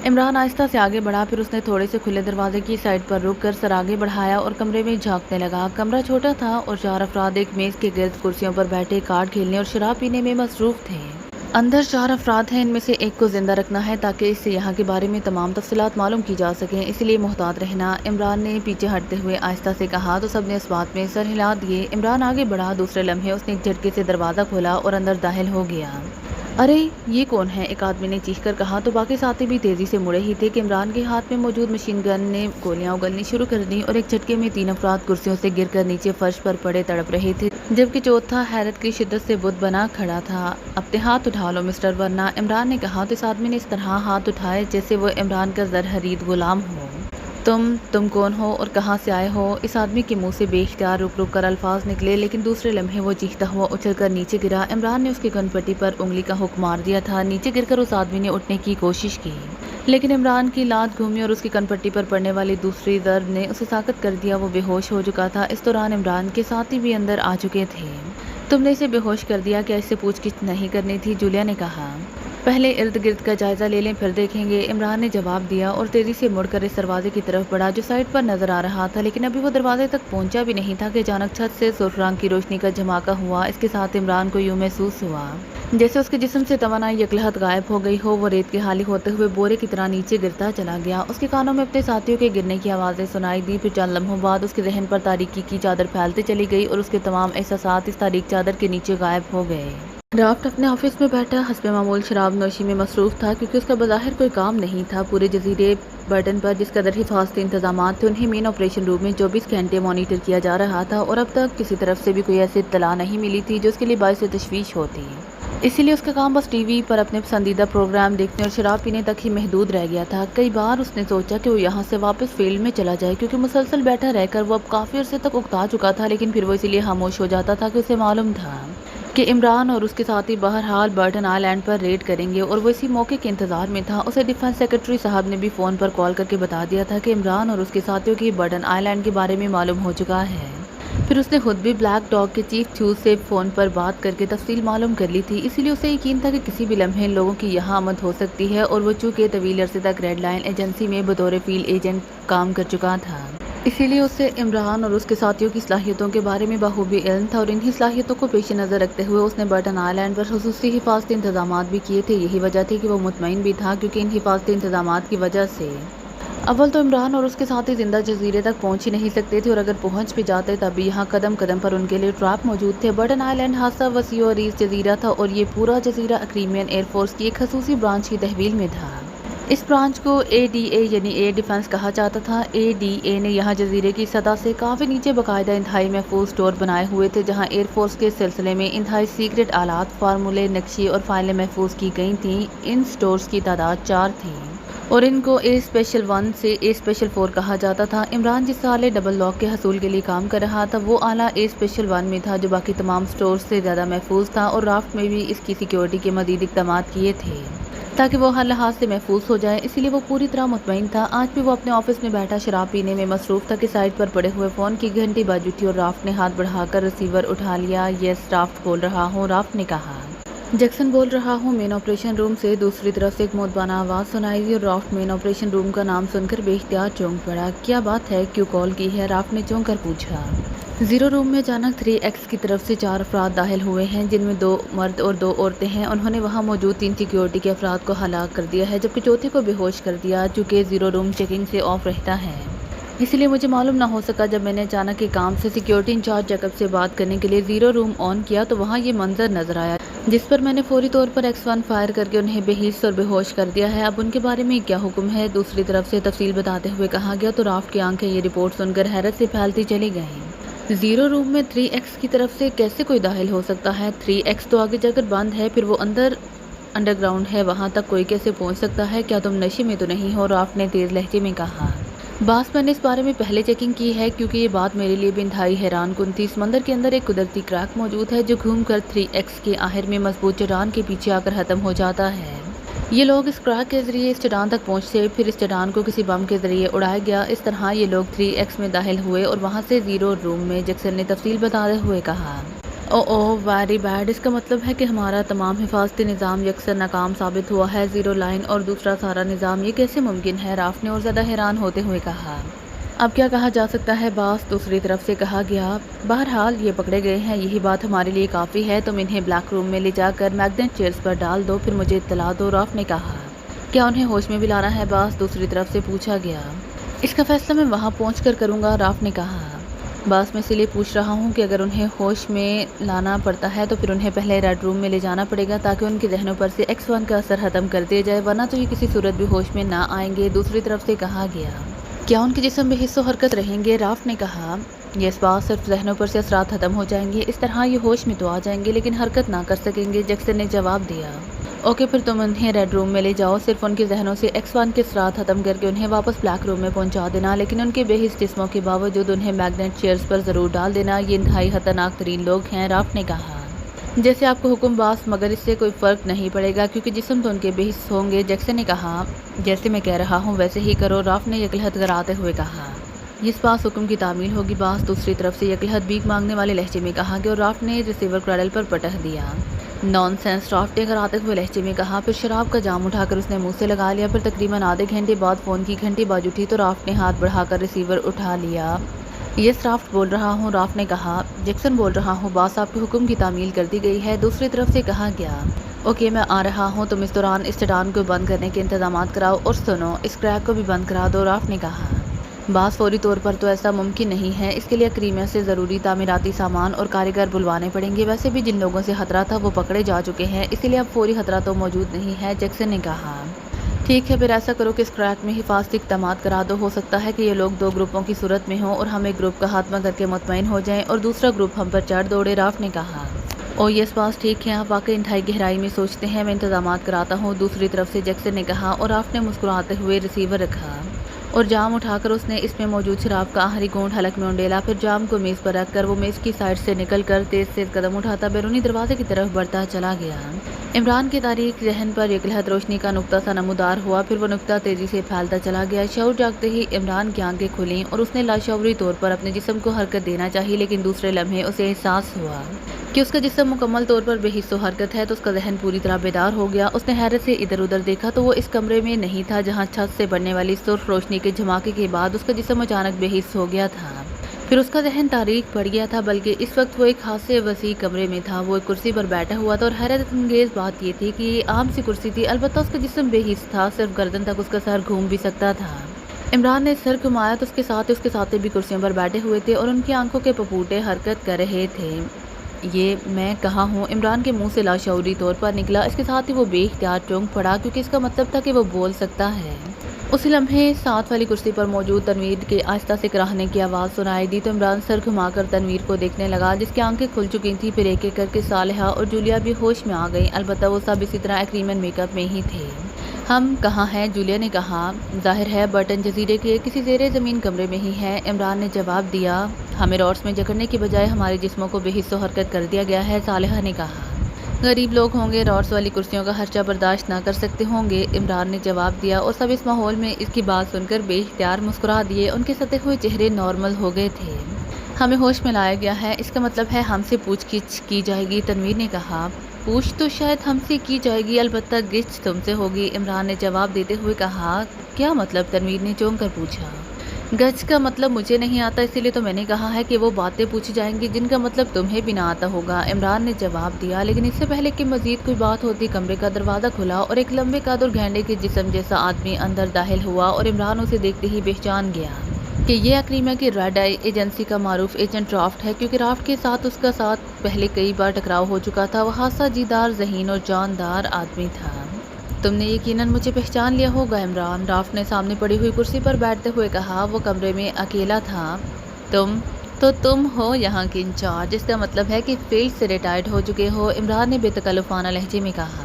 عمران آہستہ سے آگے بڑھا، پھر اس نے تھوڑے سے کھلے دروازے کی سائڈ پر رک کر سر آگے بڑھایا اور کمرے میں جھانکنے لگا۔ کمرہ چھوٹا تھا اور 4 افراد ایک میز کے گرد کرسیوں پر بیٹھے کارڈ کھیلنے اور شراب پینے میں مصروف تھے۔ اندر 4 افراد ہیں، ان میں سے ایک کو زندہ رکھنا ہے تاکہ اس سے یہاں کے بارے میں تمام تفصیلات معلوم کی جا سکیں، اس لیے محتاط رہنا، عمران نے پیچھے ہٹتے ہوئے آہستہ سے کہا تو سب نے اس بات میں سر ہلا دیے۔ عمران آگے بڑھا، دوسرے لمحے اس نے ایک جھٹکے سے دروازہ کھولا اور اندر داخل ہو گیا۔ ارے یہ کون ہے؟ ایک آدمی نے چیخ کر کہا تو باقی ساتھی بھی تیزی سے مڑے ہی تھے کہ عمران کے ہاتھ میں موجود مشین گن نے گولیاں اگلنی شروع کر دیں اور ایک جھٹکے میں 3 افراد کرسیوں سے گر کر نیچے فرش پر پڑے تڑپ رہے تھے جبکہ چوتھا حیرت کی شدت سے بت بنا کھڑا تھا۔ اپنے ہاتھ اٹھا لو مسٹر، ورنہ، عمران نے کہا تو اس آدمی نے اس طرح ہاتھ اٹھائے جیسے وہ عمران کا زرخرید غلام ہو۔ تم کون ہو اور کہاں سے آئے ہو؟ اس آدمی کے منہ سے بے اختیار رک رک کر الفاظ نکلے، لیکن دوسرے لمحے وہ چیختا ہوا اچھل کر نیچے گرا۔ عمران نے اس کی کن پٹی پر انگلی کا حکم مار دیا تھا۔ نیچے گر کر اس آدمی نے اٹھنے کی کوشش کی، لیکن عمران کی لات گھومی اور اس کی کن پٹی پر پڑنے والی دوسری ضرب نے اسے ساکت کر دیا۔ وہ بے ہوش ہو چکا تھا۔ اس دوران عمران کے ساتھی بھی اندر آ چکے تھے۔ تم نے اسے بے ہوش کر دیا، کیا اس سے پوچھ گچھ نہیں کرنی تھی؟ جولیا نے کہا۔ پہلے ارد گرد کا جائزہ لے لیں پھر دیکھیں گے، عمران نے جواب دیا اور تیزی سے مڑ کر اس دروازے کی طرف بڑھا جو سائڈ پر نظر آ رہا تھا، لیکن ابھی وہ دروازے تک پہنچا بھی نہیں تھا کہ اچانک چھت سے سرخ رنگ کی روشنی کا دھماکہ ہوا۔ اس کے ساتھ عمران کو یوں محسوس ہوا جیسے اس کے جسم سے توانائی یکلہت غائب ہو گئی ہو۔ وہ ریت کے حالی ہوتے ہوئے بورے کی طرح نیچے گرتا چلا گیا۔ اس کے کانوں میں اپنے ساتھیوں کے گرنے کی آوازیں سنائی دی، پھر چند لمحوں بعد اس کے ذہن پر تاریکی کی چادر پھیلتی چلی گئی اور اس کے تمام احساسات اس تاریک چادر کے نیچے غائب ہو گئے۔ رافٹ اپنے آفس میں بیٹھا حسب معمول شراب نوشی میں مصروف تھا کیونکہ اس کا بظاہر کوئی کام نہیں تھا۔ پورے جزیرے برٹن پر جس قدر حفاظتی انتظامات تھے انہیں مین آپریشن روم میں 24 گھنٹے مانیٹر کیا جا رہا تھا اور اب تک کسی طرف سے بھی کوئی ایسی اطلاع نہیں ملی تھی جو اس کے لیے باعث تشویش ہوتی۔ اسی لیے اس کا کام بس ٹی وی پر اپنے پسندیدہ پروگرام دیکھنے اور شراب پینے تک ہی محدود رہ گیا تھا۔ کئی بار اس نے سوچا کہ وہ یہاں سے واپس فیلڈ میں چلا جائے کیونکہ مسلسل بیٹھا رہ کر وہ اب کافی عرصے تک اکتا چکا تھا، لیکن پھر وہ اسی لیے خاموش ہو جاتا تھا کہ اسے معلوم تھا کہ عمران اور اس کے ساتھی بہرحال برٹن آئی لینڈ پر ریڈ کریں گے اور وہ اسی موقع کے انتظار میں تھا۔ اسے ڈیفنس سیکرٹری صاحب نے بھی فون پر کال کر کے بتا دیا تھا کہ عمران اور اس کے ساتھیوں کی برٹن آئی لینڈ کے بارے میں معلوم ہو چکا ہے۔ پھر اس نے خود بھی بلیک ڈاگ کے چیف تھیوس سے فون پر بات کر کے تفصیل معلوم کر لی تھی، اسی لیے اسے یقین تھا کہ کسی بھی لمحے ان لوگوں کی یہاں آمد ہو سکتی ہے اور وہ چونکہ طویل عرصے تک ریڈ لائن ایجنسی میں بطور فیلڈ ایجنٹ کام کر چکا تھا، اسی لیے اسے عمران اور اس کے ساتھیوں کی صلاحیتوں کے بارے میں بخوبی علم تھا اور انہی صلاحیتوں کو پیش نظر رکھتے ہوئے اس نے برٹن آئی لینڈ پر خصوصی حفاظتی انتظامات بھی کیے تھے۔ یہی وجہ تھی کہ وہ مطمئن بھی تھا کیونکہ ان حفاظتی انتظامات کی وجہ سے اول تو عمران اور اس کے ساتھی زندہ جزیرے تک پہنچ ہی نہیں سکتے تھے، اور اگر پہنچ بھی جاتے تب بھی یہاں قدم قدم پر ان کے لیے ٹریپ موجود تھے۔ برٹن آئی لینڈ حادثہ وسیع و عریض جزیرہ تھا، اور یہ پورا جزیرہ اکریمین ایئر فورس کی ایک خصوصی برانچ کی تحویل میں تھا۔ اس برانچ کو ADA یعنی ایئر ڈیفنس کہا جاتا تھا۔ ADA نے یہاں جزیرے کی سطح سے کافی نیچے باقاعدہ انتہائی محفوظ سٹور بنائے ہوئے تھے، جہاں ایئر فورس کے سلسلے میں انتہائی سیکرٹ آلات، فارمولے، نقشے اور فائلیں محفوظ کی گئی تھیں۔ ان سٹورز کی تعداد 4 تھی، اور ان کو A اسپیشل 1 سے A اسپیشل 4 کہا جاتا تھا۔ عمران جس آلے ڈبل لاک کے حصول کے لیے کام کر رہا تھا، وہ آلہ A اسپیشل 1 میں تھا، جو باقی تمام سٹورز سے زیادہ محفوظ تھا، اور رافٹ میں بھی اس کی سیکیورٹی کے مزید اقدامات کیے تھے تاکہ وہ ہر لحاظ سے محفوظ ہو جائے، اسی لیے وہ پوری طرح مطمئن تھا۔ آج بھی وہ اپنے آفس میں بیٹھا شراب پینے میں مصروف تھا کہ سائٹ پر پڑے ہوئے فون کی گھنٹی بج اٹھی، اور رافٹ نے ہاتھ بڑھا کر ریسیور اٹھا لیا۔ یس، رافٹ بول رہا ہوں، رافٹ نے کہا۔ جیکسن بول رہا ہوں، مین آپریشن روم سے۔ دوسری طرف سے ایک مودبانہ آواز سنائی دی، اور رافٹ مین آپریشن روم کا نام سن کر بے اختیار چونک پڑا۔ کیا بات ہے، کیوں کال کی ہے؟ رافٹ نے چونک کر پوچھا۔ زیرو روم میں اچانک 3X کی طرف سے 4 افراد داخل ہوئے ہیں، جن میں 2 مرد اور 2 عورتیں ہیں۔ انہوں نے وہاں موجود 3 سیکیورٹی کے افراد کو ہلاک کر دیا ہے، جبکہ چوتھے کو بے ہوش کر دیا۔ چونکہ زیرو روم چیکنگ سے آف رہتا ہے، اس لیے مجھے معلوم نہ ہو سکا۔ جب میں نے اچانک کے کام سے سیکیورٹی انچارج جیکب سے بات کرنے کے لیے زیرو روم آن کیا تو وہاں یہ منظر نظر آیا، جس پر میں نے فوری طور پر X1 فائر کر کے انہیں بے حس اور بے ہوش کر دیا ہے۔ اب ان کے بارے میں کیا حکم ہے؟ دوسری طرف سے تفصیل بتاتے ہوئے کہا گیا، تو رافٹ کی آنکھیں یہ رپورٹ سن کر حیرت سے پھیلتی چلی گئیں۔ زیرو روم میں 3X کی طرف سے کیسے کوئی داخل ہو سکتا ہے؟ 3X تو آگے جا کر بند ہے، پھر وہ انڈر گراؤنڈ ہے، وہاں تک کوئی کیسے پہنچ سکتا ہے؟ کیا تم نشے میں تو نہیں ہو؟ رافٹ نے تیز لہجے میں کہا۔ باس، میں نے اس بارے میں پہلے چیکنگ کی ہے، کیونکہ یہ بات میرے لیے بھی انتہائی حیران کن تھی۔ سمندر کے اندر ایک قدرتی کریک موجود ہے جو گھوم کر 3X کے آخر میں مضبوط چٹان کے پیچھے آ کر ختم ہو جاتا ہے۔ یہ لوگ اس کریک کے ذریعے اس چٹان تک پہنچے، پھر اس چٹان کو کسی بم کے ذریعے اڑایا گیا۔ اس طرح یہ لوگ 3X میں داخل ہوئے اور وہاں سے زیرو روم میں، جیکسن نے تفصیل بتاتے ہوئے کہا۔ ویری بیڈ، اس کا مطلب ہے کہ ہمارا تمام حفاظتی نظام یکسر ناکام ثابت ہوا ہے۔ زیرو لائن اور دوسرا سارا نظام، یہ کیسے ممکن ہے؟ رافٹ نے اور زیادہ حیران ہوتے ہوئے کہا۔ اب کیا کہا جا سکتا ہے باس؟ دوسری طرف سے کہا گیا۔ بہرحال یہ پکڑے گئے ہیں، یہی بات ہمارے لیے کافی ہے۔ تم انہیں بلیک روم میں لے جا کر میگنیٹ چیئرز پر ڈال دو، پھر مجھے اطلاع دو، رافٹ نے کہا۔ کیا انہیں ہوش میں بھی لانا ہے باس؟ دوسری طرف سے پوچھا گیا۔ اس کا فیصلہ میں وہاں پہنچ کر کروں گا، رافٹ نے کہا۔ باس، میں اس لیے پوچھ رہا ہوں کہ اگر انہیں ہوش میں لانا پڑتا ہے تو پھر انہیں پہلے ریڈ روم میں لے جانا پڑے گا تاکہ ان کے ذہنوں پر سے X1 کا اثر ختم کر دیا جائے، ورنہ تو یہ کسی صورت بھی ہوش میں نہ آئیں گے، دوسری طرف سے کہا گیا۔ کیا ان کے جسم بے حس و حرکت رہیں گے؟ رافٹ نے کہا۔ یس باس، صرف ذہنوں پر سے اثرات ختم ہو جائیں گے، اس طرح یہ ہوش میں تو آ جائیں گے لیکن حرکت نہ کر سکیں گے، جیکسن نے جواب دیا۔ اوکے، پھر تم انہیں ریڈ روم میں لے جاؤ، صرف ان کے ذہنوں سے X1 کے اثرات ختم کر کے انہیں واپس بلیک روم میں پہنچا دینا، لیکن ان کے بے حس جسموں کے باوجود انہیں میگنیٹ چیئرز پر ضرور ڈال دینا، یہ انتہائی خطرناک ترین لوگ ہیں، رافٹ نے کہا۔ جیسے آپ کو حکم باس، مگر اس سے کوئی فرق نہیں پڑے گا کیونکہ جسم تو ان کے بے حس ہوں گے، جیکسن نے کہا۔ جیسے میں کہہ رہا ہوں ویسے ہی کرو، رافٹ نے یکلہت کراتے ہوئے کہا۔ اس باس، حکم کی تعمیل ہوگی باس، دوسری طرف سے یکلہت بھیک مانگنے والے لہجے میں کہا گیا، اور رافٹ نے ریسیور کریڈل پر پٹخ دیا۔ نان سینس، رافٹ نے کراتے ہوئے لہجے میں کہا۔ پھر شراب کا جام اٹھا کر اس نے منہ سے لگا لیا۔ پھر تقریباً آدھے گھنٹے بعد فون کی گھنٹی بج اٹھی تو رافٹ نے ہاتھ بڑھا کر ریسیور اٹھا لیا۔ یس، رافٹ بول رہا ہوں، رافٹ نے کہا۔ جیکسن بول رہا ہوں باس، آپ کے حکم کی تعمیل کر دی گئی ہے، دوسری طرف سے کہا گیا۔ اوکے، میں آ رہا ہوں، تم اس دوران اس چٹان کو بند کرنے کے انتظامات کراؤ، اور سنو، اس کریک کو بھی بند کرا دو، رافٹ نے کہا۔ باس، فوری طور پر تو ایسا ممکن نہیں ہے، اس کے لیے اکریمیا سے ضروری تعمیراتی سامان اور کاریگر بلوانے پڑیں گے، ویسے بھی جن لوگوں سے خطرہ تھا وہ پکڑے جا چکے ہیں، اسی لیے اب فوری خطرہ تو موجود نہیں ہے، جیکسن نے کہا۔ ٹھیک ہے، پھر ایسا کرو کہ اس کریک میں حفاظتی اقدامات کرا دو، ہو سکتا ہے کہ یہ لوگ 2 گروپوں کی صورت میں ہوں اور ہم ایک گروپ کا خاتمہ کر کے مطمئن ہو جائیں اور دوسرا گروپ ہم پر چڑھ دوڑے، رافٹ نے کہا۔ یس باس، ٹھیک ہے، آپ واقعی انتہائی گہرائی میں سوچتے ہیں، میں انتظامات کراتا ہوں، دوسری طرف سے جیکسن نے کہا، اور رافٹ نے مسکراتے ہوئے ریسیور رکھا اور جام اٹھا کر اس نے اس میں موجود شراب کا آخری گھونٹ حلق میں انڈیلا، پھر جام کو میز پر رکھ کر وہ میز کی سائڈ سے نکل کر تیز قدم اٹھاتا بیرونی دروازے کی طرف بڑھتا چلا گیا۔ عمران کے تاریک ذہن پر یکلہت روشنی کا نقطہ سا نمودار ہوا، پھر وہ نقطہ تیزی سے پھیلتا چلا گیا۔ شعور جاگتے ہی عمران کی آنکھیں کھلیں اور اس نے لاشعوری طور پر اپنے جسم کو حرکت دینا چاہی، لیکن دوسرے لمحے اسے احساس ہوا کہ اس کا جسم مکمل طور پر بے حس و حرکت ہے، تو اس کا ذہن پوری طرح بیدار ہو گیا۔ اس نے حیرت سے ادھر ادھر دیکھا تو وہ اس کمرے میں نہیں تھا جہاں چھت سے پڑنے والی سرخ روشنی کے دھماکے کے بعد اس کا جسم اچانک بے حس ہو گیا تھا، پھر اس کا ذہن تاریک پڑ گیا تھا، بلکہ اس وقت وہ ایک خاصے وسیع کمرے میں تھا۔ وہ ایک کرسی پر بیٹھا ہوا تھا اور حیرت انگیز بات یہ تھی کہ یہ عام سی کرسی تھی، البتہ اس کا جسم بے حس تھا، صرف گردن تک اس کا سر گھوم بھی سکتا تھا۔ عمران نے سر گھمایا تو اس کے ساتھی بھی کرسیوں پر بیٹھے ہوئے تھے اور ان کی آنکھوں کے پپوٹے حرکت کر رہے تھے۔ یہ میں کہاں ہوں؟ عمران کے منہ سے لاشعوری طور پر نکلا۔ اس کے ساتھ ہی وہ بے اختیار چونک پڑا کیونکہ اس کا مطلب تھا کہ وہ بول سکتا ہے۔ اسی لمحے ساتھ والی کرسی پر موجود تنویر کے آہستہ سے کراہنے کی آواز سنائی دی تو عمران سر گھما کر تنویر کو دیکھنے لگا جس کی آنکھیں کھل چکی تھیں۔ پھر ایک ایک کر کے صالحہ اور جولیا بھی ہوش میں آ گئیں، البتہ وہ سب اسی طرح ایکریمن میک اپ میں ہی تھے۔ ہم کہاں ہیں؟ جولیا نے کہا۔ ظاہر ہے برٹن جزیرے کے کسی زیر زمین کمرے میں ہی ہیں، عمران نے جواب دیا۔ ہمیں راڈس میں جکڑنے کی بجائے ہمارے جسموں کو بے حس و حرکت کر دیا گیا ہے، صالحہ نے کہا۔ غریب لوگ ہوں گے، راڈس والی کرسیوں کا خرچہ برداشت نہ کر سکتے ہوں گے، عمران نے جواب دیا اور سب اس ماحول میں اس کی بات سن کر بے اختیار مسکرا دیے۔ ان کے سطے ہوئے چہرے نارمل ہو گئے تھے۔ ہمیں ہوش میں لایا گیا ہے، اس کا مطلب ہے ہم سے پوچھ گچھ کی جائے گی، تنویر نے کہا۔ پوچھ تو شاید ہم سے کی جائے گی، البتہ گچھ تم سے ہوگی، عمران نے جواب دیتے ہوئے کہا۔ کیا مطلب؟ تنویر نے چونک کر پوچھا۔ گچھ کا مطلب مجھے نہیں آتا، اسی لیے تو میں نے کہا ہے کہ وہ باتیں پوچھی جائیں گی جن کا مطلب تمہیں بھی نہ آتا ہوگا، عمران نے جواب دیا۔ لیکن اس سے پہلے کہ مزید کوئی بات ہوتی کمرے کا دروازہ کھلا اور ایک لمبے قد اور گینڈے کے جسم جیسا آدمی اندر داخل ہوا اور عمران اسے دیکھتے ہی پہچان گیا کہ یہ اکریمہ کی ریڈ آئی ایجنسی کا معروف ایجنٹ رافٹ ہے، کیونکہ رافٹ کے ساتھ اس کا پہلے کئی بار ٹکراؤ ہو چکا تھا۔ وہ خاصا جیدار، ذہین اور جاندار آدمی تھا۔ تم نے یقیناً مجھے پہچان لیا ہوگا عمران، رافٹ نے سامنے پڑی ہوئی کرسی پر بیٹھتے ہوئے کہا۔ وہ کمرے میں اکیلا تھا۔ تم ہو یہاں کے انچارج، جس کا مطلب ہے کہ فیلڈ سے ریٹائرڈ ہو چکے ہو، عمران نے بے تکلفانہ لہجے میں کہا۔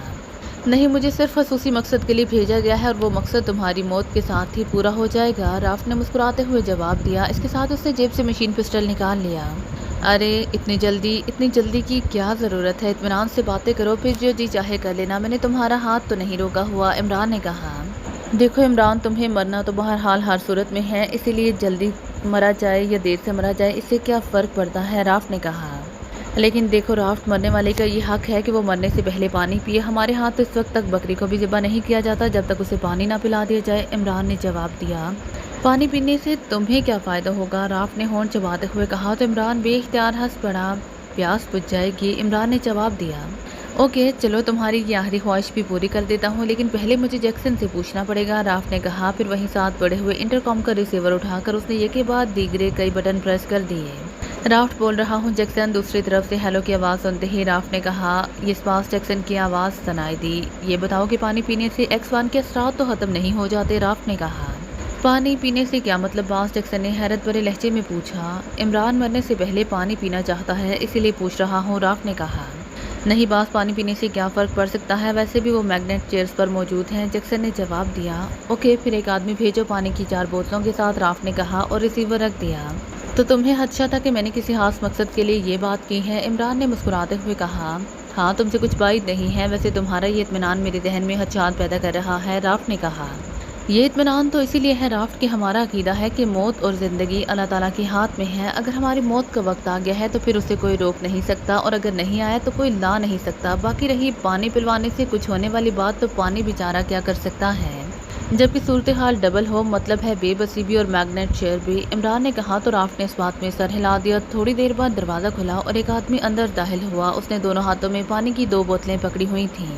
نہیں، مجھے صرف خصوصی مقصد کے لیے بھیجا گیا ہے اور وہ مقصد تمہاری موت کے ساتھ ہی پورا ہو جائے گا، رافٹ نے مسکراتے ہوئے جواب دیا۔ اس کے ساتھ اس نے جیب سے مشین پسٹل نکال لیا۔ ارے اتنی جلدی کی کیا ضرورت ہے؟ اطمینان سے باتیں کرو، پھر جو جی چاہے کر لینا، میں نے تمہارا ہاتھ تو نہیں روکا ہوا، عمران نے کہا۔ دیکھو عمران، تمہیں مرنا تو بہرحال ہر صورت میں ہے، اسی لیے جلدی مرا جائے یا دیر سے مرا جائے اس سے کیا فرق پڑتا ہے، رافٹ نے کہا۔ لیکن دیکھو رافٹ، مرنے والے کا یہ حق ہے کہ وہ مرنے سے پہلے پانی پیے، ہمارے ہاں تو اس وقت تک بکری کو بھی ذبح نہیں کیا جاتا جب تک اسے پانی نہ پلا دیا جائے، عمران نے جواب دیا۔ پانی پینے سے تمہیں کیا فائدہ ہوگا؟ رافٹ نے ہونٹ چباتے ہوئے کہا تو عمران بے اختیار ہنس پڑا۔ پیاس بجھ جائے گی، عمران نے جواب دیا۔ اوکے چلو، تمہاری یہ آخری خواہش بھی پوری کر دیتا ہوں، لیکن پہلے مجھے جیکسن سے پوچھنا پڑے گا، رافٹ نے کہا۔ پھر وہیں ساتھ پڑے ہوئے انٹرکام کا ریسیور اٹھا کر اس نے ایک کے بعد دیگرے کئی بٹن پریس کر دیے۔ رافٹ بول رہا ہوں جیکسن، دوسری طرف سے ہیلو کی آواز سنتے ہی رافٹ نے کہا۔ اس پاس جیکسن کی آواز سنائی دی۔ یہ بتاؤ کہ پانی پینے سے X1 کے اثرات تو ختم نہیں ہو جاتے، رافٹ نے کہا۔ پانی پینے سے کیا مطلب باس؟ جیکسن نے حیرت بھرے لہجے میں پوچھا۔ عمران مرنے سے پہلے پانی پینا چاہتا ہے، اسی لیے پوچھ رہا ہوں، رافٹ نے کہا۔ نہیں باس، پانی پینے سے کیا فرق پڑ سکتا ہے، ویسے بھی وہ میگنیٹ چیئرز پر موجود ہیں، جیکسن نے جواب دیا۔ اوکے پھر ایک آدمی بھیجو پانی کی 4 بوتلوں کے ساتھ، رافٹ نے کہا اور ریسیور رکھ دیا۔ تو تمہیں خدشہ تھا کہ میں نے کسی خاص مقصد کے لیے یہ بات کی ہے، عمران نے مسکراتے ہوئے کہا۔ ہاں، تم سے کچھ بعید نہیں ہے، ویسے تمہارا یہ اطمینان میرے ذہن میں خدشات پیدا کر رہا ہے، رافٹ نے کہا۔ یہ اطمینان تو اسی لیے ہے رافٹ کہ ہمارا عقیدہ ہے کہ موت اور زندگی اللہ تعالیٰ کے ہاتھ میں ہے، اگر ہماری موت کا وقت آ گیا ہے تو پھر اسے کوئی روک نہیں سکتا اور اگر نہیں آیا تو کوئی لا نہیں سکتا، باقی رہی پانی پلوانے سے کچھ ہونے والی بات تو پانی بیچارہ کیا کر سکتا ہے، جبکہ صورتحال ڈبل ہو، مطلب ہے بے بسی بھی اور میگنیٹ چیئر بھی، عمران نے کہا تو رافٹ نے اس بات میں سر ہلا دیا۔ تھوڑی دیر بعد دروازہ کھلا اور ایک آدمی اندر داخل ہوا، اس نے دونوں ہاتھوں میں پانی کی 2 بوتلیں پکڑی ہوئی تھیں۔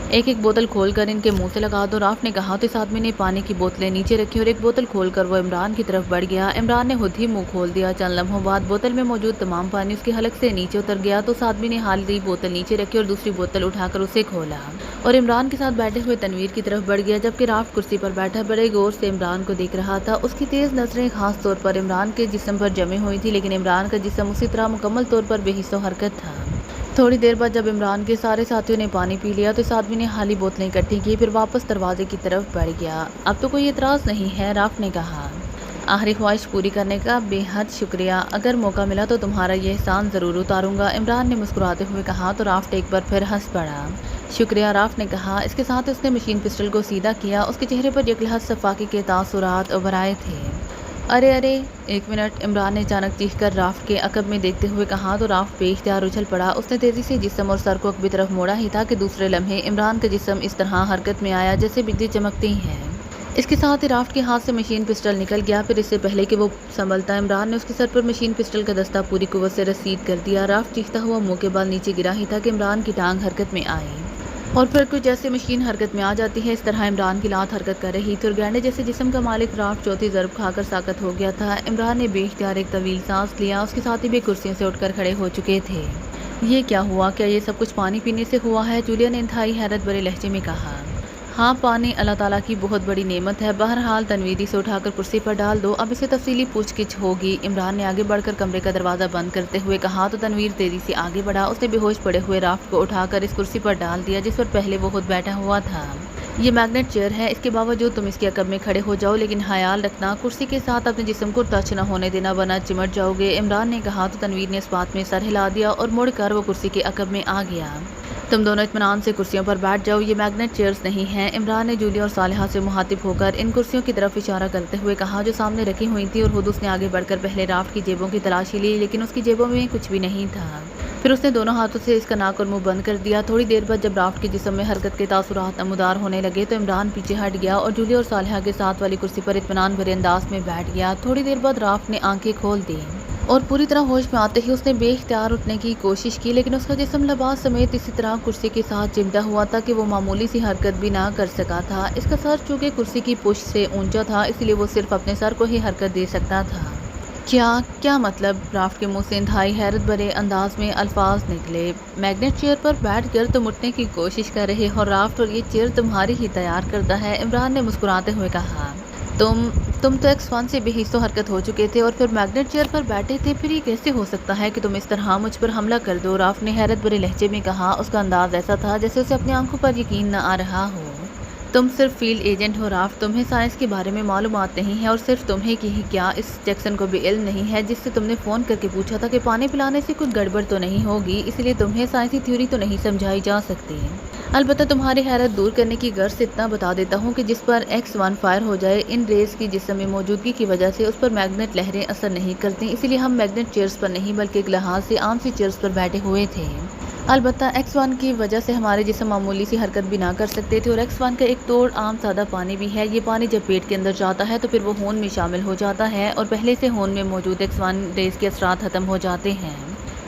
ایک بوتل کھول کر ان کے منہ سے لگا دو، رافٹ نے کہا تو اس آدمی نے پانی کی بوتلیں نیچے رکھی اور ایک بوتل کھول کر وہ عمران کی طرف بڑھ گیا۔ عمران نے خود ہی منہ کھول دیا، چند لمحوں بعد بوتل میں موجود تمام پانی اس کے حلق سے نیچے اتر گیا تو اس آدمی نے حال ہی بوتل نیچے رکھی اور دوسری بوتل اٹھا کر اسے کھولا اور عمران کے ساتھ بیٹھے ہوئے تنویر کی طرف بڑھ گیا، جبکہ رافٹ کرسی پر بیٹھا بڑے غور سے عمران کو دیکھ رہا تھا۔ اس کی تیز نظریں خاص طور پر عمران کے جسم پر جمی ہوئی تھی، لیکن عمران کا جسم اسی طرح مکمل طور پر بے حس و حرکت تھا۔ تھوڑی دیر بعد جب عمران کے سارے ساتھیوں نے پانی پی لیا تو اس آدمی نے خالی بوتلیں اکٹھی کی، پھر واپس دروازے کی طرف بڑھ گیا۔ اب تو کوئی اعتراض نہیں ہے، رافٹ نے کہا۔ آخری خواہش پوری کرنے کا بے حد شکریہ، اگر موقع ملا تو تمہارا یہ احسان ضرور اتاروں گا، عمران نے مسکراتے ہوئے کہا تو رافٹ ایک بار پھر ہنس پڑا۔ شکریہ، رافٹ نے کہا۔ اس کے ساتھ اس نے مشین پسٹل کو سیدھا کیا، اس کے چہرے پر یکلحظ صفاقی کے تاثرات ابھر آئے تھے۔ ارے ایک منٹ، عمران نے اچانک چیخ کر رافٹ کے عقب میں دیکھتے ہوئے کہا تو رافٹ بے اختیار اچھل پڑا۔ اس نے تیزی سے جسم اور سر کو عقب طرف موڑا ہی تھا کہ دوسرے لمحے عمران کا جسم اس طرح حرکت میں آیا جیسے بجلی چمکتی ہے۔ اس کے ساتھ ہی رافٹ کے ہاتھ سے مشین پسٹل نکل گیا، پھر اس سے پہلے کہ وہ سنبھلتا عمران نے اس کے سر پر مشین پسٹل کا دستہ پوری قوت سے رسید کر دیا۔ رافٹ چیختا ہوا منہ کے بال نیچے گرا ہی تھا کہ عمران کی ٹانگ حرکت میں آئی۔ اور پھر کچھ جیسے مشین حرکت میں آ جاتی ہے، اس طرح عمران کی لات حرکت کر رہی تھی اور گینڈے جیسے جسم کا مالک رافٹ چوتھی ضرب کھا کر ساکت ہو گیا تھا۔ عمران نے بے اختیار ایک طویل سانس لیا، اس کے ساتھی بھی کرسیوں سے اٹھ کر کھڑے ہو چکے تھے۔ یہ کیا ہوا؟ کیا یہ سب کچھ پانی پینے سے ہوا ہے؟ جولیا نے انتہائی حیرت بھرے لہجے میں کہا۔ ہاں، پانی اللہ تعالیٰ کی بہت بڑی نعمت ہے، بہرحال تنویری سے اٹھا کر کرسی پر ڈال دو، اب اسے تفصیلی پوچھ گچھ ہوگی۔ عمران نے آگے بڑھ کر کمرے کا دروازہ بند کرتے ہوئے کہا تو تنویر تیزی سے آگے بڑھا، اس نے بے ہوش پڑے ہوئے رافٹ کو اٹھا کر اس کرسی پر ڈال دیا جس پر پہلے وہ خود بیٹھا ہوا تھا۔ یہ میگنیٹ چیئر ہے، اس کے باوجود تم اس کے عقب میں کھڑے ہو جاؤ، لیکن خیال رکھنا کرسی کے ساتھ اپنے جسم کو ٹچ نہ ہونے دینا ورنہ چمٹ جاؤ گے۔ عمران نے کہا تو تنویر نے اس بات میں سر ہلا دیا اور مڑ کر وہ کرسی کے عقب میں آ گیا۔ تم دونوں اطمینان سے کرسیوں پر بیٹھ جاؤ، یہ میگنیٹ چیئرز نہیں ہیں۔ عمران نے جولیا اور صالحہ سے مخاطب ہو کر ان کرسیوں کی طرف اشارہ کرتے ہوئے کہا جو سامنے رکھی ہوئی تھی، اور خود اس نے آگے بڑھ کر پہلے رافٹ کی جیبوں کی تلاشی لی، لیکن اس کی جیبوں میں کچھ بھی نہیں تھا۔ پھر اس نے دونوں ہاتھوں سے اس کا ناک اور منہ بند کر دیا۔ تھوڑی دیر بعد جب رافٹ کے جسم میں حرکت کے تاثرات نمودار ہونے لگے تو عمران پیچھے ہٹ گیا اور جولیا اور صالحہ کے ساتھ والی کرسی پر اطمینان بھرے انداز میں بیٹھ گیا۔ تھوڑی دیر بعد رافٹ نے آنکھیں کھول دیں اور پوری طرح ہوش میں آتے ہی اس نے بے اختیار اٹھنے کی کوشش کی، لیکن اس کا جسم لباس سمیت اسی طرح کرسی کے ساتھ چمٹا ہوا تھا کہ وہ معمولی سی حرکت بھی نہ کر سکا تھا۔ اس کا سر چونکہ کرسی کی پشت سے اونچا تھا، اس لیے وہ صرف اپنے سر کو ہی حرکت دے سکتا تھا۔ کیا مطلب؟ رافٹ کے منہ سے انتہائی حیرت بھرے انداز میں الفاظ نکلے۔ میگنیٹ چیئر پر بیٹھ کر تم اٹھنے کی کوشش کر رہے ہو رافٹ، اور یہ چیئر تمہاری ہی تیار کردہ ہے، عمران نے مسکراتے ہوئے کہا۔ تم تو ایکس1 سے بے حس و حرکت ہو چکے تھے اور پھر میگنیٹ چیئر پر بیٹھے تھے، پھر یہ کیسے ہو سکتا ہے کہ تم اس طرح مجھ پر حملہ کر دو؟ رافٹ نے حیرت بھرے لہجے میں کہا، اس کا انداز ایسا تھا جیسے اسے اپنی آنکھوں پر یقین نہ آ رہا ہو۔ تم صرف فیلڈ ایجنٹ ہو رافٹ، تمہیں سائنس کے بارے میں معلومات نہیں ہے، اور صرف تمہیں کی ہی کیا اس جیکسن کو بھی علم نہیں ہے جس سے تم نے فون کر کے پوچھا تھا کہ پانی پلانے سے کوئی گڑبڑ تو نہیں ہوگی، اس لیے تمہیں سائنسی تھیوری تو نہیں سمجھائی جا سکتی۔ البتہ تمہاری حیرت دور کرنے کی غرض سے اتنا بتا دیتا ہوں کہ جس پر ایکس1 فائر ہو جائے، ان ریز کی جسم میں موجودگی کی وجہ سے اس پر میگنیٹ لہریں اثر نہیں کرتی، اسی لیے ہم میگنیٹ چیئرز پر نہیں بلکہ ایک لحاظ سے عام سی چیئرز پر بیٹھے ہوئے تھے۔ البتہ ایکس1 کی وجہ سے ہمارے جسم معمولی سی حرکت بھی نہ کر سکتے تھے، اور ایکس1 کا ایک توڑ عام سادہ پانی بھی ہے۔ یہ پانی جب پیٹ کے اندر جاتا ہے تو پھر وہ خون میں شامل ہو جاتا ہے اور پہلے سے خون میں موجود ایکس1 ریز کے اثرات ختم ہو جاتے ہیں۔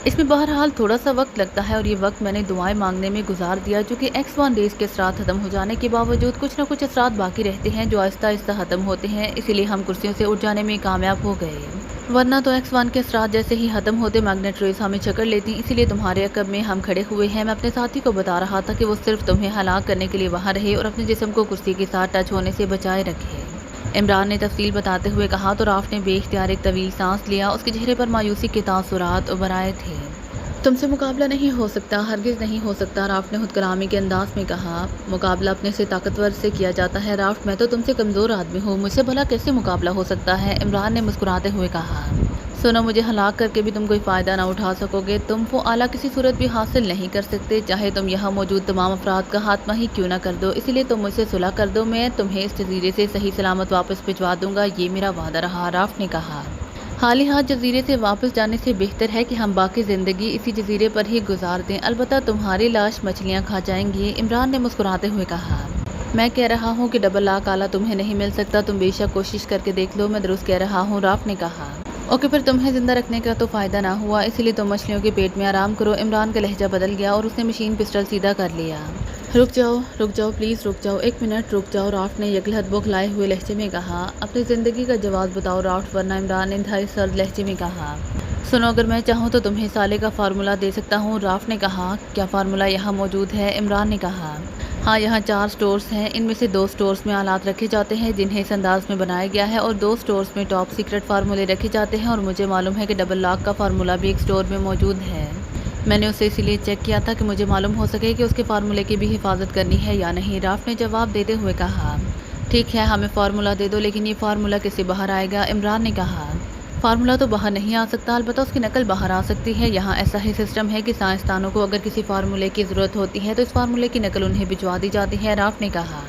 اس میں بہرحال تھوڑا سا وقت لگتا ہے، اور یہ وقت میں نے دعائیں مانگنے میں گزار دیا، چونکہ ایکس1 ریز کے اثرات ختم ہو جانے کے باوجود کچھ نہ کچھ اثرات باقی رہتے ہیں جو آہستہ آہستہ ختم ہوتے ہیں، اسی لیے ہم کرسیوں سے اٹھ جانے میں کامیاب ہو گئے، ورنہ تو ایکس1 کے اثرات جیسے ہی ختم ہوتے میگنیٹ ریز ہمیں چکر لیتی، اسی لیے تمہارے عقب میں ہم کھڑے ہوئے ہیں۔ میں اپنے ساتھی کو بتا رہا تھا کہ وہ صرف تمہیں ہلاک کرنے کے لیے وہاں رہے اور اپنے جسم کو کرسی کے ساتھ ٹچ ہونے سے بچائے رکھے، عمران نے تفصیل بتاتے ہوئے کہا تو رافٹ نے بے اختیار ایک طویل سانس لیا، اس کے چہرے پر مایوسی کے تاثرات ابھر آئے تھے۔ تم سے مقابلہ نہیں ہو سکتا، ہرگز نہیں ہو سکتا، رافٹ نے خود کلامی کے انداز میں کہا۔ مقابلہ اپنے سے طاقتور سے کیا جاتا ہے رافٹ، میں تو تم سے کمزور آدمی ہوں، مجھ سے بھلا کیسے مقابلہ ہو سکتا ہے؟ عمران نے مسکراتے ہوئے کہا۔ سنو، مجھے ہلاک کر کے بھی تم کوئی فائدہ نہ اٹھا سکو گے، تم وہ اعلیٰ کسی صورت بھی حاصل نہیں کر سکتے، چاہے تم یہاں موجود تمام افراد کا خاتمہ ہی کیوں نہ کر دو، اسی لیے تم مجھ سے صلح کر دو، میں تمہیں اس جزیرے سے صحیح سلامت واپس بھجوا دوں گا، یہ میرا وعدہ رہا، رافٹ نے کہا۔ حال ہی ہاتھ جزیرے سے واپس جانے سے بہتر ہے کہ ہم باقی زندگی اسی جزیرے پر ہی گزار دیں، البتہ تمہاری لاش مچھلیاں کھا جائیں گی، عمران نے مسکراتے ہوئے کہا۔ میں کہہ رہا ہوں کہ ڈبل لاک آلہ تمہیں نہیں مل سکتا، تم بے شک کوشش کر کے دیکھ لو، میں درست کہہ رہا ہوں، رافٹ نے کہا۔ اوکے، پھر تمہیں زندہ رکھنے کا تو فائدہ نہ ہوا، اسی لیے تم مچھلیوں کے پیٹ میں آرام کرو، عمران کا لہجہ بدل گیا اور اس نے مشین پسٹل سیدھا کر لیا۔ رک جاؤ پلیز رک جاؤ، ایک منٹ رک جاؤ، رافٹ نے یکلہت بوکھلائے ہوئے لہجے میں کہا۔ اپنی زندگی کا جواز بتاؤ رافٹ، ورنہ، عمران نے انتہائی سرد لہجے میں کہا۔ سنو، اگر میں چاہوں تو تمہیں سالے کا فارمولہ دے سکتا ہوں، رافٹ نے کہا۔ کیا فارمولہ یہاں موجود ہے؟ عمران نے کہا۔ ہاں، یہاں 4 سٹورز ہیں، ان میں سے 2 سٹورز میں آلات رکھے جاتے ہیں جنہیں اس انداز میں بنایا گیا ہے، اور 2 سٹورز میں ٹاپ سیکرٹ فارمولے رکھے جاتے ہیں، اور مجھے معلوم ہے کہ ڈبل لاک کا فارمولہ بھی ایک سٹور میں موجود ہے۔ میں نے اسے اسی لیے چیک کیا تھا کہ مجھے معلوم ہو سکے کہ اس کے فارمولے کی بھی حفاظت کرنی ہے یا نہیں، رافٹ نے جواب دیتے ہوئے کہا۔ ٹھیک ہے، ہمیں فارمولہ دے دو، لیکن یہ فارمولہ کیسے باہر آئے گا؟ عمران نے کہا۔ فارمولہ تو باہر نہیں آ سکتا، البتہ اس کی نقل باہر آ سکتی ہے، یہاں ایسا ہی سسٹم ہے کہ سائنسدانوں کو اگر کسی فارمولے کی ضرورت ہوتی ہے تو اس فارمولے کی نقل انہیں بھجوا دی جاتی ہے، رافٹ نے کہا۔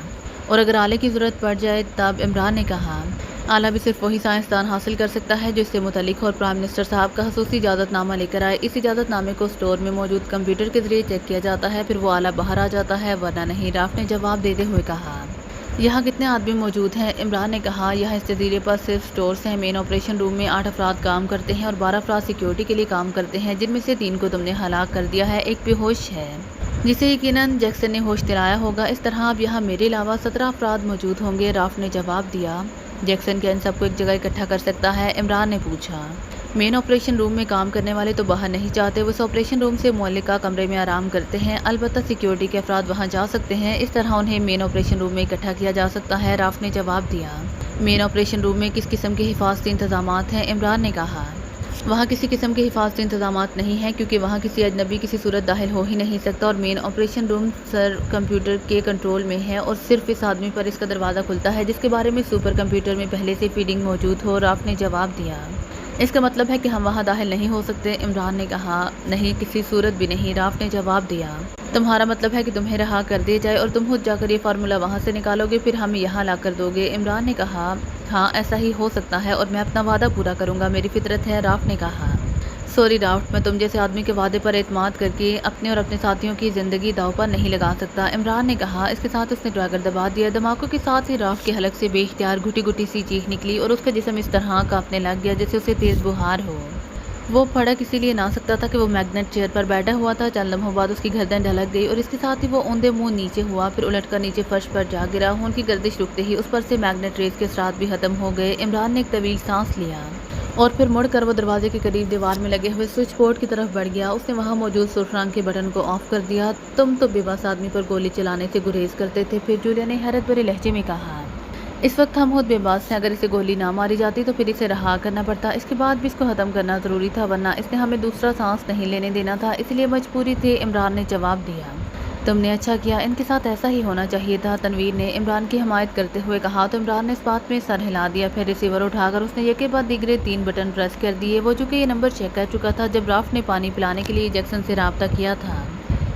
اور اگر آلے کی ضرورت پڑ جائے تب؟ عمران نے کہا۔ آلہ بھی صرف وہی سائنسدان حاصل کر سکتا ہے جو اس سے متعلق ہو، اور پرائم منسٹر صاحب کا خصوصی اجازت نامہ لے کر آئے، اس اجازت نامے کو سٹور میں موجود کمپیوٹر کے ذریعے چیک کیا جاتا ہے، پھر وہ آلہ باہر آ جاتا ہے، ورنہ نہیں، رافٹ نے جواب دیتے ہوئے کہا۔ یہاں کتنے آدمی موجود ہیں؟ عمران نے کہا۔ یہاں اس جزیرے پر صرف سٹورز ہیں، مین آپریشن روم میں 8 افراد کام کرتے ہیں اور 12 افراد سیکیورٹی کے لیے کام کرتے ہیں، جن میں سے 3 کو تم نے ہلاک کر دیا ہے، ایک بے ہوش ہے۔ جسے یقیناً جیکسن نے ہوش دلایا ہوگا۔ اس طرح اب یہاں میرے علاوہ 17 افراد موجود ہوں گے، رافٹ نے جواب دیا۔ جیکسن کیا ان سب کو ایک جگہ اکٹھا کر سکتا ہے؟ عمران نے پوچھا۔ مین آپریشن روم میں کام کرنے والے تو باہر نہیں جاتے، وہ اس آپریشن روم سے معلقہ کمرے میں آرام کرتے ہیں، البتہ سیکیورٹی کے افراد وہاں جا سکتے ہیں، اس طرح انہیں مین آپریشن روم میں اکٹھا کیا جا سکتا ہے، رافٹ نے جواب دیا۔ مین آپریشن روم میں کس قسم کے حفاظتی انتظامات ہیں؟ عمران نے کہا۔ وہاں کسی قسم کے حفاظتی انتظامات نہیں ہیں کیونکہ وہاں کسی اجنبی کسی صورت داخل ہو ہی نہیں سکتا، اور مین آپریشن روم سر کمپیوٹر کے کنٹرول میں ہے اور صرف اس آدمی پر اس کا دروازہ کھلتا ہے جس کے بارے میں سپر کمپیوٹر میں پہلے سے فیڈنگ موجود ہو، رافٹ نے جواب دیا۔ اس کا مطلب ہے کہ ہم وہاں داخل نہیں ہو سکتے؟ عمران نے کہا۔ نہیں، کسی صورت بھی نہیں، رافٹ نے جواب دیا۔ تمہارا مطلب ہے کہ تمہیں رہا کر دیا جائے اور تم خود جا کر یہ فارمولہ وہاں سے نکالو گے پھر ہمیں یہاں لا کر دو گے؟ عمران نے کہا۔ ہاں، ایسا ہی ہو سکتا ہے اور میں اپنا وعدہ پورا کروں گا، میری فطرت ہے، رافٹ نے کہا۔ سوری رافٹ، میں تم جیسے آدمی کے وعدے پر اعتماد کر کے اپنے اور اپنے ساتھیوں کی زندگی داؤ پر نہیں لگا سکتا، عمران نے کہا۔ اس کے ساتھ اس نے ٹریگر دبا دیا، دھماکوں کے ساتھ ہی رافٹ کے حلق سے بے اختیار گھٹی گھٹی سی چیخ نکلی اور اس کا جسم اس طرح کانپنے لگ گیا جیسے اسے تیز بخار ہو۔ وہ پھڑک اسی لیے نہ سکتا تھا کہ وہ میگنیٹ چیئر پر بیٹھا ہوا تھا۔ چند لمحوں بعد اس کی گردن ڈھلک گئی اور اس کے ساتھ ہی وہ اوندے منہ نیچے ہوا، پھر الٹ کر نیچے فرش پر جا گرا۔ خون کی گردش رکتے ہی اس پر سے میگنیٹ ریز کے اثرات بھی ختم ہو گئے۔ عمران نے ایک طویل سانس لیا اور پھر مڑ کر وہ دروازے کے قریب دیوار میں لگے ہوئے سوئچ بورڈ کی طرف بڑھ گیا۔ اس نے وہاں موجود سرخ رنگ کے بٹن کو آف کر دیا۔ تم تو بے بس آدمی پر گولی چلانے سے گریز کرتے تھے، پھر جولیا نے حیرت بھرے لہجے میں کہا۔ اس وقت ہم خود بے بس ہیں، اگر اسے گولی نہ ماری جاتی تو پھر اسے رہا کرنا پڑتا، اس کے بعد بھی اس کو ختم کرنا ضروری تھا ورنہ اس نے ہمیں دوسرا سانس نہیں لینے دینا تھا، اس لیے مجبوری تھی، عمران نے جواب دیا۔ تم نے اچھا کیا، ان کے ساتھ ایسا ہی ہونا چاہیے تھا، تنویر نے عمران کی حمایت کرتے ہوئے کہا تو عمران نے اس بات میں سر ہلا دیا۔ پھر ریسیور اٹھا کر اس نے یکے بعد دیگرے 3 بٹن پریس کر دیے۔ وہ چونکہ یہ نمبر چیک کر چکا تھا جب رافٹ نے پانی پلانے کے لیے جیکسن سے رابطہ کیا تھا۔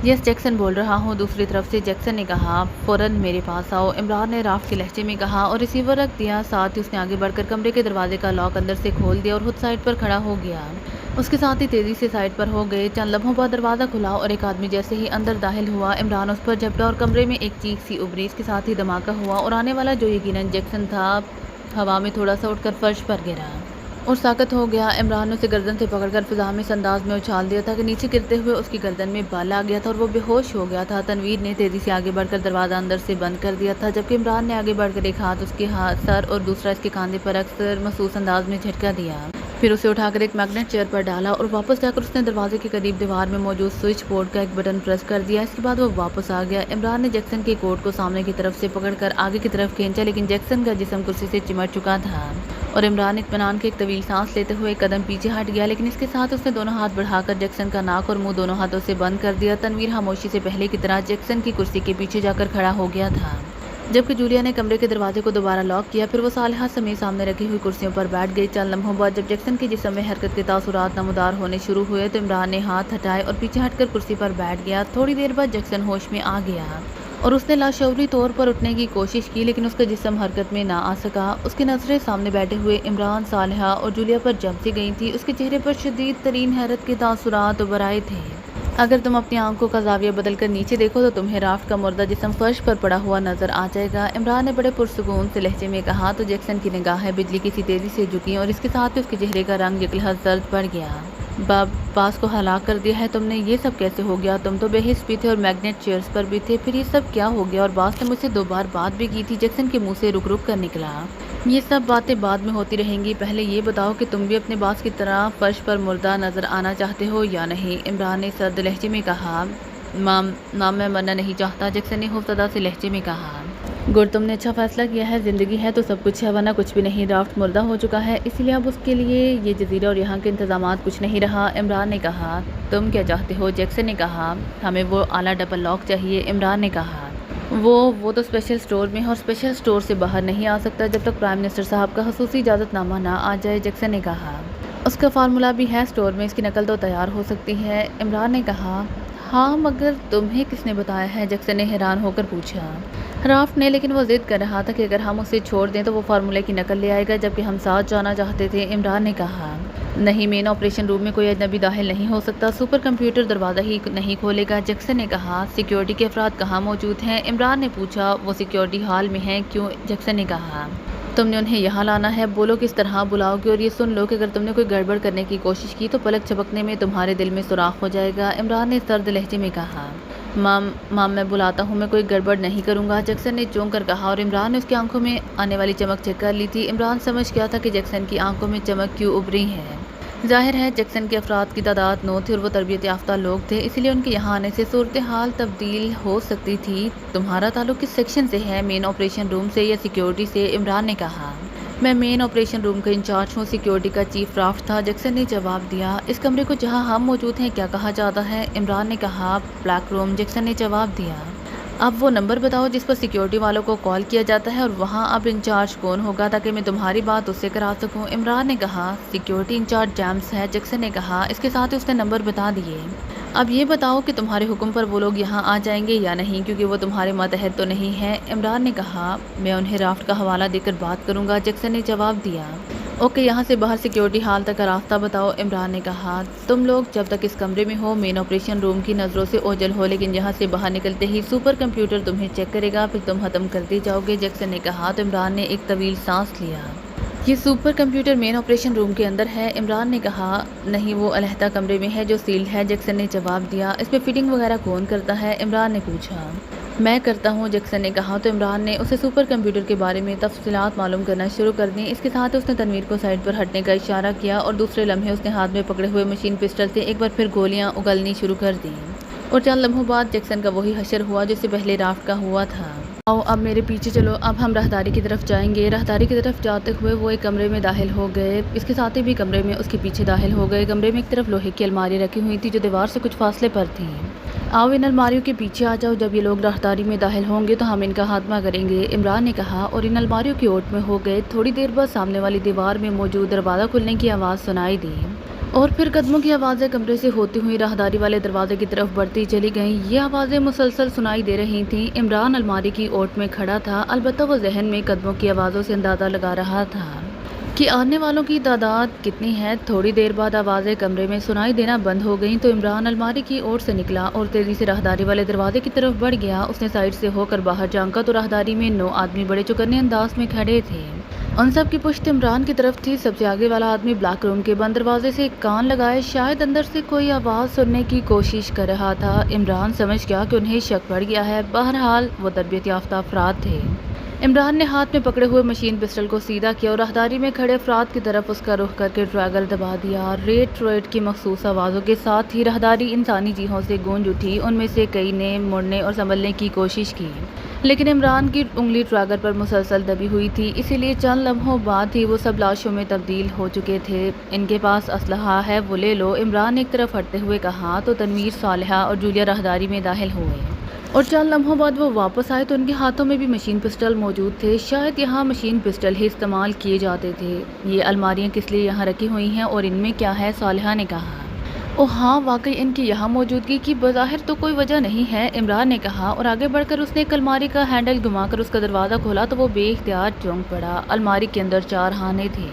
یس، جیکسن بول رہا ہوں، دوسری طرف سے جیکسن نے کہا۔ فوراً میرے پاس آؤ، عمران نے رافٹ کے لہجے میں کہا اور ریسیور رکھ دیا، ساتھ ہی اس نے آگے بڑھ کر کمرے کے دروازے کا لاک اندر سے کھول دیا اور خود سائڈ پر کھڑا ہو گیا۔ اس کے ساتھ ہی تیزی سے سائڈ پر ہو گئے۔ چند لمحوں بعد دروازہ کھلا اور ایک آدمی جیسے ہی اندر داخل ہوا، عمران اس پر جھپٹا اور کمرے میں ایک چیخ سی ابھری، اس کے ساتھ ہی دھماکہ ہوا اور آنے والا جو یقیناً جیکسن تھا ہوا میں تھوڑا سا اٹھ کر فرش پر گرا اور ساکت ہو گیا۔ عمران نے اسے گردن سے پکڑ کر فضا میں اس انداز میں اچھال دیا تھا کہ نیچے گرتے ہوئے اس کی گردن میں بال آ گیا تھا اور وہ بے ہوش ہو گیا تھا۔ تنویر نے تیزی سے آگے بڑھ کر دروازہ اندر سے بند کر دیا تھا جبکہ عمران نے آگے بڑھ کر ایک ہاتھ اس کے سر اور دوسرا اس کے کاندھے پر اکثر محسوس انداز میں جھٹکا دیا، پھر اسے اٹھا کر ایک میگنیٹ چیئر پر ڈالا اور واپس جا کر اس نے دروازے کے قریب دیوار میں موجود سوئچ بورڈ کا ایک بٹن پریس کر دیا۔ اس کے بعد وہ واپس آ گیا۔ عمران نے جیکسن کے کوٹ کو سامنے کی طرف سے پکڑ کر آگے کی طرف کھینچا لیکن جیکسن کا جسم کرسی سے چمٹ چکا تھا اور عمران اطمینان کے ایک طویل سانس لیتے ہوئے ایک قدم پیچھے ہٹ گیا، لیکن اس کے ساتھ اس نے دونوں ہاتھ بڑھا کر جیکسن کا ناک اور منہ دونوں ہاتھوں سے بند کر دیا۔ تنویر خاموشی سے پہلے کی طرح جیکسن کی کرسی کے پیچھے جا کر کھڑا ہو گیا تھا جبکہ جولیا نے کمرے کے دروازے کو دوبارہ لاک کیا، پھر وہ صالحہ سمیت سامنے رکھی ہوئی کرسیوں پر بیٹھ گئی۔ چند لمحوں بعد جب جیکسن کے جسم میں حرکت کے تاثرات نمودار ہونے شروع ہوئے تو عمران نے ہاتھ ہٹائے اور پیچھے ہٹ کر کرسی پر بیٹھ گیا۔ تھوڑی دیر بعد جیکسن ہوش میں آ گیا اور اس نے لاشعوری طور پر اٹھنے کی کوشش کی لیکن اس کا جسم حرکت میں نہ آ سکا۔ اس کی نظریں سامنے بیٹھے ہوئے عمران، صالحہ اور جولیا پر جم سی گئی تھیں۔ اس کے چہرے پر شدید ترین حیرت کے تاثرات ابھر آئے تھے۔ اگر تم اپنی آنکھوں کا زاویہ بدل کر نیچے دیکھو تو تمہیں رافٹ کا مردہ جسم فرش پر پڑا ہوا نظر آ جائے گا، عمران نے بڑے پرسکون سے لہجے میں کہا تو جیکسن کی نگاہیں بجلی کی سی تیزی سے جھکیں اور اس کے ساتھ ہی اس کے چہرے کا رنگ یکلحظ زرد پڑ گیا۔ باس کو ہلاک کر دیا ہے تم نے، یہ سب کیسے ہو گیا؟ تم تو بے حس بھی تھے اور میگنیٹ چیئرز پر بھی تھے، پھر یہ سب کیا ہو گیا؟ اور باس نے مجھ سے 2 بار بات بھی کی تھی، جیکسن کے منہ سے رک رک کر نکلا۔ یہ سب باتیں بعد میں ہوتی رہیں گی، پہلے یہ بتاؤ کہ تم بھی اپنے باس کی طرح فرش پر مردہ نظر آنا چاہتے ہو یا نہیں؟ عمران نے سرد لہجے میں کہا۔ مام میں مرنا نہیں چاہتا، جیکسن نے خوفزدہ سے لہجے میں کہا۔ گڈ، تم نے اچھا فیصلہ کیا ہے، زندگی ہے تو سب کچھ ہے ورنہ کچھ بھی نہیں۔ رافٹ مردہ ہو چکا ہے اسی لیے اب اس کے لیے یہ جزیرہ اور یہاں کے انتظامات کچھ نہیں رہا، عمران نے کہا۔ تم کیا چاہتے ہو؟ جیکسن نے کہا۔ ہمیں وہ اعلیٰ ڈبل لاک چاہیے، عمران نے کہا۔ وہ تو اسپیشل اسٹور میں ہے اور اسپیشل اسٹور سے باہر نہیں آ سکتا جب تک پرائم منسٹر صاحب کا خصوصی اجازت نامہ نہ آ جائے، جیکسن نے کہا۔ اس کا فارمولہ بھی ہے اسٹور میں، اس کی نقل تو تیار ہو سکتی ہے، عمران نے کہا۔ ہاں، مگر تمہیں کس نے بتایا ہے؟ جیکسن نے حیران ہو کر پوچھا۔ رافٹ نے، لیکن وہ ضد کر رہا تھا کہ اگر ہم اسے چھوڑ دیں تو وہ فارمولے کی نقل لے آئے گا جبکہ ہم ساتھ جانا چاہتے تھے، عمران نے کہا۔ نہیں، مین آپریشن روم میں کوئی اجنبی داخل نہیں ہو سکتا، سپر کمپیوٹر دروازہ ہی نہیں کھولے گا، جیکسن نے کہا۔ سیکیورٹی کے افراد کہاں موجود ہیں؟ عمران نے پوچھا۔ وہ سیکیورٹی ہال میں ہیں۔ کیوں؟ جیکسن نے کہا۔ تم نے انہیں یہاں لانا ہے، بولو کس طرح بلاؤ گے، اور یہ سن لو کہ اگر تم نے کوئی گڑبڑ کرنے کی کوشش کی تو پلک جھپکنے میں تمہارے دل میں سوراخ ہو جائے گا، عمران نے سرد لہجے میں کہا۔ مام میں بلاتا ہوں، میں کوئی گڑبڑ نہیں کروں گا، جیکسن نے چونک کر کہا اور عمران نے اس کی آنکھوں میں آنے والی چمک چیک کر لی تھی۔ عمران سمجھ گیا تھا کہ جیکسن کی آنکھوں میں چمک کیوں ابھری ہے۔ ظاہر ہے جیکسن کے افراد کی تعداد 9 تھی اور وہ تربیت یافتہ لوگ تھے، اسی لیے ان کے یہاں آنے سے صورتحال تبدیل ہو سکتی تھی۔ تمہارا تعلق کس سیکشن سے ہے، مین آپریشن روم سے یا سیکیورٹی سے؟ عمران نے کہا۔ میں مین آپریشن روم کا انچارج ہوں، سیکیورٹی کا چیف رافٹ تھا، جیکسن نے جواب دیا۔ اس کمرے کو جہاں ہم موجود ہیں کیا کہا جاتا ہے؟ عمران نے کہا۔ بلیک روم، جیکسن نے جواب دیا۔ اب وہ نمبر بتاؤ جس پر سیکیورٹی والوں کو کال کیا جاتا ہے اور وہاں اب انچارج کون ہوگا تاکہ میں تمہاری بات اس سے کرا سکوں؟ عمران نے کہا۔ سیکیورٹی انچارج جیمز ہے، جیکسن نے کہا۔ اس کے ساتھ ہی اس نے نمبر بتا دیے۔ اب یہ بتاؤ کہ تمہارے حکم پر وہ لوگ یہاں آ جائیں گے یا نہیں، کیونکہ وہ تمہارے ماتحت تو نہیں ہیں؟ عمران نے کہا۔ میں انہیں رافٹ کا حوالہ دے کر بات کروں گا، جیکسن نے جواب دیا۔ اوکے، یہاں سے باہر سیکیورٹی ہال تک کا راستہ بتاؤ، عمران نے کہا۔ تم لوگ جب تک اس کمرے میں ہو مین آپریشن روم کی نظروں سے اوجھل ہو، لیکن یہاں سے باہر نکلتے ہی سپر کمپیوٹر تمہیں چیک کرے گا، پھر تم ختم کرتے جاؤ گے، جیکسن نے کہا۔ تو عمران نے ایک طویل سانس لیا۔ یہ سپر کمپیوٹر مین آپریشن روم کے اندر ہے، عمران نے کہا۔ نہیں، وہ علیحدہ کمرے میں ہے جو سیلڈ ہے، جیکسن نے جواب دیا۔ اس میں فٹنگ وغیرہ کون کرتا ہے؟ عمران نے پوچھا۔ میں کرتا ہوں، جیکسن نے کہا۔ تو عمران نے اسے سپر کمپیوٹر کے بارے میں تفصیلات معلوم کرنا شروع کر دیں۔ اس کے ساتھ اس نے تنویر کو سائڈ پر ہٹنے کا اشارہ کیا اور دوسرے لمحے اس نے ہاتھ میں پکڑے ہوئے مشین پسٹل سے ایک بار پھر گولیاں اگلنی شروع کر دیں، اور چند لمحوں بعد جیکسن کا وہی حشر ہوا جو اس سے پہلے رافٹ کا ہوا تھا۔ آؤ اب میرے پیچھے چلو، اب ہم راہداری کی طرف جائیں گے۔ راہداری کی طرف جاتے ہوئے وہ ایک کمرے میں داخل ہو گئے، اس کے ساتھی بھی کمرے میں اس کے پیچھے داخل ہو گئے۔ کمرے میں ایک طرف لوہے کی الماری رکھی ہوئی تھی جو دیوار سے کچھ فاصلے پر تھی۔ آؤ ان الماریوں کے پیچھے آ جاؤ، جب یہ لوگ راہداری میں داخل ہوں گے تو ہم ان کا خاتمہ کریں گے، عمران نے کہا، اور ان الماریوں کی اوٹ میں ہو گئے۔ تھوڑی دیر بعد سامنے والی دیوار میں موجود دروازہ کھلنے کی آواز سنائی دی، اور پھر قدموں کی آوازیں کمرے سے ہوتی ہوئی راہداری والے دروازے کی طرف بڑھتی چلی گئیں۔ یہ آوازیں مسلسل سنائی دے رہی تھیں۔ عمران الماری کی اوٹ میں کھڑا تھا، البتہ وہ ذہن میں قدموں کی آوازوں سے اندازہ لگا رہا تھا کہ آنے والوں کی تعداد کتنی ہے۔ تھوڑی دیر بعد آوازیں کمرے میں سنائی دینا بند ہو گئیں تو عمران الماری کی اوٹ سے نکلا اور تیزی سے راہداری والے دروازے کی طرف بڑھ گیا۔ اس نے سائڈ سے ہو کر باہر جھانکا تو راہداری میں 9 آدمی بڑے چوکنے انداز میں کھڑے تھے۔ ان سب کی پشت عمران کی طرف تھی۔ سب سے آگے والا آدمی بلیک روم کے بند دروازے سے کان لگائے شاید اندر سے کوئی آواز سننے کی کوشش کر رہا تھا۔ عمران سمجھ گیا کہ انہیں شک پڑ گیا ہے، بہرحال وہ تربیت یافتہ افراد تھے۔ عمران نے ہاتھ میں پکڑے ہوئے مشین پسٹل کو سیدھا کیا اور راہداری میں کھڑے افراد کی طرف اس کا رخ کر کے ٹریگر دبا دیا۔ ریٹ ریٹ کی مخصوص آوازوں کے ساتھ ہی راہداری انسانی جیہوں سے گونج اٹھی۔ ان میں سے کئی نے مڑنے اور سنبھلنے کی کوشش کی، لیکن عمران کی انگلی ٹریگر پر مسلسل دبی ہوئی تھی، اسی لیے چند لمحوں بعد ہی وہ سب لاشوں میں تبدیل ہو چکے تھے۔ ان کے پاس اسلحہ ہے، وہ لے لو، عمران نے ایک طرف ہٹتے ہوئے کہا۔ تو تنویر، صالحہ اور جولیا راہداری میں داخل ہوئے، اور چند لمحوں بعد وہ واپس آئے تو ان کے ہاتھوں میں بھی مشین پسٹل موجود تھے۔ شاید یہاں مشین پسٹل ہی استعمال کیے جاتے تھے۔ یہ الماریاں کس لیے یہاں رکھی ہوئی ہیں اور ان میں کیا ہے؟ صالحہ نے کہا۔ اوہ ہاں، واقعی ان کی یہاں موجودگی کی بظاہر تو کوئی وجہ نہیں ہے، عمران نے کہا، اور آگے بڑھ کر اس نے ایک الماری کا ہینڈل گھما کر اس کا دروازہ کھولا تو وہ بے اختیار چونک پڑا۔ الماری کے اندر 4 خانے تھے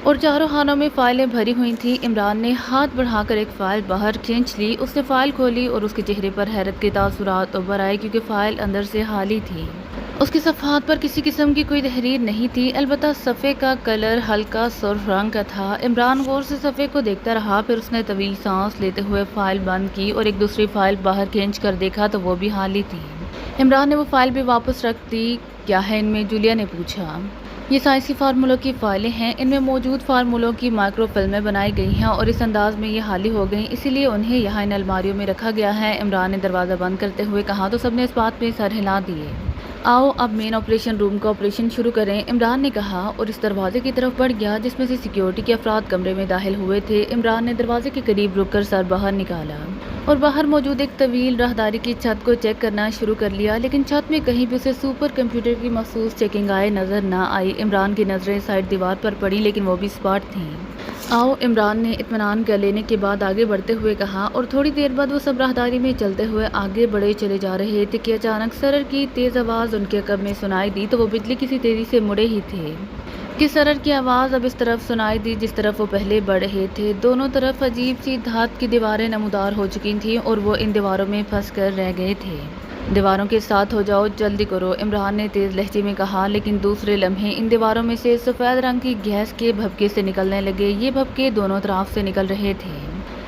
اور چاروں خانوں میں فائلیں بھری ہوئی تھیں۔ عمران نے ہاتھ بڑھا کر ایک فائل باہر کھینچ لی، اس نے فائل کھولی اور اس کے چہرے پر حیرت کے تاثرات ابھر آئے کیونکہ فائل اندر سے خالی تھی۔ اس کے صفحات پر کسی قسم کی کوئی تحریر نہیں تھی، البتہ صفحے کا کلر ہلکا سرخ رنگ کا تھا۔ عمران غور سے صفحے کو دیکھتا رہا، پھر اس نے طویل سانس لیتے ہوئے فائل بند کی اور ایک دوسری فائل باہر کھینچ کر دیکھا تو وہ بھی خالی تھی۔ عمران نے وہ فائل بھی واپس رکھ دی۔ کیا ہے ان میں؟ جولیا نے پوچھا۔ یہ سائنسی فارمولوں کی فائلیں ہیں، ان میں موجود فارمولوں کی مائکرو فلمیں بنائی گئی ہیں اور اس انداز میں یہ خالی ہو گئیں، اسی لیے انہیں یہاں ان الماریوں میں رکھا گیا ہے، عمران نے دروازہ بند کرتے ہوئے کہا تو سب نے اس بات میں سر ہلا دیے۔ آؤ اب مین آپریشن روم کا آپریشن شروع کریں، عمران نے کہا اور اس دروازے کی طرف بڑھ گیا جس میں سے سیکیورٹی کے افراد کمرے میں داخل ہوئے تھے۔ عمران نے دروازے کے قریب رک کر سر باہر نکالا اور باہر موجود ایک طویل راہداری کی چھت کو چیک کرنا شروع کر لیا، لیکن چھت میں کہیں بھی اسے سپر کمپیوٹر کی مخصوص چیکنگ آئے نظر نہ آئی۔ عمران کی نظریں سائڈ دیوار پر پڑیں لیکن وہ بھی اسپاٹ تھیں۔ آؤ، عمران نے اطمینان کر لینے کے بعد آگے بڑھتے ہوئے کہا، اور تھوڑی دیر بعد وہ سب راہداری میں چلتے ہوئے آگے بڑھے چلے جا رہے تھے کہ اچانک سرر کی تیز آواز ان کے عقب میں سنائی دی تو وہ بجلی کسی تیزی سے مڑے ہی تھے کہ سرر کی آواز اب اس طرف سنائی دی جس طرف وہ پہلے بڑھ رہے تھے۔ دونوں طرف عجیب سی دھات کی دیواریں نمودار ہو چکی تھیں اور وہ ان دیواروں میں پھنس کر رہ گئے تھے۔ دیواروں کے ساتھ ہو جاؤ، جلدی کرو، عمران نے تیز لہجے میں کہا، لیکن دوسرے لمحے ان دیواروں میں سے سفید رنگ کی گیس کے بھبکے سے نکلنے لگے۔ یہ بھبکے دونوں طرف سے نکل رہے تھے۔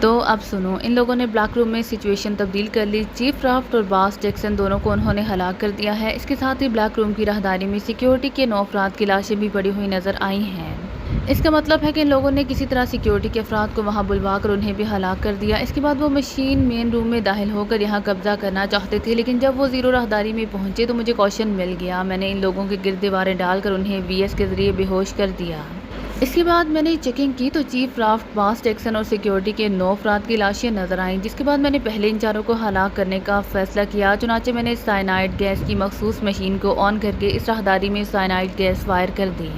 تو اب سنو، ان لوگوں نے بلیک روم میں سچویشن تبدیل کر لی۔ چیف رافٹ اور باس جیکسن دونوں کو انہوں نے ہلاک کر دیا ہے۔ اس کے ساتھ ہی بلیک روم کی راہداری میں سیکیورٹی کے 9 افراد کی لاشیں بھی پڑی ہوئی نظر آئی ہیں۔ اس کا مطلب ہے کہ ان لوگوں نے کسی طرح سیکیورٹی کے افراد کو وہاں بلوا کر انہیں بھی ہلاک کر دیا۔ اس کے بعد وہ مشین مین روم میں داخل ہو کر یہاں قبضہ کرنا چاہتے تھے، لیکن جب وہ زیرو راہداری میں پہنچے تو مجھے کوشن مل گیا۔ میں نے ان لوگوں کے گرد دیواریں ڈال کر انہیں وی ایس کے ذریعے بے ہوش کر دیا۔ اس کے بعد میں نے چیکنگ کی تو چیف رافٹ، باس جیکسن اور سیکیورٹی کے 9 افراد کی لاشیں نظر آئیں، جس کے بعد میں نے پہلے ان چاروں کو ہلاک کرنے کا فیصلہ کیا۔ چنانچہ میں نے سائنائڈ گیس کی مخصوص مشین کو آن کر کے اس راہداری میں سائنائڈ گیس فائر کر دی۔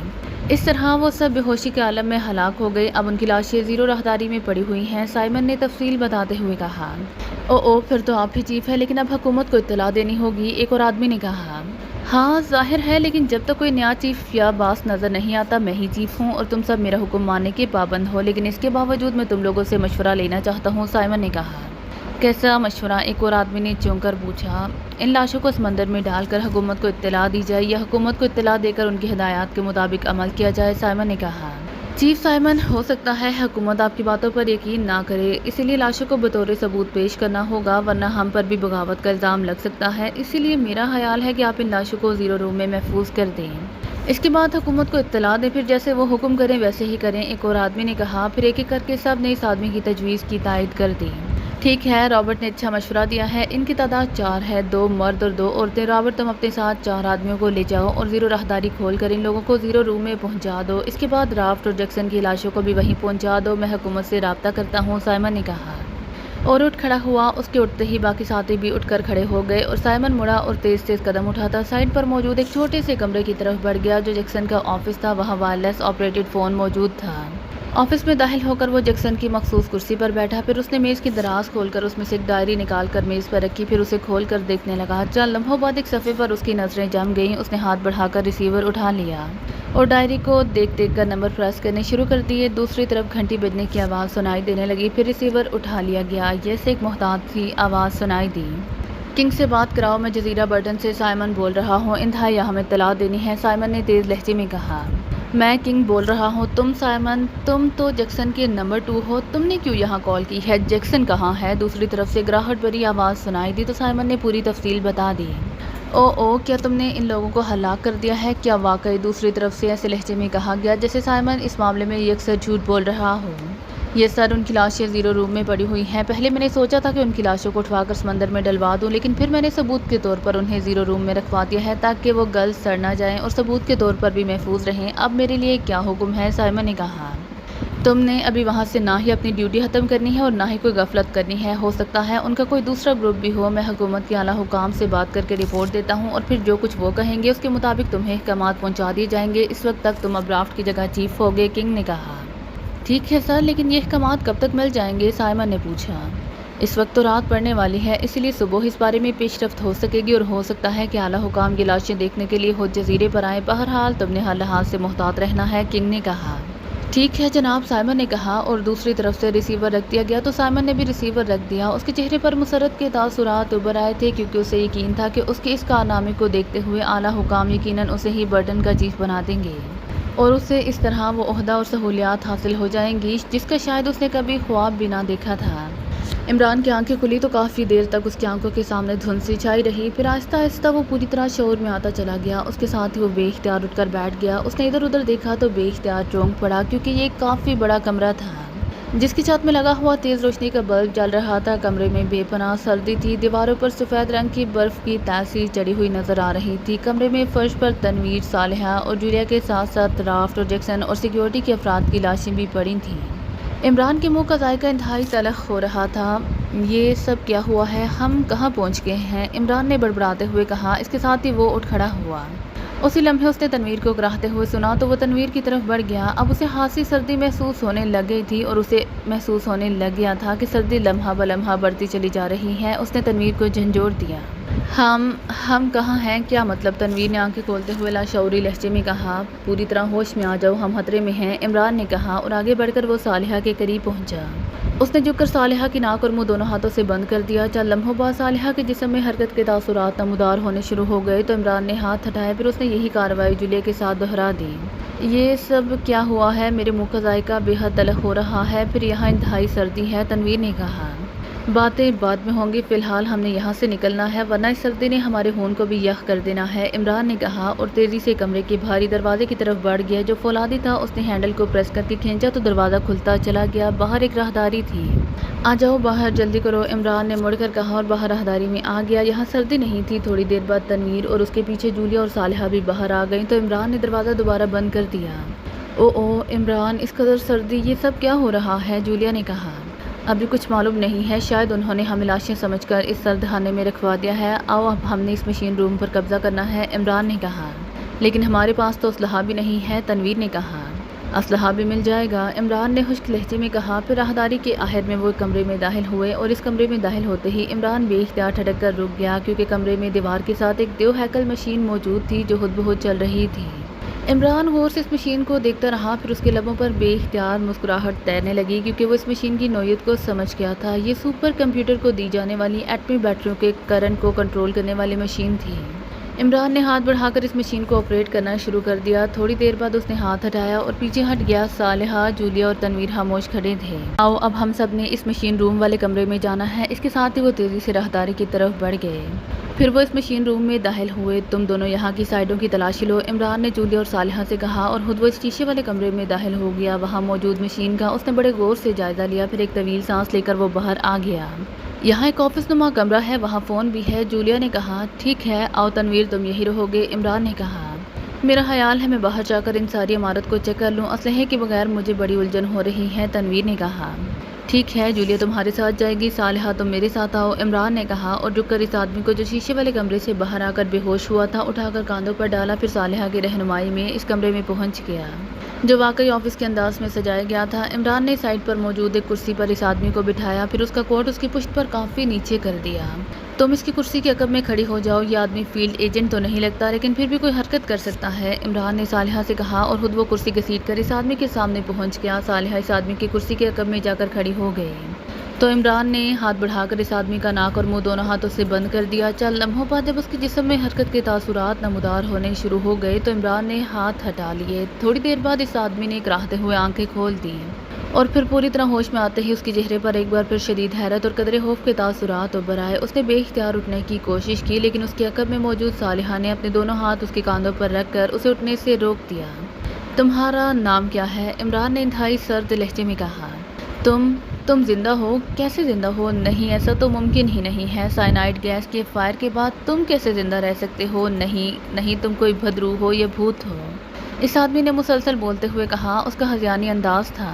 اس طرح وہ سب بے ہوشی کے عالم میں ہلاک ہو گئے۔ اب ان کی لاشیں زیرو راہداری میں پڑی ہوئی ہیں، سائمن نے تفصیل بتاتے ہوئے کہا۔ او پھر تو آپ ہی چیف ہے، لیکن اب حکومت کو اطلاع دینی ہوگی، ایک اور آدمی نے کہا۔ ہاں ظاہر ہے، لیکن جب تک کوئی نیا چیف یا باس نظر نہیں آتا میں ہی چیف ہوں اور تم سب میرا حکم ماننے کے پابند ہو، لیکن اس کے باوجود میں تم لوگوں سے مشورہ لینا چاہتا ہوں، سائمن نے کہا۔ کیسا مشورہ؟ ایک اور آدمی نے چونک کر پوچھا۔ ان لاشوں کو سمندر میں ڈال کر حکومت کو اطلاع دی جائے یا حکومت کو اطلاع دے کر ان کی ہدایات کے مطابق عمل کیا جائے، سائمن نے کہا۔ چیف سائمن، ہو سکتا ہے حکومت آپ کی باتوں پر یقین نہ کرے، اسی لیے لاشوں کو بطور ثبوت پیش کرنا ہوگا، ورنہ ہم پر بھی بغاوت کا الزام لگ سکتا ہے۔ اسی لیے میرا خیال ہے کہ آپ ان لاشوں کو زیرو روم میں محفوظ کر دیں۔ اس کے بعد حکومت کو اطلاع دیں، پھر جیسے وہ حکم کریں ویسے ہی کریں، ایک اور آدمی نے کہا۔ پھر ایک ایک کر کے سب نے اس آدمی کی تجویز کی تائید کر دی۔ ٹھیک ہے، رابرٹ نے اچھا مشورہ دیا ہے۔ ان کی تعداد 4 ہے، 2 مرد اور 2 عورتیں۔ رابرٹ، تم اپنے ساتھ 4 آدمیوں کو لے جاؤ اور زیرو راہداری کھول کر ان لوگوں کو زیرو روم میں پہنچا دو۔ اس کے بعد رافٹ اور جیکسن کی لاشوں کو بھی وہیں پہنچا دو۔ میں حکومت سے رابطہ کرتا ہوں، سائمن نے کہا۔ اور اٹھ کھڑا ہوا۔ اس کے اٹھتے ہی باقی ساتھی بھی اٹھ کر کھڑے ہو گئے اور سائمن مڑا اور تیز تیز قدم اٹھاتا سائڈ پر موجود ایک چھوٹے سے کمرے کی طرف بڑھ گیا جو جیکسن کا آفس تھا۔ وہاں وائرلیس آپریٹڈ فون موجود تھا۔ آفس میں داخل ہو کر وہ جیکسن کی مخصوص کرسی پر بیٹھا، پھر اس نے میز کی دراز کھول کر اس میں سے ایک ڈائری نکال کر میز پر رکھی، پھر اسے کھول کر دیکھنے لگا۔ چند لمحوں بعد ایک صفحے پر اس کی نظریں جم گئیں۔ اس نے ہاتھ بڑھا کر ریسیور اٹھا لیا اور ڈائری کو دیکھ دیکھ کر نمبر پریس کرنے شروع کر دیے۔ دوسری طرف گھنٹی بجنے کی آواز سنائی دینے لگی، پھر ریسیور اٹھا لیا گیا۔ یہ سے ایک محتاط سی آواز سنائی دی۔ کنگ سے بات کراؤ، میں جزیرہ برٹن سے سائمن بول رہا ہوں، انتہائی اہم اطلاع دینی ہے، سائمن نے تیز لہجے میں کہا۔ میں کنگ بول رہا ہوں۔ تم سائمن، تم تو جیکسن کے نمبر 2 ہو، تم نے کیوں یہاں کال کی ہے؟ جیکسن کہاں ہے؟ دوسری طرف سے گراہٹ بھری آواز سنائی دی تو سائمن نے پوری تفصیل بتا دی۔ او کیا تم نے ان لوگوں کو ہلاک کر دیا ہے؟ کیا واقعی؟ دوسری طرف سے ایسے لہجے میں کہا گیا جیسے سائمن اس معاملے میں یکسر جھوٹ بول رہا ہو۔ یہ سر، ان کی لاشیں زیرو روم میں پڑی ہوئی ہیں۔ پہلے میں نے سوچا تھا کہ ان کی لاشوں کو اٹھوا کر سمندر میں ڈلوا دوں، لیکن پھر میں نے ثبوت کے طور پر انہیں زیرو روم میں رکھوا دیا ہے تاکہ وہ گل سڑ نہ جائیں اور ثبوت کے طور پر بھی محفوظ رہیں۔ اب میرے لیے کیا حکم ہے؟ سائمن نے کہا۔ تم نے ابھی وہاں سے نہ ہی اپنی ڈیوٹی ختم کرنی ہے اور نہ ہی کوئی غفلت کرنی ہے۔ ہو سکتا ہے ان کا کوئی دوسرا گروپ بھی ہو۔ میں حکومت کے اعلیٰ حکام سے بات کر کے رپورٹ دیتا ہوں اور پھر جو کچھ وہ کہیں گے اس کے مطابق تمہیں احکامات پہنچا دیے جائیں گے۔ اس وقت تک تم اب رافٹ کی جگہ چیف ہوگے، کنگ نے کہا۔ ٹھیک ہے سر، لیکن یہ احکامات کب تک مل جائیں گے؟ سائمن نے پوچھا۔ اس وقت تو رات پڑنے والی ہے، اسی لیے صبح اس بارے میں پیش رفت ہو سکے گی اور ہو سکتا ہے کہ اعلیٰ حکام یہ لاشیں دیکھنے کے لیے خود جزیرے پر آئیں۔ بہرحال تم نے ہر لحاظ سے محتاط رہنا ہے، کنگ نے کہا۔ ٹھیک ہے جناب، سائمن نے کہا اور دوسری طرف سے ریسیور رکھ دیا گیا تو سائمن نے بھی ریسیور رکھ دیا۔ اس کے چہرے پر مسرت کے تاثرات ابھر آئے تھے کیونکہ اسے یقین تھا کہ اس کے اس کارنامے کو دیکھتے ہوئے اعلیٰ حکام یقیناً اسے ہی برٹن کا چیف بنا دیں گے اور اسے اس طرح وہ عہدہ اور سہولیات حاصل ہو جائیں گی جس کا شاید اس نے کبھی خواب بھی نہ دیکھا تھا۔ عمران کی آنکھیں کھلی تو کافی دیر تک اس کی آنکھوں کے سامنے دھند سی چھائی رہی، پھر آہستہ آہستہ وہ پوری طرح شعور میں آتا چلا گیا۔ اس کے ساتھ ہی وہ بے اختیار اٹھ کر بیٹھ گیا۔ اس نے ادھر ادھر دیکھا تو بے اختیار چونک پڑا کیونکہ یہ ایک کافی بڑا کمرہ تھا جس کی چھت میں لگا ہوا تیز روشنی کا بلب جل رہا تھا۔ کمرے میں بے پناہ سردی تھی، دیواروں پر سفید رنگ کی برف کی تاثیر چڑھی ہوئی نظر آ رہی تھی۔ کمرے میں فرش پر تنویر، صالحہ اور جولیا کے ساتھ ساتھ رافٹ اور جیکسن اور سیکیورٹی کے افراد کی لاشیں بھی پڑی تھیں۔ عمران کے منہ کا ذائقہ انتہائی تلخ ہو رہا تھا۔ یہ سب کیا ہوا ہے؟ ہم کہاں پہنچ گئے ہیں؟ عمران نے بڑبڑاتے ہوئے کہا۔ اس کے ساتھ ہی وہ اٹھ کھڑا ہوا۔ اسی لمحے اس نے تنویر کو کراہتے ہوئے سنا تو وہ تنویر کی طرف بڑھ گیا۔ اب اسے خاصی سردی محسوس ہونے لگ گئی تھی اور اسے محسوس ہونے لگ گیا تھا کہ سردی لمحہ بلمحہ بڑھتی چلی جا رہی ہے۔ اس نے تنویر کو جھنجھوڑ دیا۔ ہم کہاں ہیں؟ کیا مطلب؟ تنویر نے آنکھیں کھولتے ہوئے لاشعوری لہجے میں کہا۔ پوری طرح ہوش میں آ جاؤ، ہم خطرے میں ہیں، عمران نے کہا اور آگے بڑھ کر وہ صالحہ کے قریب پہنچا۔ اس نے جھک کر صالحہ کی ناک اور منہ دونوں ہاتھوں سے بند کر دیا۔ چند لمحوں بعد صالحہ کے جسم میں حرکت کے تاثرات نمودار ہونے شروع ہو گئے تو عمران نے ہاتھ ہٹائے، پھر اس نے یہی کارروائی جولیا کے ساتھ دہرا دی۔ یہ سب کیا ہوا ہے؟ میرے منہ کا ذائقہ بے حد تلخ ہو رہا ہے، پھر یہاں انتہائی سردی ہے، تنویر نے کہا۔ باتیں بعد میں ہوں گی، فی الحال ہم نے یہاں سے نکلنا ہے ورنہ اس سردی نے ہمارے خون کو بھی یخ کر دینا ہے، عمران نے کہا اور تیزی سے کمرے کے بھاری دروازے کی طرف بڑھ گیا جو فولادی تھا۔ اس نے ہینڈل کو پریس کر کے کھینچا تو دروازہ کھلتا چلا گیا۔ باہر ایک راہداری تھی۔ آ جاؤ باہر، جلدی کرو، عمران نے مڑ کر کہا اور باہر راہداری میں آ گیا۔ یہاں سردی نہیں تھی۔ تھوڑی دیر بعد تنویر اور اس کے پیچھے جولیا اور صالحہ بھی باہر آ گئیں تو عمران نے دروازہ دوبارہ بند کر دیا۔ او عمران، اس قدر سردی، یہ سب کیا ہو رہا ہے؟ جولیا نے کہا۔ ابھی کچھ معلوم نہیں ہے، شاید انہوں نے ہمیں لاشیں سمجھ کر اس سرد خانے میں رکھوا دیا ہے۔ آؤ اب ہم نے اس مشین روم پر قبضہ کرنا ہے، عمران نے کہا۔ لیکن ہمارے پاس تو اسلحہ بھی نہیں ہے، تنویر نے کہا۔ اسلحہ بھی مل جائے گا، عمران نے خشک لہجے میں کہا۔ پھر راہداری کے آخر میں وہ ایک کمرے میں داخل ہوئے اور اس کمرے میں داخل ہوتے ہی عمران بے اختیار ٹھٹک کر رک گیا کیونکہ کمرے میں دیوار کے ساتھ ایک دیو ہیکل مشین موجود تھی جو خود بخود چل رہی تھی۔ عمران غور سے اس مشین کو دیکھتا رہا، پھر اس کے لبوں پر بے اختیار مسکراہٹ تیرنے لگی کیونکہ وہ اس مشین کی نوعیت کو سمجھ گیا تھا۔ یہ سپر کمپیوٹر کو دی جانے والی ایٹمی بیٹریوں کے کرنٹ کو کنٹرول کرنے والی مشین تھی۔ عمران نے ہاتھ بڑھا کر اس مشین کو آپریٹ کرنا شروع کر دیا۔ تھوڑی دیر بعد اس نے ہاتھ ہٹایا اور پیچھے ہٹ گیا۔ صالحہ، جولیا اور تنویر خاموش کھڑے تھے۔ آؤ اب ہم سب نے اس مشین روم والے کمرے میں جانا ہے، اس کے ساتھ ہی وہ تیزی سے راہداری کی طرف بڑھ گئے۔ پھر وہ اس مشین روم میں داخل ہوئے۔ تم دونوں یہاں کی سائڈوں کی تلاشی لو، عمران نے جولیا اور صالحہ سے کہا اور خود وہ اس شیشے والے کمرے میں داخل ہو گیا۔ وہاں موجود مشین کا اس نے بڑے غور سے جائزہ لیا، پھر ایک طویل سانس لے کر وہ باہر آ گیا۔ یہاں ایک آفس نما کمرہ ہے، وہاں فون بھی ہے، جولیا نے کہا۔ ٹھیک ہے، آؤ تنویر تم یہی رہو گے، عمران نے کہا۔ میرا خیال ہے میں باہر جا کر ان ساری عمارت کو چیک کر لوں، اسلحے کے بغیر مجھے بڑی الجھن ہو رہی ہے، تنویر نے کہا۔ ٹھیک ہے، جولیا تمہارے ساتھ جائے گی، صالحہ تم میرے ساتھ آؤ، عمران نے کہا اور جھک کر اس آدمی کو جو شیشے والے کمرے سے باہر آ کر بے ہوش ہوا تھا اٹھا کر کاندھوں پر ڈالا، پھر صالحہ کی رہنمائی میں اس کمرے میں پہنچ گیا جو واقعی آفس کے انداز میں سجایا گیا تھا۔ عمران نے سائڈ پر موجود ایک کرسی پر اس آدمی کو بٹھایا، پھر اس کا کوٹ اس کی پشت پر کافی نیچے کر دیا۔ تم اس کی کرسی کے عقب میں کھڑی ہو جاؤ، یہ آدمی فیلڈ ایجنٹ تو نہیں لگتا لیکن پھر بھی کوئی حرکت کر سکتا ہے، عمران نے صالحہ سے کہا اور خود وہ کرسی گھسیٹ کر اس آدمی کے سامنے پہنچ گیا۔ صالحہ اس آدمی کی کرسی کے عقب میں جا کر کھڑی ہو گئی تو عمران نے ہاتھ بڑھا کر اس آدمی کا ناک اور منہ دونوں ہاتھوں سے بند کر دیا۔ چند لمحوں بعد جب اس کے جسم میں حرکت کے تاثرات نمودار ہونے شروع ہو گئے تو عمران نے ہاتھ ہٹا لیے۔ تھوڑی دیر بعد اس آدمی نے کراہتے ہوئے آنکھیں کھول دیں اور پھر پوری طرح ہوش میں آتے ہی اس کے چہرے پر ایک بار پھر شدید حیرت اور قدرے خوف کے تاثرات ابھر آئے۔ اس نے بے اختیار اٹھنے کی کوشش کی لیکن اس کے عقب میں موجود صالحہ نے اپنے دونوں ہاتھ اس کے کاندھوں پر رکھ کر اسے اٹھنے سے روک دیا۔ تمہارا نام کیا ہے؟ عمران نے انتہائی سرد لہجے میں کہا۔ تم زندہ ہو؟ کیسے زندہ ہو؟ نہیں، ایسا تو ممکن ہی نہیں ہے، سائنائڈ گیس کے فائر کے بعد تم کیسے زندہ رہ سکتے ہو؟ نہیں، تم کوئی بھدرو ہو یا بھوت ہو، اس آدمی نے مسلسل بولتے ہوئے کہا۔ اس کا ہذیانی انداز تھا۔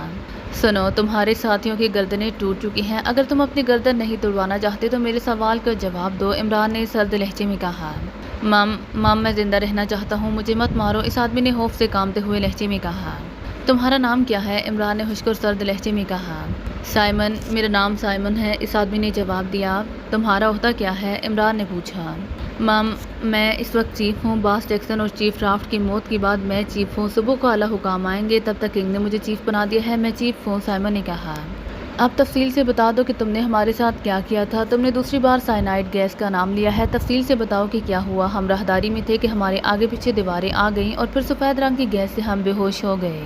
سنو، تمہارے ساتھیوں کی گردنیں ٹوٹ چکی ہیں، اگر تم اپنی گردن نہیں توڑوانا چاہتے تو میرے سوال کا جواب دو، عمران نے سرد لہجے میں کہا۔ مام میں زندہ رہنا چاہتا ہوں، مجھے مت مارو، اس آدمی نے خوف سے کانپتے ہوئے لہجے میں کہا۔ تمہارا نام کیا ہے؟ عمران نے خشک اور سرد لہجے میں کہا۔ سائمن، میرا نام سائمن ہے، اس آدمی نے جواب دیا۔ تمہارا عہدہ کیا ہے؟ عمران نے پوچھا۔ مام، میں اس وقت چیف ہوں، باس جیکسن اور چیف رافٹ کی موت کے بعد میں چیف ہوں، صبح کو اعلیٰ حکام آئیں گے، تب تک کنگ نے مجھے چیف بنا دیا ہے، میں چیف ہوں، سائمن نے کہا۔ اب تفصیل سے بتا دو کہ تم نے ہمارے ساتھ کیا کیا تھا، تم نے دوسری بار سائنائڈ گیس کا نام لیا ہے، تفصیل سے بتاؤ کہ کیا ہوا۔ ہم راہداری میں تھے کہ ہمارے آگے پیچھے دیواریں آ گئیں اور پھر سفید رنگ کی گیس سے ہم بے ہوش ہو گئے۔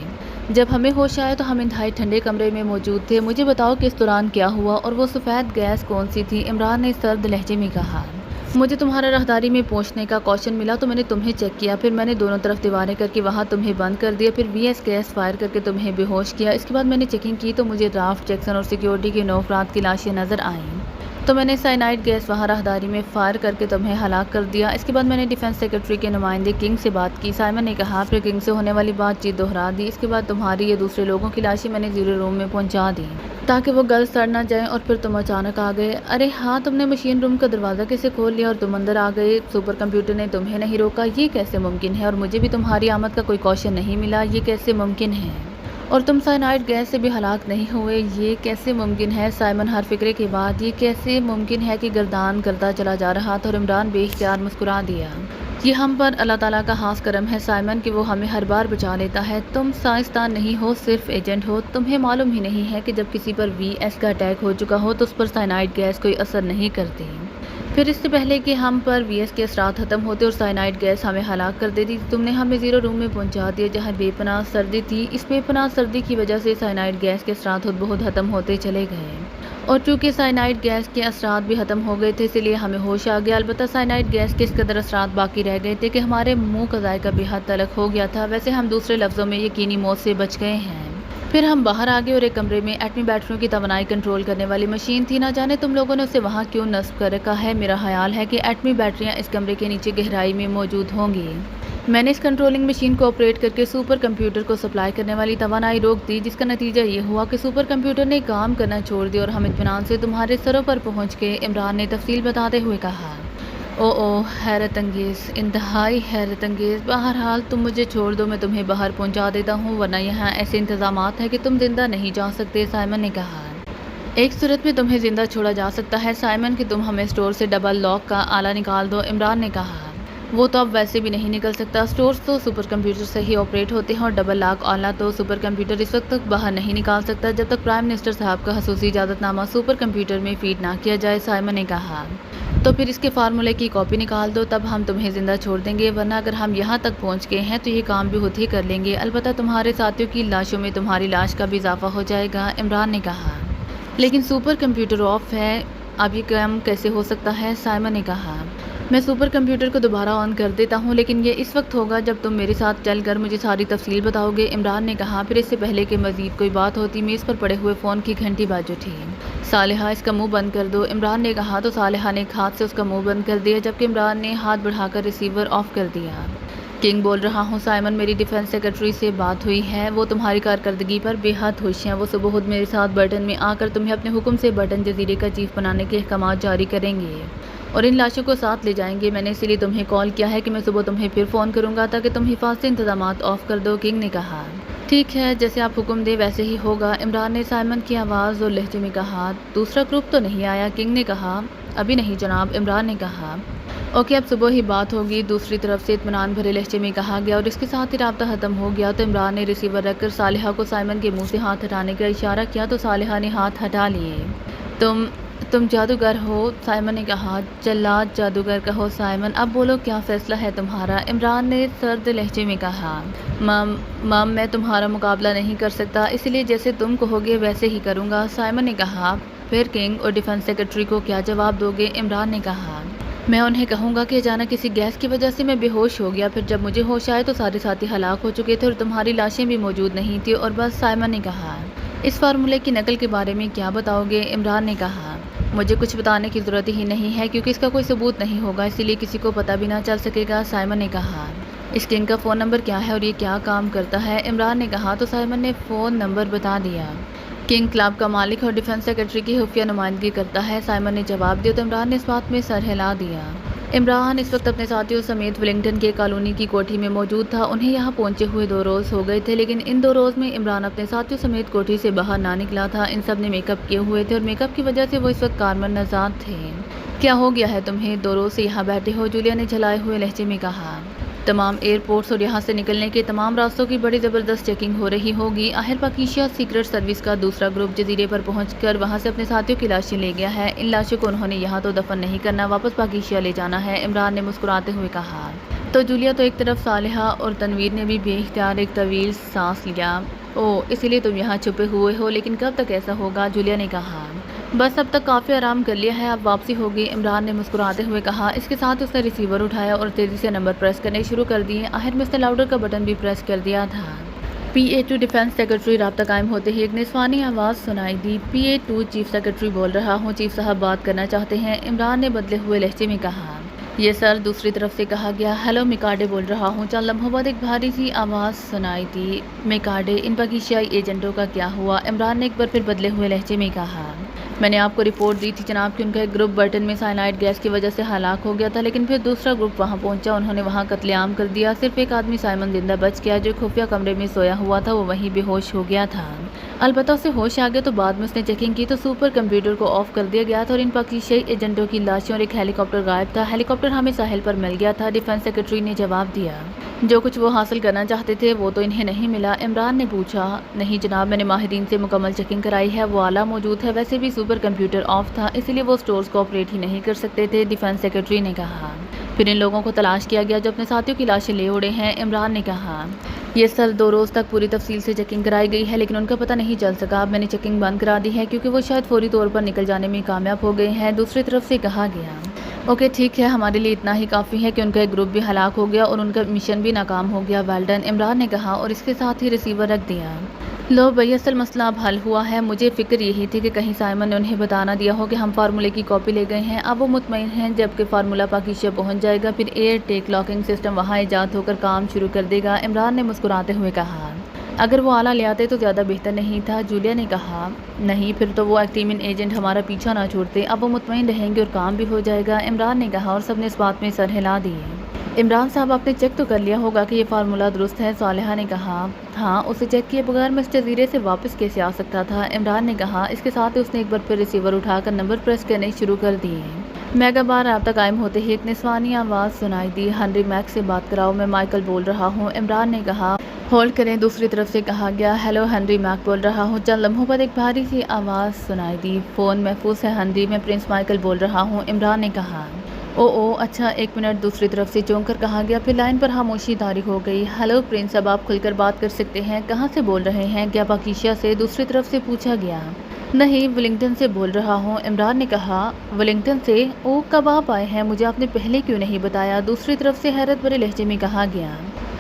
جب ہمیں ہوش آیا تو ہم انتہائی ٹھنڈے کمرے میں موجود تھے، مجھے بتاؤ کہ اس دوران کیا ہوا اور وہ سفید گیس کون سی تھی، عمران نے سرد لہجے میں کہا۔ مجھے تمہارا راہداری میں پہنچنے کا کوشن ملا تو میں نے تمہیں چیک کیا، پھر میں نے دونوں طرف دیواریں کر کے وہاں تمہیں بند کر دیا، پھر وی ایس گیس فائر کر کے تمہیں بے ہوش کیا، اس کے بعد میں نے چیکنگ کی تو مجھے رافٹ جیکسن اور سیکیورٹی کے 9 افراد کی لاشیں نظر آئیں، تو میں نے سائنائڈ گیس وہاں راہداری میں فائر کر کے تمہیں ہلاک کر دیا۔ اس کے بعد میں نے ڈیفنس سیکرٹری کے نمائندے کنگ سے بات کی، سائمن نے کہا، پھر کنگ سے ہونے والی بات چیت دہرا دی۔ اس کے بعد تمہاری یا دوسرے لوگوں کی لاشیں میں نے زیرو روم میں پہنچا دی تاکہ وہ گل سڑ نہ جائیں، اور پھر تم اچانک آ گئے۔ ارے ہاں، تم نے مشین روم کا دروازہ کیسے کھول لیا اور تم اندر آ گئے؟ سپر کمپیوٹر نے تمہیں نہیں روکا، یہ کیسے ممکن ہے؟ اور مجھے بھی تمہاری آمد کا کوئی کوشن نہیں ملا، یہ کیسے ممکن ہے؟ اور تم سائنائڈ گیس سے بھی ہلاک نہیں ہوئے، یہ کیسے ممکن ہے؟ سائمن ہر فکرے کے بعد یہ کیسے ممکن ہے کہ گردان کرتا چلا جا رہا تھا اور عمران بے اختیار مسکرا دیا۔ یہ ہم پر اللہ تعالیٰ کا خاص کرم ہے سائمن کہ وہ ہمیں ہر بار بچا لیتا ہے۔ تم سائنسدان نہیں ہو، صرف ایجنٹ ہو۔ تمہیں معلوم ہی نہیں ہے کہ جب کسی پر VS کا اٹیک ہو چکا ہو تو اس پر سائنائڈ گیس کوئی اثر نہیں کرتی۔ پھر اس سے پہلے کہ ہم پر VS کے اثرات ختم ہوتے اور سائنائڈ گیس ہمیں ہلاک کر دیتی، تم نے ہمیں 0 روم میں پہنچا دیا جہاں بے پناہ سردی تھی۔ اس بے پناہ سردی کی وجہ سے سائنائڈ گیس کے اثرات خود بخود ختم ہوتے چلے گئے، اور چونکہ سائنائڈ گیس کے اثرات بھی ختم ہو گئے تھے اس لیے ہمیں ہوش آ گیا۔ البتہ سائنائڈ گیس کے اس قدر اثرات باقی رہ گئے تھے کہ ہمارے منہ کا ذائقہ بے حد تلخ ہو گیا تھا۔ ویسے ہم دوسرے لفظوں میں یقینی موت سے بچ گئے ہیں۔ پھر ہم باہر آ گئے اور ایک کمرے میں ایٹمی بیٹریوں کی توانائی کنٹرول کرنے والی مشین تھی۔ نہ جانے تم لوگوں نے اسے وہاں کیوں نصب کر رکھا ہے۔ میرا خیال ہے کہ ایٹمی بیٹریاں اس کمرے کے نیچے گہرائی میں موجود ہوں گی۔ میں نے اس کنٹرولنگ مشین کو آپریٹ کر کے سپر کمپیوٹر کو سپلائی کرنے والی توانائی روک دی، جس کا نتیجہ یہ ہوا کہ سپر کمپیوٹر نے کام کرنا چھوڑ دیا اور ہم اطمینان سے تمہارے سروں پر پہنچ گئے، عمران نے تفصیل بتاتے ہوئے کہا۔ حیرت انگیز، انتہائی حیرت انگیز۔ بہرحال تم مجھے چھوڑ دو، میں تمہیں باہر پہنچا دیتا ہوں، ورنہ یہاں ایسے انتظامات ہیں کہ تم زندہ نہیں جا سکتے، سائمن نے کہا۔ ایک صورت میں تمہیں زندہ چھوڑا جا سکتا ہے سائمن کہ تم ہمیں اسٹور سے ڈبل لاک کا آلہ نکال دو، عمران نے کہا۔ وہ تو اب ویسے بھی نہیں نکل سکتا، اسٹورز تو سپر کمپیوٹر سے ہی آپریٹ ہوتے ہیں اور ڈبل لاک آلہ تو سپر کمپیوٹر اس وقت تک باہر نہیں نکال سکتا جب تک پرائم منسٹر صاحب کا خصوصی اجازت نامہ سپر کمپیوٹر میں فیڈ نہ کیا جائے، سائمن نے کہا۔ تو پھر اس کے فارمولے کی کاپی نکال دو، تب ہم تمہیں زندہ چھوڑ دیں گے، ورنہ اگر ہم یہاں تک پہنچ گئے ہیں تو یہ کام بھی خود ہی کر لیں گے۔ البتہ تمہارے ساتھیوں کی لاشوں میں تمہاری لاش کا بھی اضافہ ہو جائے گا، عمران نے کہا۔ لیکن سپر کمپیوٹر آف ہے، اب یہ کام کیسے ہو سکتا ہے، سائمن نے کہا۔ میں سپر کمپیوٹر کو دوبارہ آن کر دیتا ہوں، لیکن یہ اس وقت ہوگا جب تم میرے ساتھ چل کر مجھے ساری تفصیل بتاؤ گے، عمران نے کہا۔ پھر اس سے پہلے کہ مزید کوئی بات ہوتی میز پر پڑے ہوئے فون کی گھنٹی بج اٹھی۔ صالحہ، اس کا منہ بند کر دو، عمران نے کہا تو صالحہ نے ایک ہاتھ سے اس کا منہ بند کر دیا جبکہ عمران نے ہاتھ بڑھا کر ریسیور آف کر دیا۔ کنگ بول رہا ہوں سائمن، میری ڈیفنس سیکرٹری سے بات ہوئی ہے، وہ تمہاری کارکردگی پر بے حد خوش ہیں۔ وہ صبح خود میرے ساتھ برٹن میں آ کر تمہیں اپنے حکم سے برٹن جزیرے کا چیف بنانے کے احکامات جاری کریں گے اور ان لاشوں کو ساتھ لے جائیں گے۔ میں نے اسی لیے تمہیں کال کیا ہے کہ میں صبح تمہیں پھر فون کروں گا تاکہ تم حفاظتی انتظامات آف کر دو، کنگ نے کہا۔ ٹھیک ہے، جیسے آپ حکم دیں ویسے ہی ہوگا، عمران نے سائمن کی آواز اور لہجے میں کہا۔ دوسرا گروپ تو نہیں آیا، کنگ نے کہا۔ ابھی نہیں جناب، عمران نے کہا۔ اوکے، اب صبح ہی بات ہوگی، دوسری طرف سے اطمینان بھرے لہجے میں کہا گیا اور اس کے ساتھ ہی رابطہ ختم ہو گیا۔ تو عمران نے ریسیور رکھ کر صالحہ کو سائمن کے منہ سے ہاتھ ہٹانے کا اشارہ کیا تو صالحہ نے ہاتھ ہٹا لیے۔ تم جادوگر ہو، سائمن نے کہا۔ جلاد جادوگر کہو سائمن، اب بولو کیا فیصلہ ہے تمہارا، عمران نے سرد لہجے میں کہا۔ مام، میں تمہارا مقابلہ نہیں کر سکتا، اس لیے جیسے تم کہو گے ویسے ہی کروں گا، سائمن نے کہا۔ پھر کنگ اور ڈیفنس سیکرٹری کو کیا جواب دو گے، عمران نے کہا۔ میں انہیں کہوں گا کہ اچانک کسی گیس کی وجہ سے میں بے ہوش ہو گیا، پھر جب مجھے ہوش آئے تو سارے ساتھی ہلاک ہو چکے تھے اور تمہاری لاشیں بھی موجود نہیں تھیں اور بس، سائمن نے کہا۔ اس فارمولے کی نقل کے بارے میں کیا بتاؤ گے، عمران نے کہا۔ مجھے کچھ بتانے کی ضرورت ہی نہیں ہے کیونکہ اس کا کوئی ثبوت نہیں ہوگا، اسی لیے کسی کو پتہ بھی نہ چل سکے گا، سائمن نے کہا۔ اس کنگ کا فون نمبر کیا ہے اور یہ کیا کام کرتا ہے، عمران نے کہا تو سائمن نے فون نمبر بتا دیا۔ کنگ کلب کا مالک اور ڈیفنس سیکرٹری کی خفیہ نمائندگی کرتا ہے، سائمن نے جواب دیا تو عمران نے اس بات میں سر ہلا دیا۔ عمران اس وقت اپنے ساتھیوں سمیت ولنگٹن کے کالونی کی کوٹھی میں موجود تھا۔ انہیں یہاں پہنچے ہوئے 2 روز ہو گئے تھے، لیکن ان 2 روز میں عمران اپنے ساتھیوں سمیت کوٹھی سے باہر نہ نکلا تھا۔ ان سب نے میک اپ کیے ہوئے تھے اور میک اپ کی وجہ سے وہ اس وقت کارمن نژاد تھے۔ کیا ہو گیا ہے تمہیں، 2 روز سے یہاں بیٹھے ہو، جولیا نے جھلائے ہوئے لہجے میں کہا۔ تمام ایئرپورٹس اور یہاں سے نکلنے کے تمام راستوں کی بڑی زبردست چیکنگ ہو رہی ہوگی۔ آخر پاکیزہ سیکرٹ سروس کا دوسرا گروپ جزیرے پر پہنچ کر وہاں سے اپنے ساتھیوں کی لاشیں لے گیا ہے۔ ان لاشوں کو انہوں نے یہاں تو دفن نہیں کرنا، واپس پاکیزہ لے جانا ہے، عمران نے مسکراتے ہوئے کہا۔ تو جولیا تو ایک طرف، صالحہ اور تنویر نے بھی بے اختیار ایک طویل سانس لیا۔ اسی لیے تم یہاں چھپے ہوئے ہو، لیکن کب تک ایسا ہوگا، جولیا نے کہا۔ بس اب تک کافی آرام کر لیا ہے، اب واپسی ہوگی، عمران نے مسکراتے ہوئے کہا۔ اس کے ساتھ اس نے ریسیور اٹھایا اور تیزی سے نمبر پریس کرنے شروع کر دیے۔ آخر میں اس نے لاؤڈر کا بٹن بھی پریس کر دیا تھا۔ PA2 ڈیفنس سیکرٹری، رابطہ قائم ہوتے ہی ایک نسوانی آواز سنائی دی۔ PA2 چیف سیکرٹری بول رہا ہوں، چیف صاحب بات کرنا چاہتے ہیں، عمران نے بدلے ہوئے لہجے میں کہا۔ یہ سر، دوسری طرف سے کہا گیا۔ ہیلو میکارڈے بول رہا ہوں، چند لمحوں بعد ایک بھاری سی آواز سنائی دی۔ میکارڈے، ان پاکیزیائی ایجنٹوں کا کیا ہوا، عمران نے ایک بار پھر بدلے ہوئے لہجے میں کہا۔ میں نے آپ کو رپورٹ دی تھی جناب کہ ان کا ایک گروپ برٹن میں سائنائڈ گیس کی وجہ سے ہلاک ہو گیا تھا، لیکن پھر دوسرا گروپ وہاں پہنچا، انہوں نے وہاں قتل عام کر دیا۔ صرف ایک آدمی سائمن زندہ بچ گیا جو ایک خفیہ کمرے میں سویا ہوا تھا، وہ وہیں بے ہوش ہو گیا تھا۔ البتہ اسے ہوش آ گیا تو بعد میں اس نے چیکنگ کی تو سپر کمپیوٹر کو آف کر دیا گیا تھا اور ان پاکستانی ایجنٹوں کی لاشیں اور ایک ہیلی کاپٹر غائب تھا۔ ہیلی کاپٹر ہمیں ساحل پر مل گیا تھا، ڈیفنس سیکرٹری نے جواب دیا۔ جو کچھ وہ حاصل کرنا چاہتے تھے وہ تو انہیں نہیں ملا۔ عمران نے پوچھا، نہیں جناب، میں نے ماہرین سے مکمل چیکنگ کرائی ہے، وہ آلہ موجود ہے، ویسے بھی سپر کمپیوٹر آف تھا، اسی لیے وہ سٹورز کو آپریٹ ہی نہیں کر سکتے تھے، ڈیفنس سیکرٹری نے کہا۔ پھر ان لوگوں کو تلاش کیا گیا جو اپنے ساتھیوں کی لاشیں لے اڑے ہیں، عمران نے کہا۔ یہ سر 2 روز تک پوری تفصیل سے چیکنگ کرائی گئی ہے لیکن ان کا پتہ نہیں چل سکا۔ اب میں نے چیکنگ بند کرا دی ہے کیونکہ وہ شاید فوری طور پر نکل جانے میں کامیاب ہو گئے ہیں، دوسری طرف سے کہا گیا۔ اوکے ٹھیک ہے، ہمارے لیے اتنا ہی کافی ہے کہ ان کا ایک گروپ بھی ہلاک ہو گیا اور ان کا مشن بھی ناکام ہو گیا، ویل ڈن، عمران نے کہا اور اس کے ساتھ ہی ریسیور رکھ دیا۔ لو بھئی، اصل مسئلہ اب حل ہوا ہے، مجھے فکر یہی تھی کہ کہیں سائمن نے انہیں بتا نہ دیا ہو کہ ہم فارمولے کی کاپی لے گئے ہیں۔ اب وہ مطمئن ہیں جبکہ فارمولہ پاکیزہ پہنچ جائے گا پھر ایئر ٹیک لاکنگ سسٹم وہاں ایجاد ہو کر کام شروع کر دے گا، عمران نے مسکراتے ہوئے کہا۔ اگر وہ آلہ لے آتے تو زیادہ بہتر نہیں تھا، جولیا نے کہا۔ نہیں، پھر تو وہ ایکٹیمین ایجنٹ ہمارا پیچھا نہ چھوڑتے، اب وہ مطمئن رہیں گے اور کام بھی ہو جائے گا، عمران نے کہا اور سب نے اس بات میں سر ہلا دیے۔ عمران صاحب، آپ نے چیک تو کر لیا ہوگا کہ یہ فارمولہ درست ہے، صالحہ نے کہا۔ ہاں، اسے چیک کیے بغیر میں اس جزیرے سے واپس کیسے آ سکتا تھا، عمران نے کہا۔ اس کے ساتھ اس نے ایک بار پھر ریسیور اٹھا کر نمبر پریس کرنے شروع کر دیے۔ میگا بار رابطہ قائم ہوتے ہی ایک نسوانی آواز سنائی دی، ہنری میک سے بات کراؤ، میں مائیکل بول رہا ہوں، عمران نے کہا۔ ہولڈ کریں، دوسری طرف سے کہا گیا، ہیلو ہنری میک بول رہا ہوں۔ چند لمحوں بعد ایک بھاری سی آواز سنائی دی، فون محفوظ ہے ہنری، میں پرنس مائیکل بول رہا ہوں، عمران نے کہا۔ او اچھا، 1 منٹ، دوسری طرف سے چونک کر کہا گیا، پھر لائن پر خاموشی طاری ہو گئی۔ ہیلو پرنس، اب آپ کھل کر بات کر سکتے ہیں، کہاں سے بول رہے ہیں، کیا پاکیزہ سے، دوسری طرف سے پوچھا گیا۔ نہیں، ولنگٹن سے بول رہا ہوں، عمران نے کہا۔ ولنگٹن سے؟ او، کب آپ آئے ہیں، مجھے آپ نے پہلے کیوں نہیں بتایا، دوسری طرف سے حیرت بھرے لہجے میں کہا گیا۔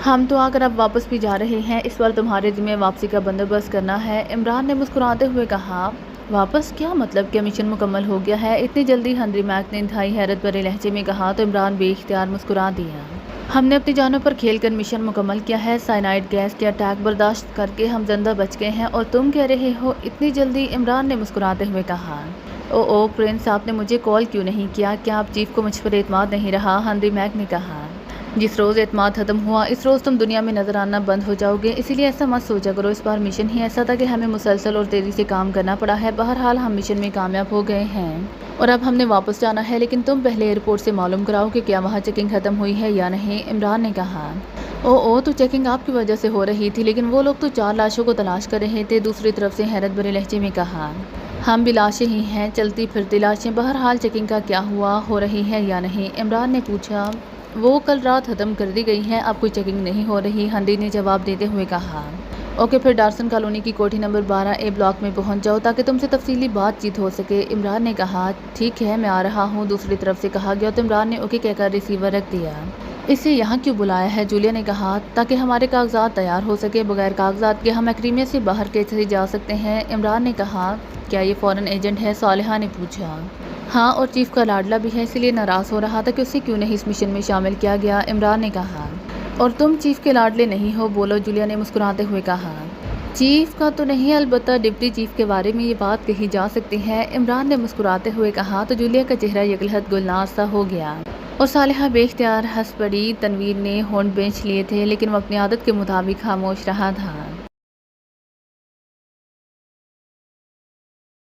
ہم تو آ کر اب واپس بھی جا رہے ہیں، اس بار تمہارے ذمہ واپسی کا بندوبست کرنا ہے، عمران نے مسکراتے ہوئے کہا۔ واپس؟ کیا مطلب، کیا مشن مکمل ہو گیا ہے اتنی جلدی، ہنری میک نے انتہائی حیرت بھرے لہجے میں کہا تو عمران بے اختیار مسکرا دیا۔ ہم نے اپنی جانوں پر کھیل کر مشن مکمل کیا ہے، سائنائڈ گیس کے اٹیک برداشت کر کے ہم زندہ بچ گئے ہیں اور تم کہہ رہے ہو اتنی جلدی، عمران نے مسکراتے ہوئے کہا۔ او پرنس، آپ نے مجھے کال کیوں نہیں کیا، کیا آپ چیف کو مجھ پر اعتماد نہیں رہا، ہنری میک نے کہا۔ جس روز اعتماد ختم ہوا اس روز تم دنیا میں نظر آنا بند ہو جاؤ گے، اسی لیے ایسا مت سوچا کرو، اس بار مشن ہی ایسا تھا کہ ہمیں مسلسل اور تیزی سے کام کرنا پڑا ہے، بہرحال ہم مشن میں کامیاب ہو گئے ہیں اور اب ہم نے واپس جانا ہے، لیکن تم پہلے ایئرپورٹ سے معلوم کراؤ کہ کیا وہاں چیکنگ ختم ہوئی ہے یا نہیں، عمران نے کہا۔ تو چیکنگ آپ کی وجہ سے ہو رہی تھی، لیکن وہ لوگ تو 4 لاشوں کو تلاش کر رہے تھے، دوسری طرف سے حیرت بھرے لہجے میں کہا۔ ہم بھی لاشیں ہی ہیں، چلتی پھرتی لاشیں، بہرحال چیکنگ کا کیا ہوا، ہو رہی ہے یا نہیں، عمران نے پوچھا۔ وہ کل رات ختم کر دی گئی ہیں، اب کوئی چیکنگ نہیں ہو رہی، ہنری نے جواب دیتے ہوئے کہا۔ اوکے، پھر ڈارسن کالونی کی کوٹھی نمبر 12A بلاک میں پہنچ جاؤ تاکہ تم سے تفصیلی بات چیت ہو سکے، عمران نے کہا۔ ٹھیک ہے، میں آ رہا ہوں، دوسری طرف سے کہا گیا تو عمران نے اوکے کہہ کر ریسیور رکھ دیا۔ اسے یہاں کیوں بلایا ہے، جولیا نے کہا۔ تاکہ ہمارے کاغذات تیار ہو سکے، بغیر کاغذات کے ہم ایکریمیا سے باہر کیسے جا سکتے ہیں، عمران نے کہا۔ کیا یہ فورن ایجنٹ ہے، صالحہ نے پوچھا۔ ہاں، اور چیف کا لاڈلا بھی ہے، اسی لیے ناراض ہو رہا تھا کہ اسے کیوں نہیں اس مشن میں شامل کیا گیا، عمران نے کہا۔ اور تم چیف کے لاڈلے نہیں ہو، بولو، جولیا نے مسکراتے ہوئے کہا۔ چیف کا تو نہیں، البتہ ڈپٹی چیف کے بارے میں یہ بات کہی جا سکتی ہے، عمران نے مسکراتے ہوئے کہا تو جولیا کا چہرہ یکلہت گلناز سا ہو گیا اور صالحہ بے اختیار ہنس پڑی۔ تنویر نے ہونٹ بینچ لیے تھے لیکن وہ اپنی عادت کے مطابق خاموش رہا تھا۔